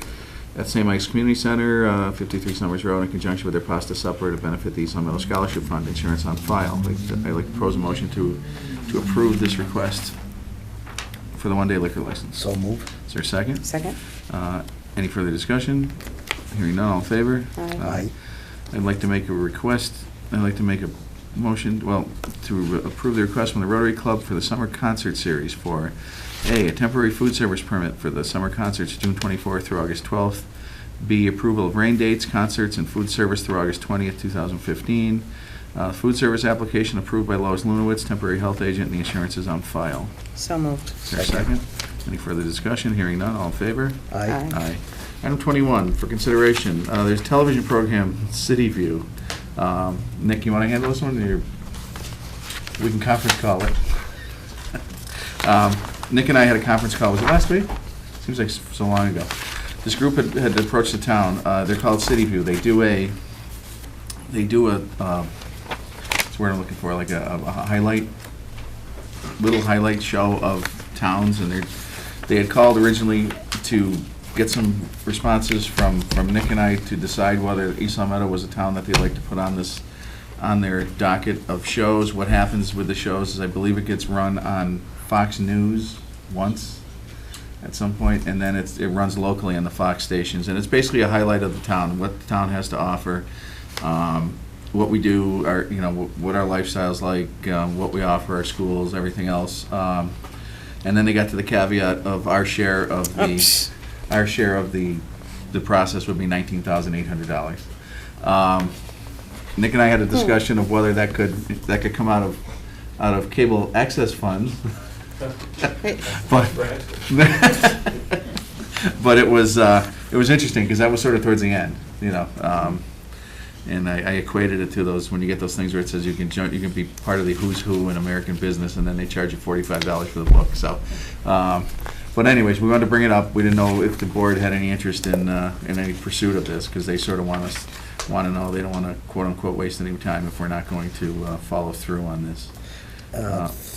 at St. Mike's Community Center, 53 Summers Road, in conjunction with their pasta supper to benefit the East Long Meadow Scholarship Fund. Insurance on file. I'd like to propose a motion to approve this request for the one-day liquor license. So moved. Is there a second? Second. Any further discussion? Hearing none, all in favor? Aye. I'd like to make a request, I'd like to make a motion, to approve the request from the Rotary Club for the summer concert series for A, a temporary food service permit for the summer concerts June 24th through August 12th. B, approval of rain dates, concerts, and food service through August 20th, 2015. Food service application approved by Lois Lunowitz, temporary health agent, and the insurance is on file. So moved. Is there a second? Any further discussion? Hearing none, all in favor? Aye. Aye. Item 21, for consideration, there's a television program, City View. Nick, you want to handle this one? We can conference call it. Nick and I had a conference call, was it last week? Seems like so long ago. This group had approached the town. They're called City View. They do a what's the word I'm looking for, like a little highlight show of towns, and they had called originally to get some responses from Nick and I to decide whether East Long Meadow was a town that they'd like to put on their docket of shows. What happens with the shows is I believe it gets run on Fox News once at some point, and then it runs locally on the Fox stations, and it's basically a highlight of the town, what the town has to offer, what we do, what our lifestyle's like, what we offer our schools, everything else. And then they got to the caveat of our share of the process would be $19,800. Nick and I had a discussion of whether that could come out of cable access funds. But it was interesting because that was sort of towards the end, and I equated it to those, when you get those things where it says you can be part of the who's who in American business, and then they charge you $45 for the book. So, but anyways, we wanted to bring it up. We didn't know if the board had any interest in any pursuit of this, because they sort of want to know, they don't want to quote unquote waste any time if we're not going to follow through on this.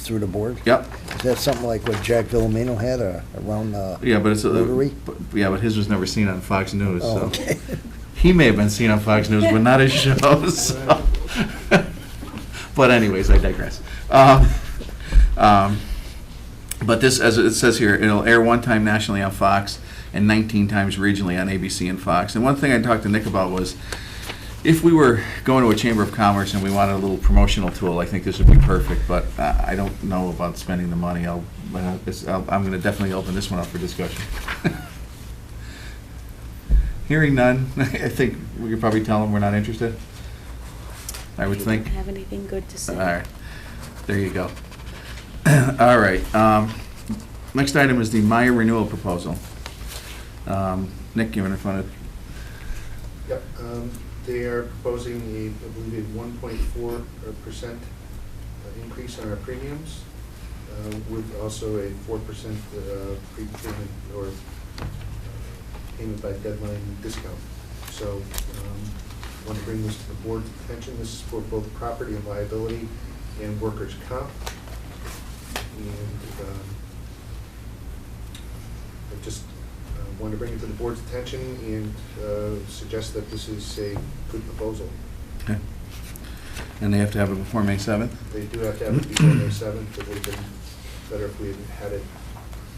Through the board? Yep. Is that something like what Jack Villamino had around Yeah, but it's Rotary? but his was never seen on Fox News. Oh, so. okay. He may have been seen on Fox News, but not his show. So. But anyways, I digress. But this, as it says here, it'll air one time nationally on Fox and 19 times regionally on ABC and Fox. And one thing I talked to Nick about was, if we were going to a Chamber of Commerce and we wanted a little promotional tool, I think this would be perfect, but I don't know about spending the money. I'm going to definitely open this one up for discussion. Hearing none, I think we could probably tell them we're not interested. I would think. Don't have anything good to say. All right, there you go. All right, next item is the Maya renewal proposal. Nick, you want to Yep, they are proposing I believe, a 1.4% increase on our premiums, with also a 4% prepayment or payment by deadline discount. So, I want to bring this to the board's attention. This is for both property and liability and workers' comp. And I just want to bring it to the board's attention and suggest that this is a good proposal. Okay. And they have to have it before May 7th? They do have to have it before May 7th, but it would have been better if we had it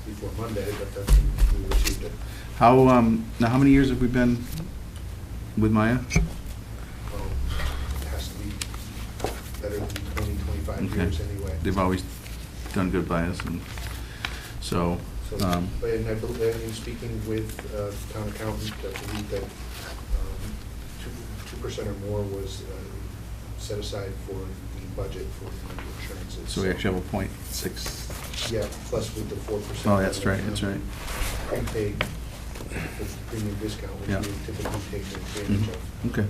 before Monday, but that's when we received it. Now, how many years have we been with Maya? Well, it has to be better than 20, 25 Okay. years anyway. They've always done good by us, and so. And I believe, in speaking with town accountant, I believe that 2% or more was set aside for the budget for the insurances. So we actually have a .6. Yeah, plus with the 4%. Oh, that's right, that's right. Prepaid premium discount, which Yeah. we typically take advantage of. Okay.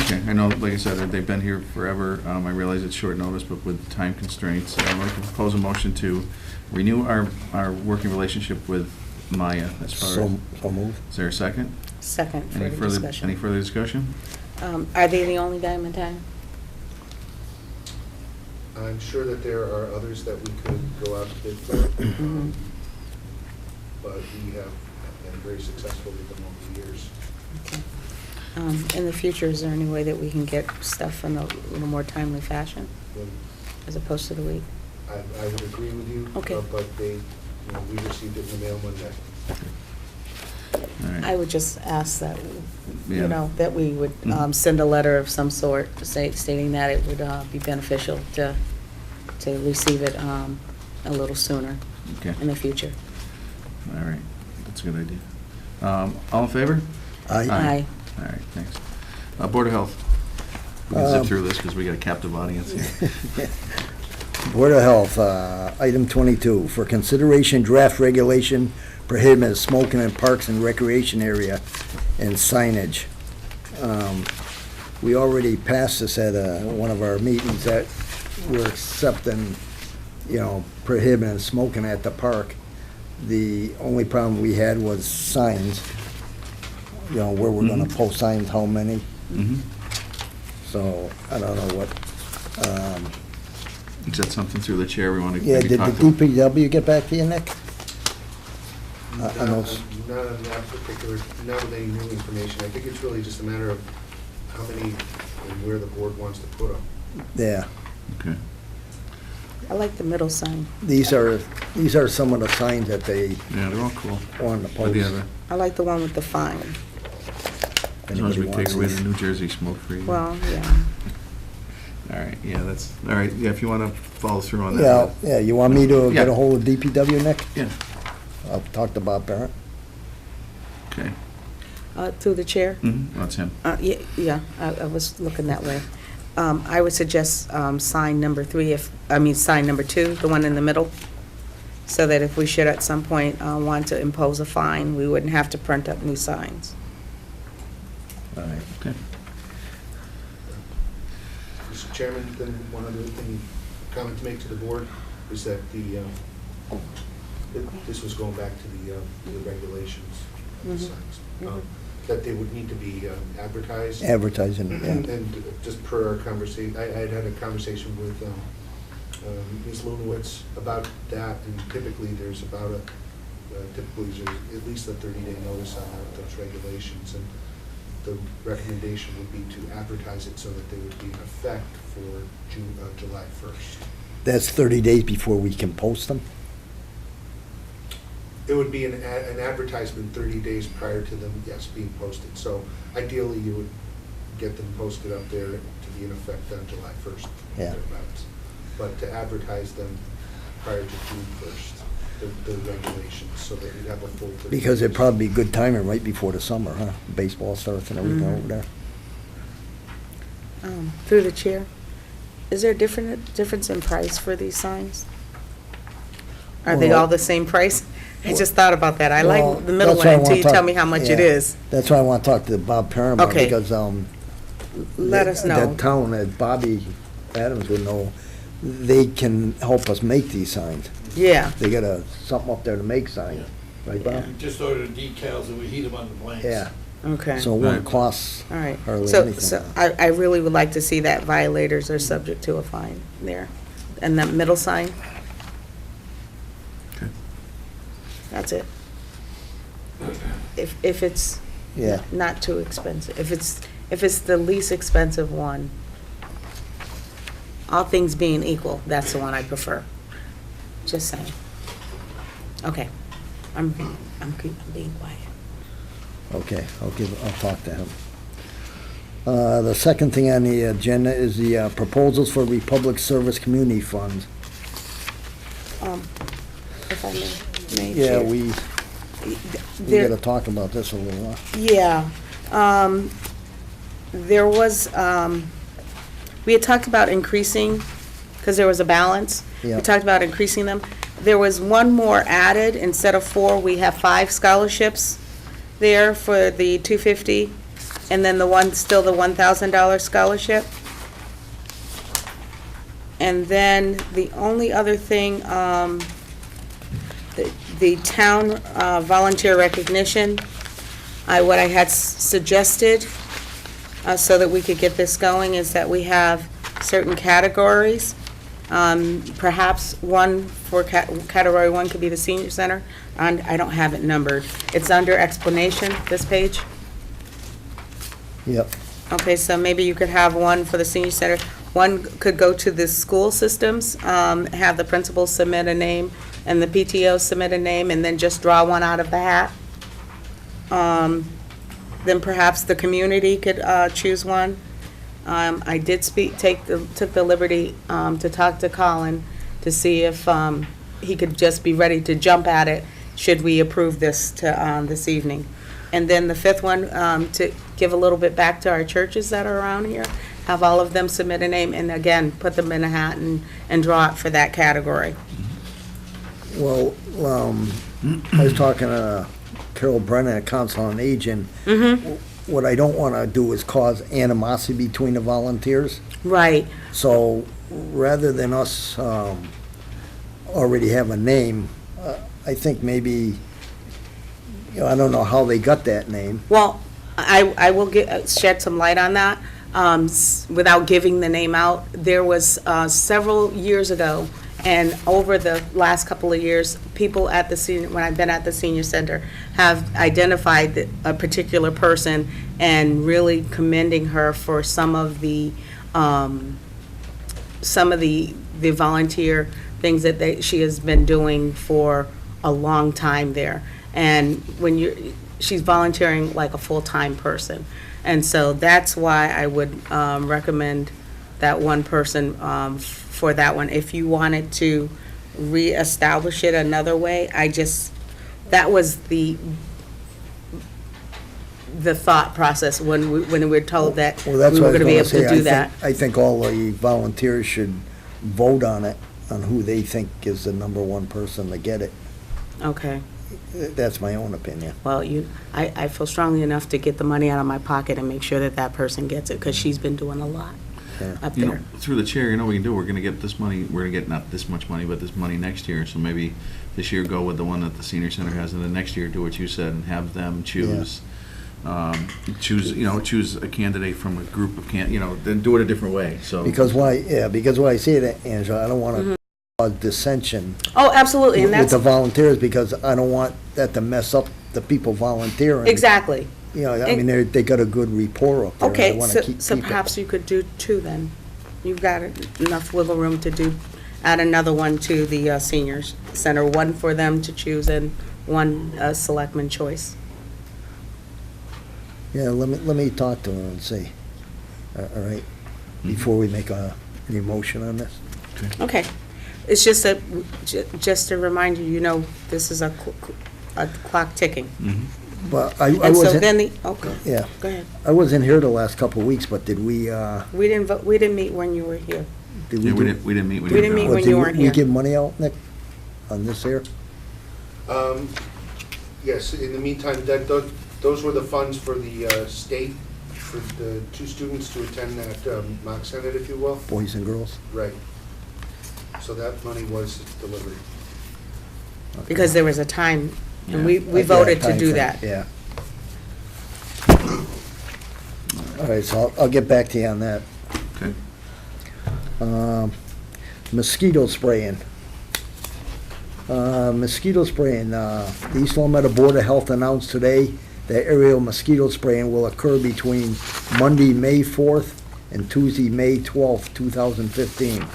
Okay, I know, like I said, they've been here forever. I realize it's short notice, but with time constraints, I'd like to propose a motion to renew our working relationship with Maya as far as. So move. Is there a second? Second, Any further further, discussion. any further discussion? Are they the only guy in town? I'm sure that there are others that we could go out to bid for, Mhm. but we have been very successful with them over the years. Okay. In the future, is there any way that we can get stuff in a little more timely fashion, When as opposed to the week? I would agree with you. Okay. But we received it in the mail Monday. All right. I would just ask that, Yeah. you know, that we would Mhm. send a letter of some sort stating that it would be beneficial to receive it a little sooner Okay, in the future. all right, that's a good idea. All in favor? Aye. All right, thanks. Board of Health. We can zip through this because we got a captive audience here. Board of Health, item 22, for consideration draft regulation prohibits smoking in parks and recreation area and signage. We already passed this at one of our meetings that we're accepting, prohibiting smoking at the park. The only problem we had was signs, where we're gonna post signs, how many. Mhm. So, I don't know what, Is that something through the chair we want to yeah, maybe did the talk to? DPW get back to you, Nick? I know s- Not on that particular, not with any new information. I think it's really just a matter of how many and where the board wants to put them. Yeah, Okay. I like the middle sign. these are some of the signs that they Yeah, they're all cool. want to But post. yeah, I like the one with the fine. as long as we Anybody take away wants the these. New Jersey smoke-free. Well, yeah. All right, yeah, that's, all right, yeah, if you want to follow through on Yeah, that. yeah, you want me to get Yeah. a hold of DPW, Nick? Yeah, I'll talk to Bob Barrett. okay. Through the chair? That's him. Yeah, I was looking that way. I would suggest sign number 3, sign number 2, the one in the middle, so that if we should at some point want to impose a fine, we wouldn't have to print up new signs. All right. Okay. Mr. Chairman, then one other thing, comment to make to the board is that this was going back to the regulations of the Mhm. signs. Mhm. That they would need to be advertised. Advertising, yeah. And just per our conversation, I had had a conversation with Ms. Lunowitz about that, and typically there's about there's at least a 30-day notice on those regulations, and the recommendation would be to advertise it so that they would be in effect for July 1st. That's 30 days before we can post them? It would be an advertisement 30 days prior to them, yes, being posted. So ideally, you would get them posted up there to be in effect on July 1st. Yeah. thereabouts. But to advertise them prior to June 1st, the regulations, so that you'd have a full 30 Because it'd days. probably be good timing right before the summer, huh? Baseball starts and everything Mhm. over there. Through the chair, is there a difference in price for these signs? Are they Well- all the same price? I just thought about that. I Well, like the middle that's one why I until wanna you tell talk- me how much it yeah. is. That's why I want to talk to Bob Parham about, Okay. because Let us know. that town, that Bobby Adams would know, they can help us make these signs. Yeah. They got something up there to make signs, right, Bob? Yeah. We just order the decals and we heat them on the blanks. Yeah, Okay. so it Right. wouldn't cost All right. hardly So anything. I really would like to see that violators are subject to a fine there. And that middle sign? Okay. That's it. If it's Yeah, not too expensive, if it's the least expensive one, all things being equal, that's the one I prefer. Just saying. Okay. I'm being quiet. okay, I'll talk to him. The second thing on the agenda is the proposals for Republic Service Community Funds. If I may. Yeah, Chair. we There- gotta talk about this a little, huh? Yeah. there was, we had talked about increasing, because there was a balance. Yeah. We talked about increasing them. There was one more added. Instead of 4, we have 5 scholarships there for the 250, and then the one, still the $1,000 scholarship. And then the only other thing, the town volunteer recognition, what I had suggested, so that we could get this going, is that we have certain categories. Perhaps one for category 1 could be the senior center, and I don't have it numbered. It's under explanation, this page. Yep. Okay, so maybe you could have one for the senior center. One could go to the school systems, have the principal submit a name, and the PTO submit a name, and then just draw one out of the hat. Then perhaps the community could choose one. I did took the liberty to talk to Colin to see if he could just be ready to jump at it should we approve this this evening. And then the 5th one, to give a little bit back to our churches that are around here, have all of them submit a name, and again, put them in a hat and draw it for that category. Well, I was talking to Carol Brennan at Council on Aging. What I don't want to do is cause animosity between the volunteers. Right. So rather than us already have a name, I think maybe, I don't know how they got that name. Well, I will shed some light on that. Without giving the name out, there was several years ago, and over the last couple of years, people at the senior, when I've been at the senior center, have identified a particular person and really commending her for some of the volunteer things that she has been doing for a long time there. And she's volunteering like a full-time person. And so that's why I would recommend that one person for that one. If you wanted to reestablish it another way, that was the thought process when we were told that we were going to be able to do that. I think all the volunteers should vote on it, on who they think is the number 1 person to get it. Okay. That's my own opinion. Well, I feel strongly enough to get the money out of my pocket and make sure that person gets it, because she's been doing a lot up there. Through the chair, we can do, we're going to get this money, we're going to get not this much money, but this money next year. So maybe this year go with the one that the senior center has, and then next year do what you said and have them choose. Choose a candidate from a group of then do it a different way. So Because when I say that, Angela, I don't want to cause dissension. Oh, absolutely, and with that's the volunteers, because I don't want that to mess up the people volunteering. exactly. I mean, they got a good rapport up there. I Okay, wanna keep so people. perhaps you could do 2 then. You've got enough wiggle room to add another one to the seniors center, one for them to choose and one selectman choice. Yeah, let me talk to them and see. All right, before we make any motion on this. Okay. It's just a reminder, this is a clock ticking. But I And so wasn't. then okay, Yeah, go ahead. I wasn't here the last couple of weeks, but did we? We didn't meet when you were here. Did yeah, do- we didn't meet. We didn't meet Well, when did you weren't we here. give money out, Nick, on this here? Yes, in the meantime, those were the funds for the state, for the 2 students to attend that mock senate, if you will. Boys and girls? Right. So that money was delivered. Because there was a time, and Yeah. we voted to time do frame, that. Yeah. All right, so I'll get back to you on that. Okay. Mosquito spraying. The East Long Meadow Board of Health announced today that aerial mosquito spraying will occur between Monday, May 4th and Tuesday, May 12th, 2015.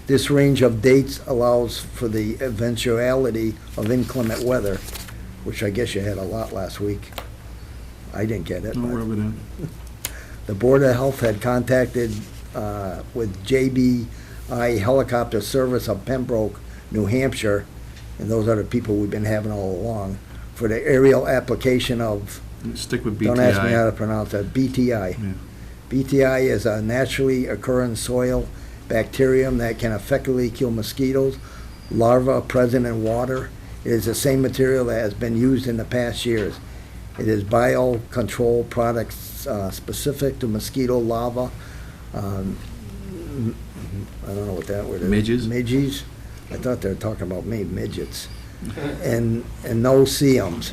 This range of dates allows for the eventuality of inclement weather, which I guess you had a lot last week. I didn't get it. No, but- we're over there. The Board of Health had contacted with JBI Helicopter Service of Pembroke, New Hampshire, and those are the people we've been having all along, for the aerial application of, Stick with BTI. don't ask me how to pronounce that, BTI. Yeah. BTI is a naturally occurring soil bacterium that can effectively kill mosquitoes, larvae present in water. It is the same material that has been used in the past years. It is biocontrol products specific to mosquito larvae. I don't know what that word is. Midges? Midges. I thought they were talking about me, midgets. And no CMs.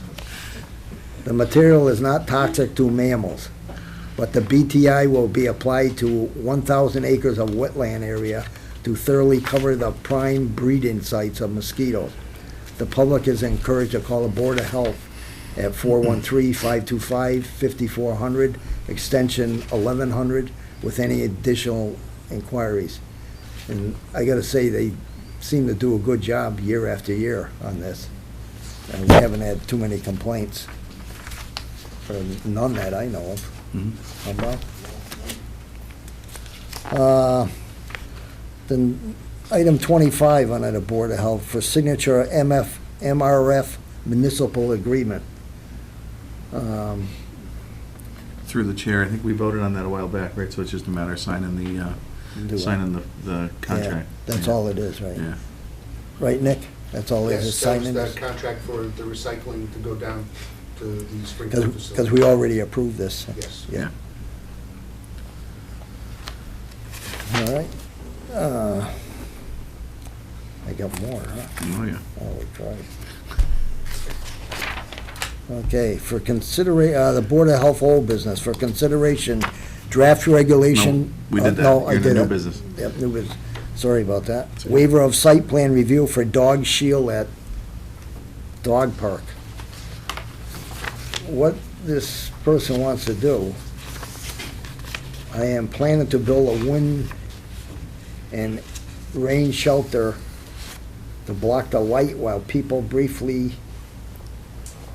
The material is not toxic to mammals, but the BTI will be applied to 1,000 acres of wetland area to thoroughly cover the prime breeding sites of mosquitoes. The public is encouraged to call the Board of Health at 413-525-5400, extension 1100, with any additional inquiries. And I gotta say, they seem to do a good job year after year on this. And we haven't had too many complaints, or none that I know of. How about? Then item 25 under the Board of Health for signature MRF municipal agreement. Through the chair, I think we voted on that a while back, right? So it's just a matter of signing the contract. Yeah, that's all it is, right? Yeah. Right, Nick? That's all it is, Yes, that was signing that this? contract for the recycling to go down to the Springfield facility. Because we already approved this. Yes. Yeah. All right. I got more, huh? Oh, yeah. Holy Christ. Okay, for the Board of Health old business, for consideration, draft regulation. No, we did that. No, I You're in the did new it. business. Yep, new business. Sorry about that. That's okay. Waiver of site plan review for dog shield at dog park. What this person wants to do, I am planning to build a wind and rain shelter to block the light while people briefly,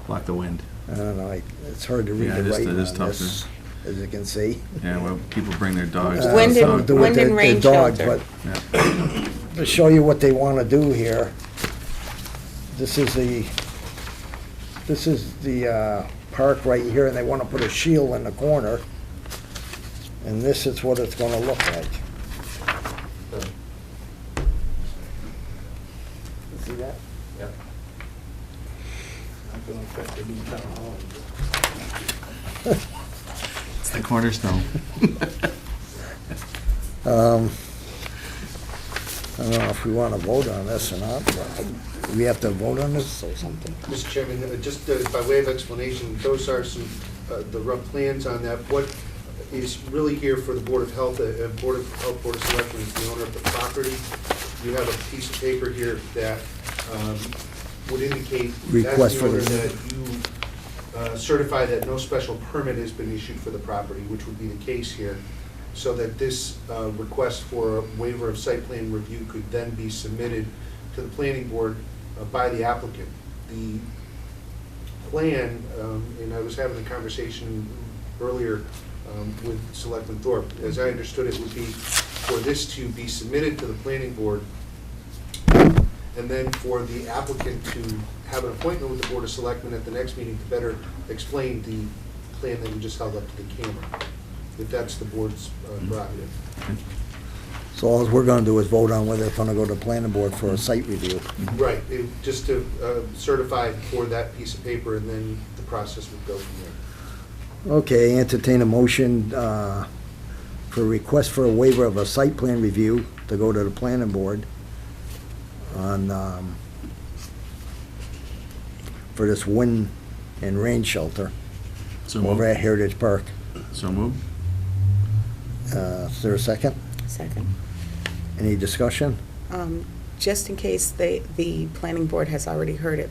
Block the wind. I don't know, it's hard to read Yeah, the it is- writing it is on tough this, as you can see. Yeah, well, people bring their dogs. to Wind the and- dog. Do with wind and their rain dogs, shelter. but to show you what they want to do here, this is the park right here, and they want to put a shield in the corner, and this is what it's going to look like. See that? Yep. Not gonna affect the new town hall. It's the cornerstone. I don't know if we want to vote on this or not, but we have to vote on this or something. Mr. Chairman, just by way of explanation, those are some, the rough plans on that. What is really here for the Board of Health, Board of Health, Board of Selectmen is the owner of the property. You have a piece of paper here that would indicate Request as the for owner the- that you certify that no special permit has been issued for the property, which would be the case here, so that this request for a waiver of site plan review could then be submitted to the planning board by the applicant. The plan, and I was having a conversation earlier with Selectman Thorpe, as I understood it, would be for this to be submitted to the planning board, and then for the applicant to have an appointment with the Board of Selectmen at the next meeting to better explain the plan that you just held up to the camera, if that's the board's prerogative. So all we're going to do is vote on whether it's going to go to the planning board for a site review. Right, just to certify for that piece of paper, and then the process would go from there. Okay, entertain a motion for request for a waiver of a site plan review to go to the planning board on, for this wind and rain shelter So over moved. at Heritage Park. So moved. Is there a second? Second. Any discussion? Just in case the planning board has already heard it,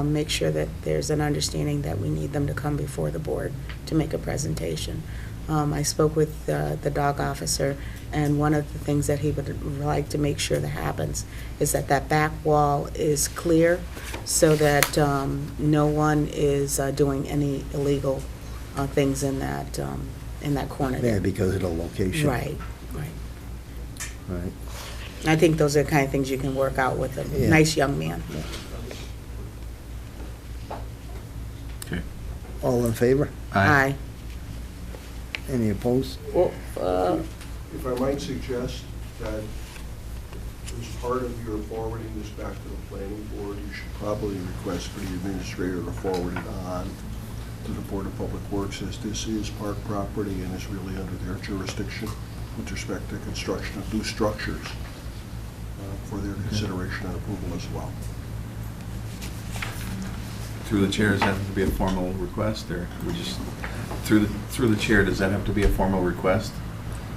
make sure that there's an understanding that we need them to come before the board to make a presentation. I spoke with the dog officer, and one of the things that he would like to make sure that happens is that that back wall is clear, so that no one is doing any illegal things in that corner Yeah, there. because of the location. Right, right. Right. I think those are the kind of things you can work out with a Yeah. nice young man. Okay. All in favor? Aye. Any opposed? Well, If I might suggest that as part of your forwarding this back to the planning board, you should probably request for the administrator to forward it on to the Board of Public Works, as this is park property and is really under their jurisdiction with respect to construction of new structures for their consideration and approval as well. Through the chair, does that have to be a formal request, or we just, through the chair, does that have to be a formal request?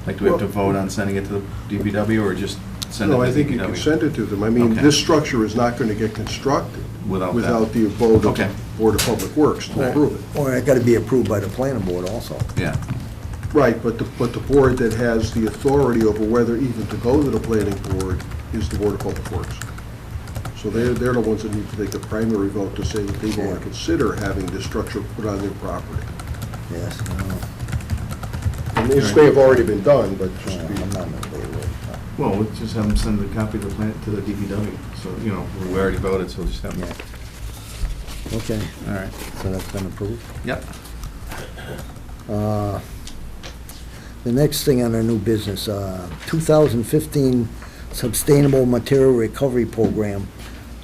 Like, do we have to vote on sending it to the DPW, or just send it to the DPW? No, I think you can send it to them. I mean, Okay. this structure is not going to get constructed Without the vote of Okay. the Board of Public Works to approve it. Or it gotta be approved by the planning board also. Yeah. Right, but the board that has the authority over whether even to go to the planning board is the Board of Public Works. So they're the ones that need to take the primary vote to say that they want to consider having this structure put on their property. Yes, no, And this may have already been done, but just to be. I'm not in favor of it. Well, we'll just have them send the copy of the plan to the DPW, so, you know, we already voted, so we'll just have them. Yeah. Okay, All right. so that's been approved. Yep. The next thing on our new business, 2015 Sustainable Material Recovery Program,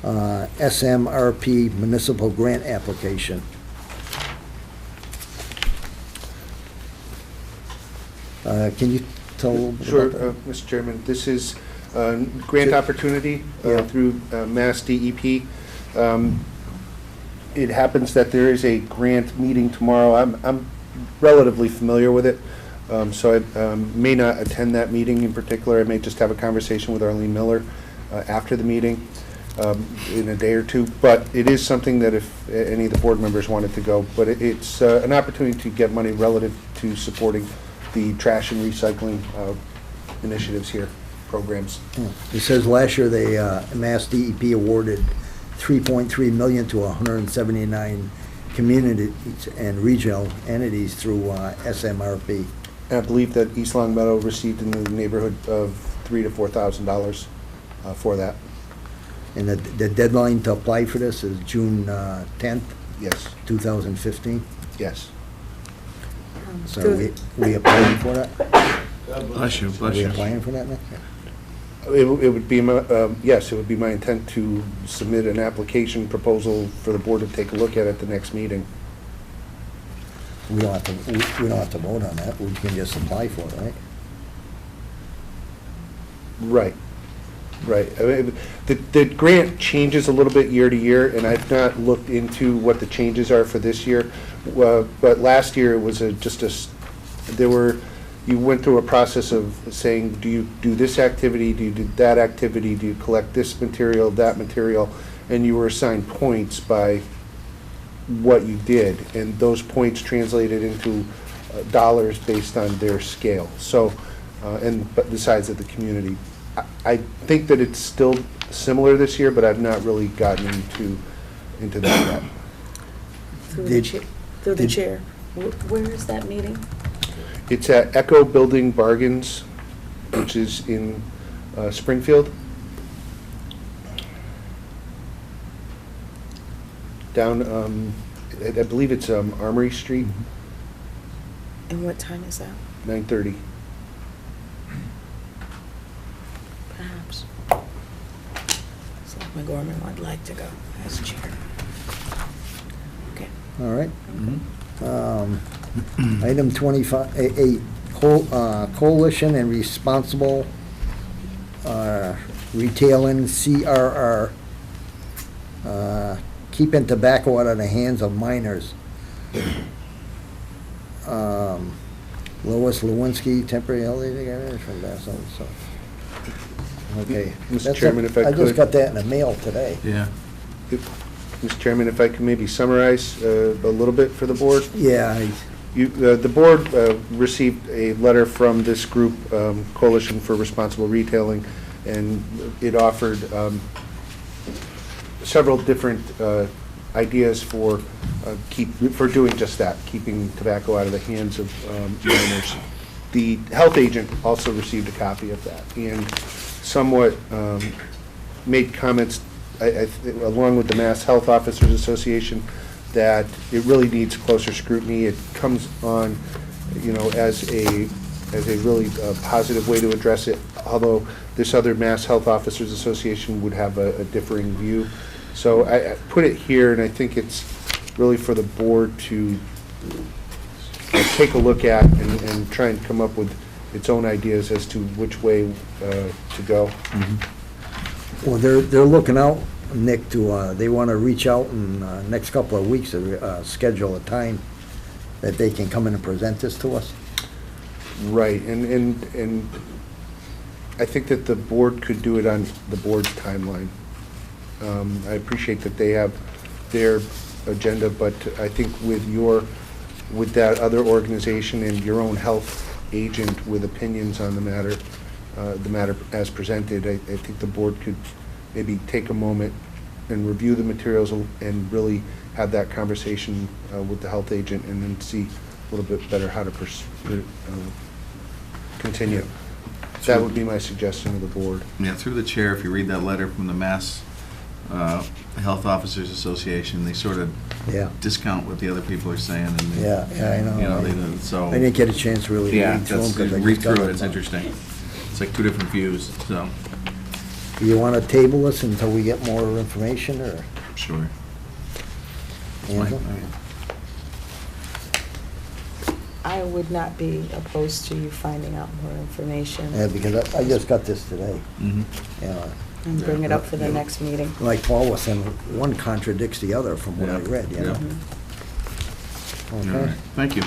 SMRP Municipal Grant Application. Can you tell a little bit Sure, about that? Mr. Chairman, this is grant opportunity Yeah. through Mass DEP. It happens that there is a grant meeting tomorrow. I'm relatively familiar with it, so I may not attend that meeting in particular. I may just have a conversation with Arlene Miller after the meeting in a day or two. But it is something that if any of the board members wanted to go, but it's an opportunity to get money relative to supporting the trash and recycling initiatives here, programs. It says last year they, Mass DEP awarded $3.3 million to 179 communities and regional entities through SMRP. And I believe that East Long Meadow received in the neighborhood of $3,000 to $4,000 for that. And the deadline to apply for this is June 10th, Yes, 2015. yes. So we applying for that? Bless you, Are bless we you. applying for that now? It would be, yes, it would be my intent to submit an application proposal for the board to take a look at the next meeting. We don't have to vote on that, we can just apply for it, right? Right, right. I mean, the grant changes a little bit year to year, and I've not looked into what the changes are for this year. But last year, it was you went through a process of saying, do you do this activity, do you do that activity, do you collect this material, that material, and you were assigned points by what you did, and those points translated into dollars based on their scale. So, but the size of the community. I think that it's still similar this year, but I've not really gotten into that yet. Through Did- the chair. Where is that meeting? It's at Echo Building Bargains, which is in Springfield. Down, I believe it's Armory Street, And what time is that? 9:30. Perhaps. Selectman Gorman would like to go as chair. Okay. All right. Mm-hmm. Item 25, Coalition and Responsible Retailing, CRR, keeping tobacco out of the hands of minors. Lois Lewinsky, temporary LD from Basel, so. Okay. Mr. That's Chairman, if I I just could. got that in the mail today. Yeah. Mr. Chairman, if I could maybe summarize a little bit for the board. Yeah, The board received a letter from this group, Coalition for Responsible Retailing, and it offered several different ideas for doing just that, keeping tobacco out of the hands of minors. The health agent also received a copy of that and somewhat made comments, along with the Mass Health Officers Association, that it really needs closer scrutiny. It comes on as a really positive way to address it, although this other Mass Health Officers Association would have a differing view. So I put it here, and I think it's really for the board to take a look at and try and come up with its own ideas as to which way to go. Well, they're looking out, Nick, to, they want to reach out in next couple of weeks to schedule a time that they can come in and present this to us. Right, and I think that the board could do it on the board's timeline. I appreciate that they have their agenda, but I think with that other organization and your own health agent with opinions on the matter as presented, I think the board could maybe take a moment and review the materials and really have that conversation with the health agent, and then see a little bit better how to continue. That would be my suggestion to the board. Yeah, through the chair, if you read that letter from the Mass Health Officers Association, they sort of discount what the other people are saying. And they, I know. They don't, so I didn't get a chance really to read through them. Yeah, read through it, it's interesting. It's like two different views, so. Do you want to table this until we get more information, or? Sure. Angela? I would not be opposed to you finding out more information Yeah, because I just got this today. and bring it up for the next meeting. Like Paul was saying, one contradicts the other from what I read, you know? All Okay. right, thank you.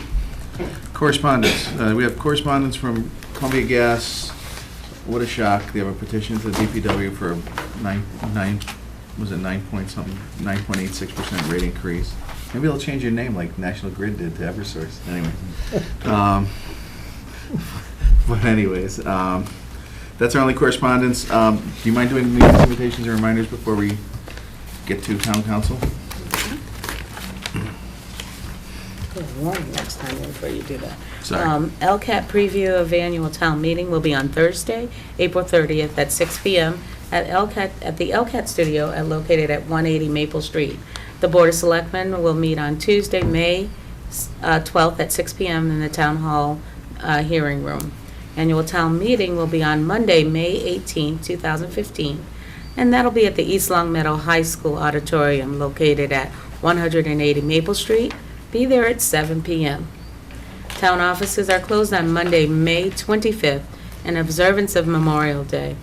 Correspondence. We have correspondence from Columbia Gas. What a shock. They have a petition to the DPW for a 9.86% rate increase. Maybe they'll change your name like National Grid did to Eversource. Anyway. But anyways, that's our only correspondence. Do you mind doing meeting invitations and reminders before we get to town council? Good warning next time before you do that. Sorry. LCAT preview of annual town meeting will be on Thursday, April 30th at 6 p.m. at the LCAT studio located at 180 Maple Street. The Board of Selectmen will meet on Tuesday, May 12th at 6 p.m. in the Town Hall hearing room. Annual town meeting will be on Monday, May 18th, 2015, and that'll be at the East Long Meadow High School Auditorium located at 180 Maple Street. Be there at 7 p.m. Town offices are closed on Monday, May 25th, in observance of Memorial Day.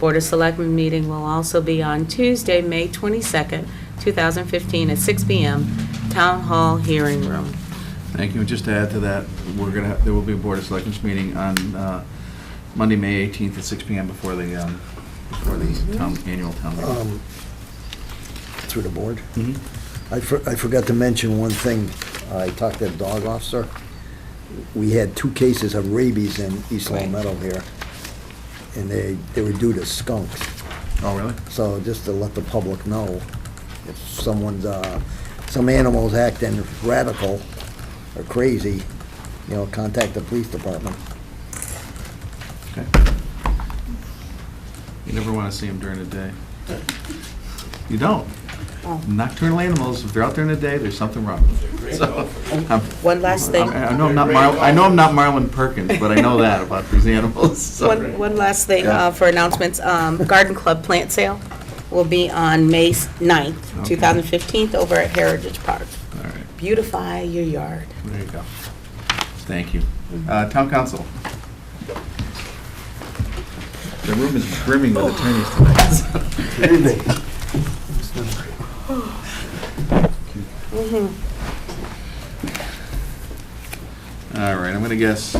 Board of Selectmen meeting will also be on Tuesday, May 22nd, 2015 at 6 p.m. Town Hall hearing room. Thank you. And just to add to that, there will be a Board of Selectmen's meeting on Monday, May 18th at 6 p.m. before the annual town meeting. Through the board? Mhm. I forgot to mention one thing. I talked to the dog officer. We had 2 cases of rabies in East Long Meadow here, and they were due to skunks. Oh, really? So just to let the public know, if someone's, some animal's acting radical or crazy, contact the police department. Okay. You never want to see them during the day. You don't. Oh. Nocturnal animals, if they're out during the day, there's something wrong. So, One last thing. I know I'm not Marlon Perkins, but I know that about these animals. So. One last thing for announcements. Garden Club plant sale will be on May 9th, 2015, over at Heritage Park. All right. Beautify your yard. There you go. Thank you. Town council. The room is brimming with attorneys tonight. Good evening. All right, I'm going to guess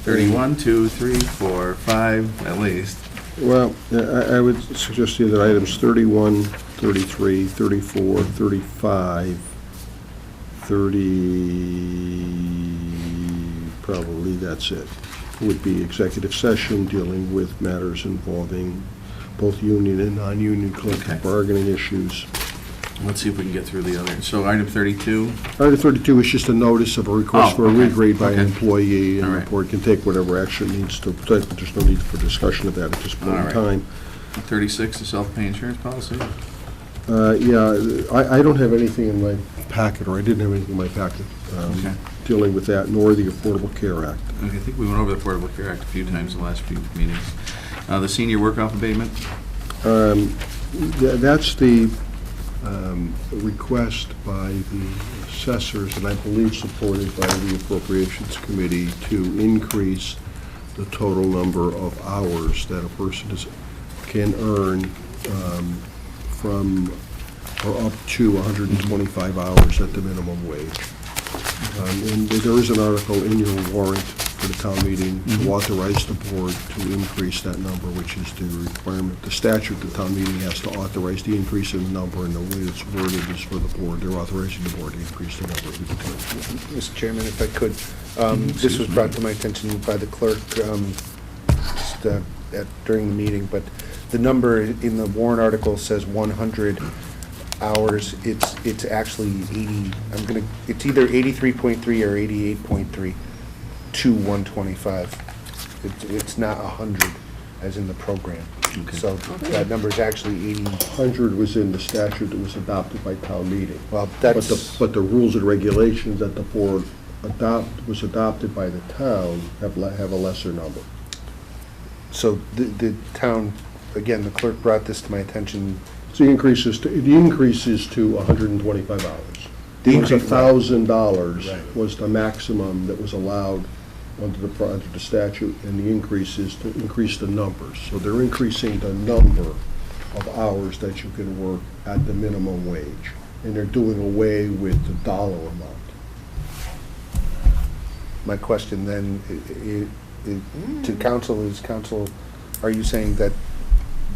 31, 2, 3, 4, 5, at least. Well, I would suggest to you that items 31, 33, 34, 35, 30, probably that's it, would be executive session dealing with matters involving both union and non-union collective bargaining issues. Let's see if we can get through the other. So item 32. Item 32 is just a notice of a request for a regrade by an Okay. employee, and All the right. board can take whatever action it needs to, but there's no need for discussion of that at this point All in right. time. 36, the self-pay insurance policy. Yeah, I don't have anything in my packet, or I didn't have anything in my packet Okay. dealing with that, nor the Affordable Care Act. Okay, I think we went over the Affordable Care Act a few times in the last few meetings. The senior work-off abatement? That's the request by the assessors, and I believe supported by the Appropriations Committee, to increase the total number of hours that a person can earn from or up to 125 hours at the minimum wage. And there is an article in your warrant for the town meeting to authorize the board to increase that number, which is the requirement. The statute, the town meeting has to authorize the increase in the number, and the way it's worded is for the board. They're authorizing the board to increase the number. Mr. Chairman, if I could, this was brought to my attention by the clerk during the meeting, but the number in the warrant article says 100 hours. It's actually 80. It's either 83.3 or 88.3 to 125. It's not 100 as in the program. Okay. So that number is actually 80. 100 was in the statute that was adopted by town meeting. Well, But that's. the rules and regulations that the board was adopted by the town have a lesser number. So the town, again, the clerk brought this to my attention. So the increase is to 125 hours. The It was increase- $1,000 Right. was the maximum that was allowed under the statute, and the increase is to increase the numbers. So they're increasing the number of hours that you can work at the minimum wage, and they're doing away with the dollar amount. My question then to council is, are you saying that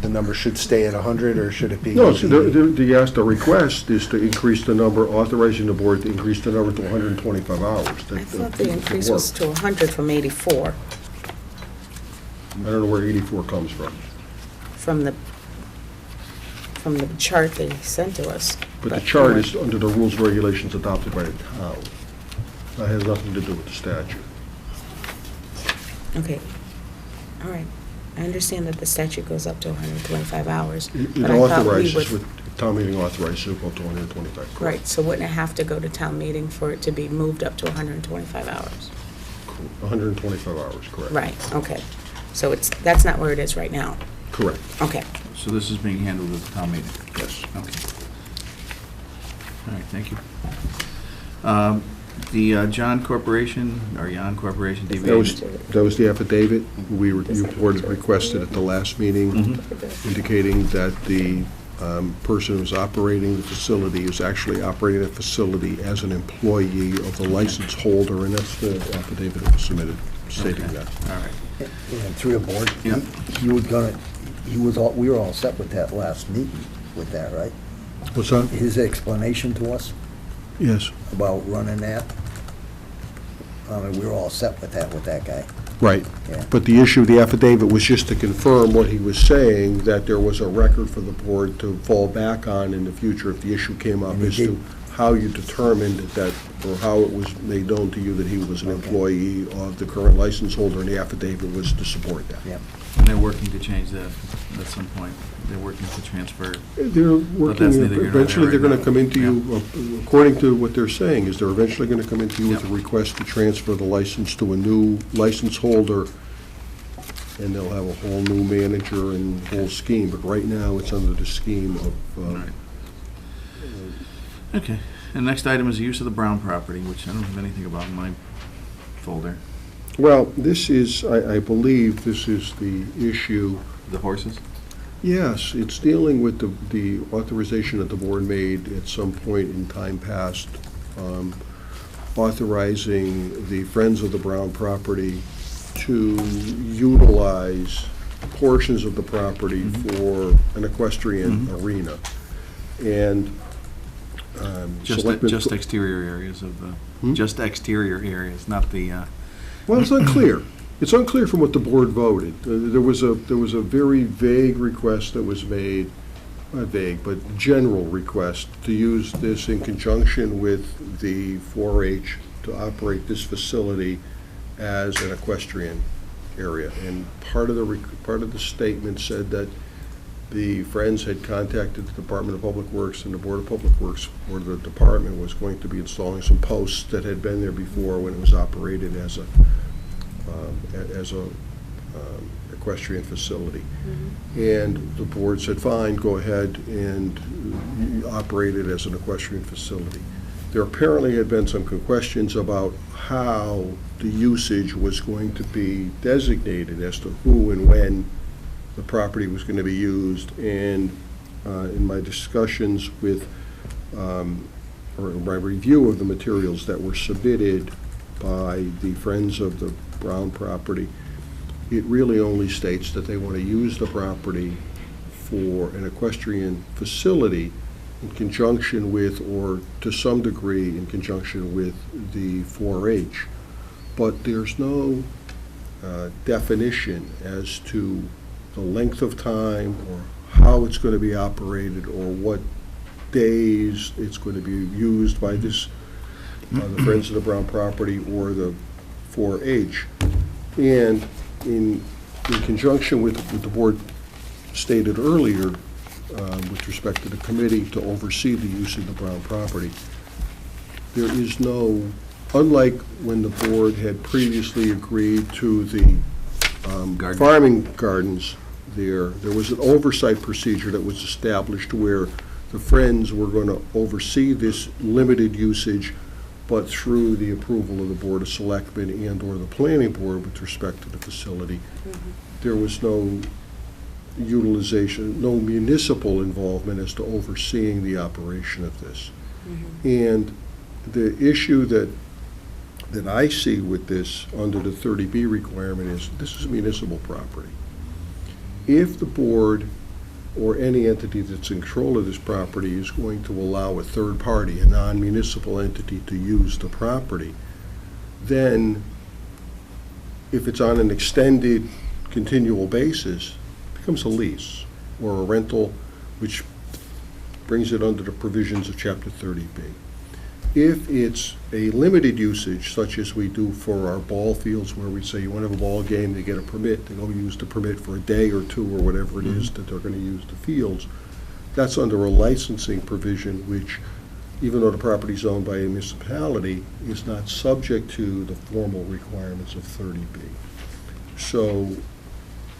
the number should stay at 100, or should it be? No, so the request is to increase the number, authorizing the board to increase the number to 125 hours. I thought the increase was to 100 from 84, I don't know where 84 comes from. from the chart they sent to us. But the chart is under the rules and regulations adopted by the town. That has nothing to do with the statute. Okay, all right. I understand that the statute goes up to 125 hours. It but I thought we authorizes, would- with town meeting authorizes it go to 125. correct? Right, so wouldn't it have to go to town meeting for it to be moved up to 125 hours? 125 hours, correct. Right, okay. So that's not where it is right now. Correct. Okay. So this is being handled at the town meeting? Yes. Okay. All right, thank you. The John Corporation, or Jan Corporation deviation? That was the affidavit you board requested at the last meeting, indicating that the person who's operating the facility is actually operating the facility as an employee of the license holder, and that's the affidavit that was submitted stating Okay. that. All right. And through your board, Yeah. we were all set with that last meeting with that, right? What's that? His explanation to us Yes. about running that, I mean, we were all set with that guy. Right. Yeah. But the issue of the affidavit was just to confirm what he was saying, that there was a record for the board to fall back on in the future if the issue came up And he as to did. how you determined that, or how it was made known to you that he was an employee of the current license holder, and the affidavit was to support that. Yeah. And they're working to change that at some point. They're working to transfer. They're working, that's neither here nor eventually there they're right going to now. come into you, according to what they're saying, is they're eventually going to come into you with a request to transfer the license to a new license holder, and they'll have a whole new manager and whole scheme, but right now it's under the scheme of, Right. Okay. And next item is the use of the Brown property, which I don't have anything about in my folder. well, this is, I believe this is the issue. The horses? Yes, it's dealing with the authorization that the board made at some point in time past, authorizing the Friends of the Brown property to utilize portions of the property for an equestrian arena. And Selectmen- Just exterior areas of the, just exterior areas, not the, Well, it's unclear. It's unclear from what the board voted. There was a very vague request that was made, not vague, but general request to use this in conjunction with the 4-H to operate this facility as an equestrian area. And part of the statement said that the Friends had contacted the Department of Public Works, and the Board of Public Works, or the department, was going to be installing some posts that had been there before when it was operated as a equestrian facility. And the board said, fine, go ahead and operate it as an equestrian facility. There apparently had been some questions about how the usage was going to be designated as to who and when the property was going to be used. And in my discussions with, or my review of the materials that were submitted by the Friends of the Brown property, it really only states that they want to use the property for an equestrian facility in conjunction with, or to some degree in conjunction with, the 4-H. But there's no definition as to the length of time or how it's going to be operated or what days it's going to be used by this, the Friends of the Brown property or the 4-H. And in conjunction with what the board stated earlier, with respect to the committee to oversee the use of the Brown property, there is no, unlike when the board had previously agreed to the farming gardens, there was an oversight procedure that was established where the Friends were going to oversee this limited usage, but through the approval of the Board of Selectmen and/or the Planning Board with respect to the facility. There was no utilization, no municipal involvement as to overseeing the operation of this. And the issue that I see with this under the 30B requirement is this is municipal property. If the board or any entity that's in control of this property is going to allow a third party, a non-municipal entity, to use the property, then if it's on an extended, continual basis, it becomes a lease or a rental, which brings it under the provisions of Chapter 30B. If it's a limited usage, such as we do for our ball fields, where we say you want to have a ball game, they get a permit, they go use the permit for a day or two or whatever it is that they're going to use the fields, that's under a licensing provision, which, even though the property is owned by a municipality, is not subject to the formal requirements of 30B. So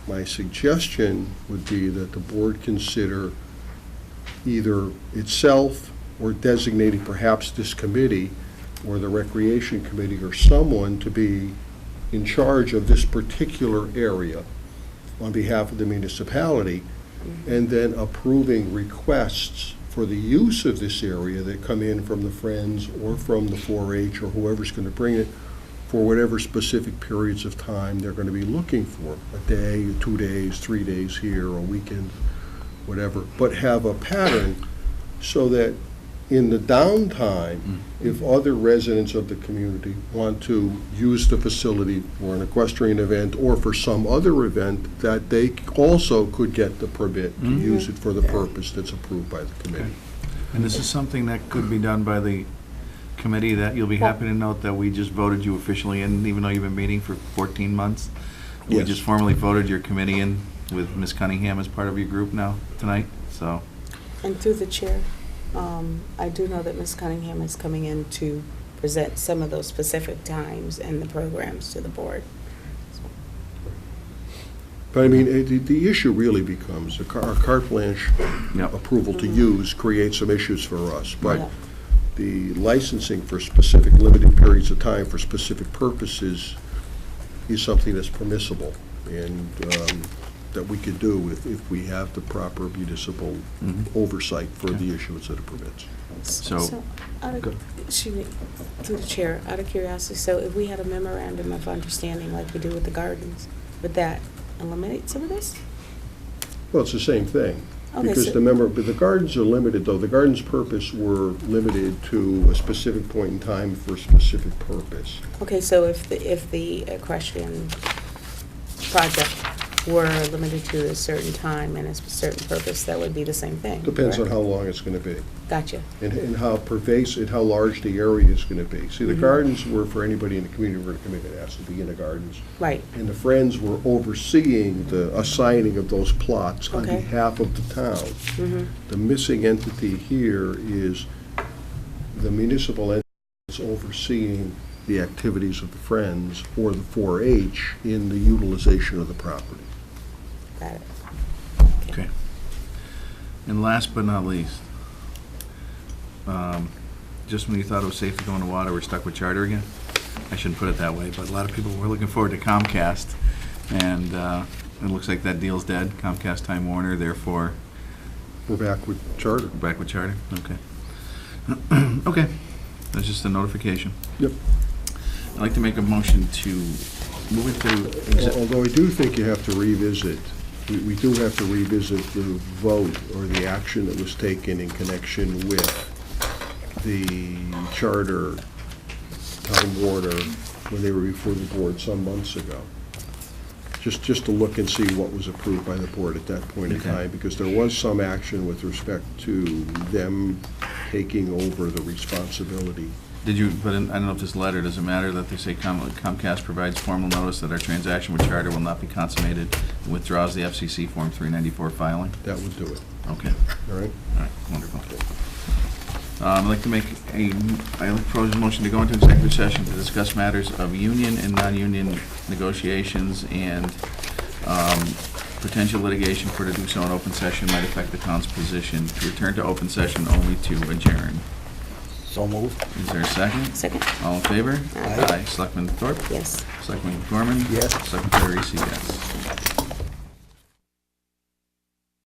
my suggestion would be that the board consider either itself or designating perhaps this committee or the Recreation Committee or someone to be in charge of this particular area on behalf of the municipality, and then approving requests for the use of this area that come in from the Friends or from the 4-H or whoever's going to bring it for whatever specific periods of time they're going to be looking for, a day, 2 days, 3 days here, a weekend, whatever, but have a pattern so that in the downtime, if other residents of the community want to use the facility for an equestrian event or for some other event, that they also could get the permit to use it for the purpose that's approved by the committee. And this is something that could be done by the committee, that you'll be happy to note that we just voted you officially in, even though you've been meeting for 14 months. We Yes. just formally voted your committee in with Ms. Cunningham as part of your group now, tonight, so. And through the chair, I do know that Ms. Cunningham is coming in to present some of those specific times and the programs to the board. But I mean, the issue really becomes, our carte blanche approval to use creates some issues for us, but Yeah. the licensing for specific limited periods of time for specific purposes is something that's permissible and that we could do if we have the proper municipal oversight for the issuance of the permits. So, Excuse me, through the chair, out of curiosity, so if we had a memorandum of understanding like we do with the gardens, would that eliminate some of this? Well, it's the same thing. Okay, Because so- but the gardens are limited, though. The gardens' purpose were limited to a specific point in time for a specific purpose. Okay, so if the equestrian project were limited to a certain time and a certain purpose, that would be the same thing. Depends on correct? how long it's gonna be, Gotcha. and how pervasive, how large the area is gonna be. See, the gardens were for anybody in the community who were gonna come in and ask to be in the gardens. Right. And the Friends were overseeing the assigning of those plots on Okay. behalf of the town. The missing entity here is the municipal entity that's overseeing the activities of the Friends or the 4-H in the utilization of the property. Got it. Okay. And last but not least, just when you thought it was safe to go in the water, we're stuck with Charter again? I shouldn't put it that way, but a lot of people were looking forward to Comcast, and it looks like that deal's dead, Comcast Time Warner, therefore, We're back with Charter. we're back with Charter? Okay. Okay, that's just a notification. Yep. I'd like to make a motion to move into, Although I do think you have to revisit, we do have to revisit the vote or the action that was taken in connection with the Charter Time Warner when they were before the board some months ago. Just to look and see what was approved by the board at that point in Okay. time, because there was some action with respect to them taking over the responsibility. did you, but I don't know if this letter, does it matter that they say Comcast provides formal notice that our transaction with Charter will not be consummated and withdraws the FCC Form 394 filing? That would do it, Okay. all right? All right, wonderful. I'd like to make I propose a motion to go into executive session to discuss matters of union and non-union negotiations and potential litigation for to do so in open session might affect the town's position. To return to open session only to adjourn. So moved. Is there a second? Second. All in favor? Aye. Selectman Thorpe? Yes. Selectman Gorman? Yes. Secretary Reese, yes.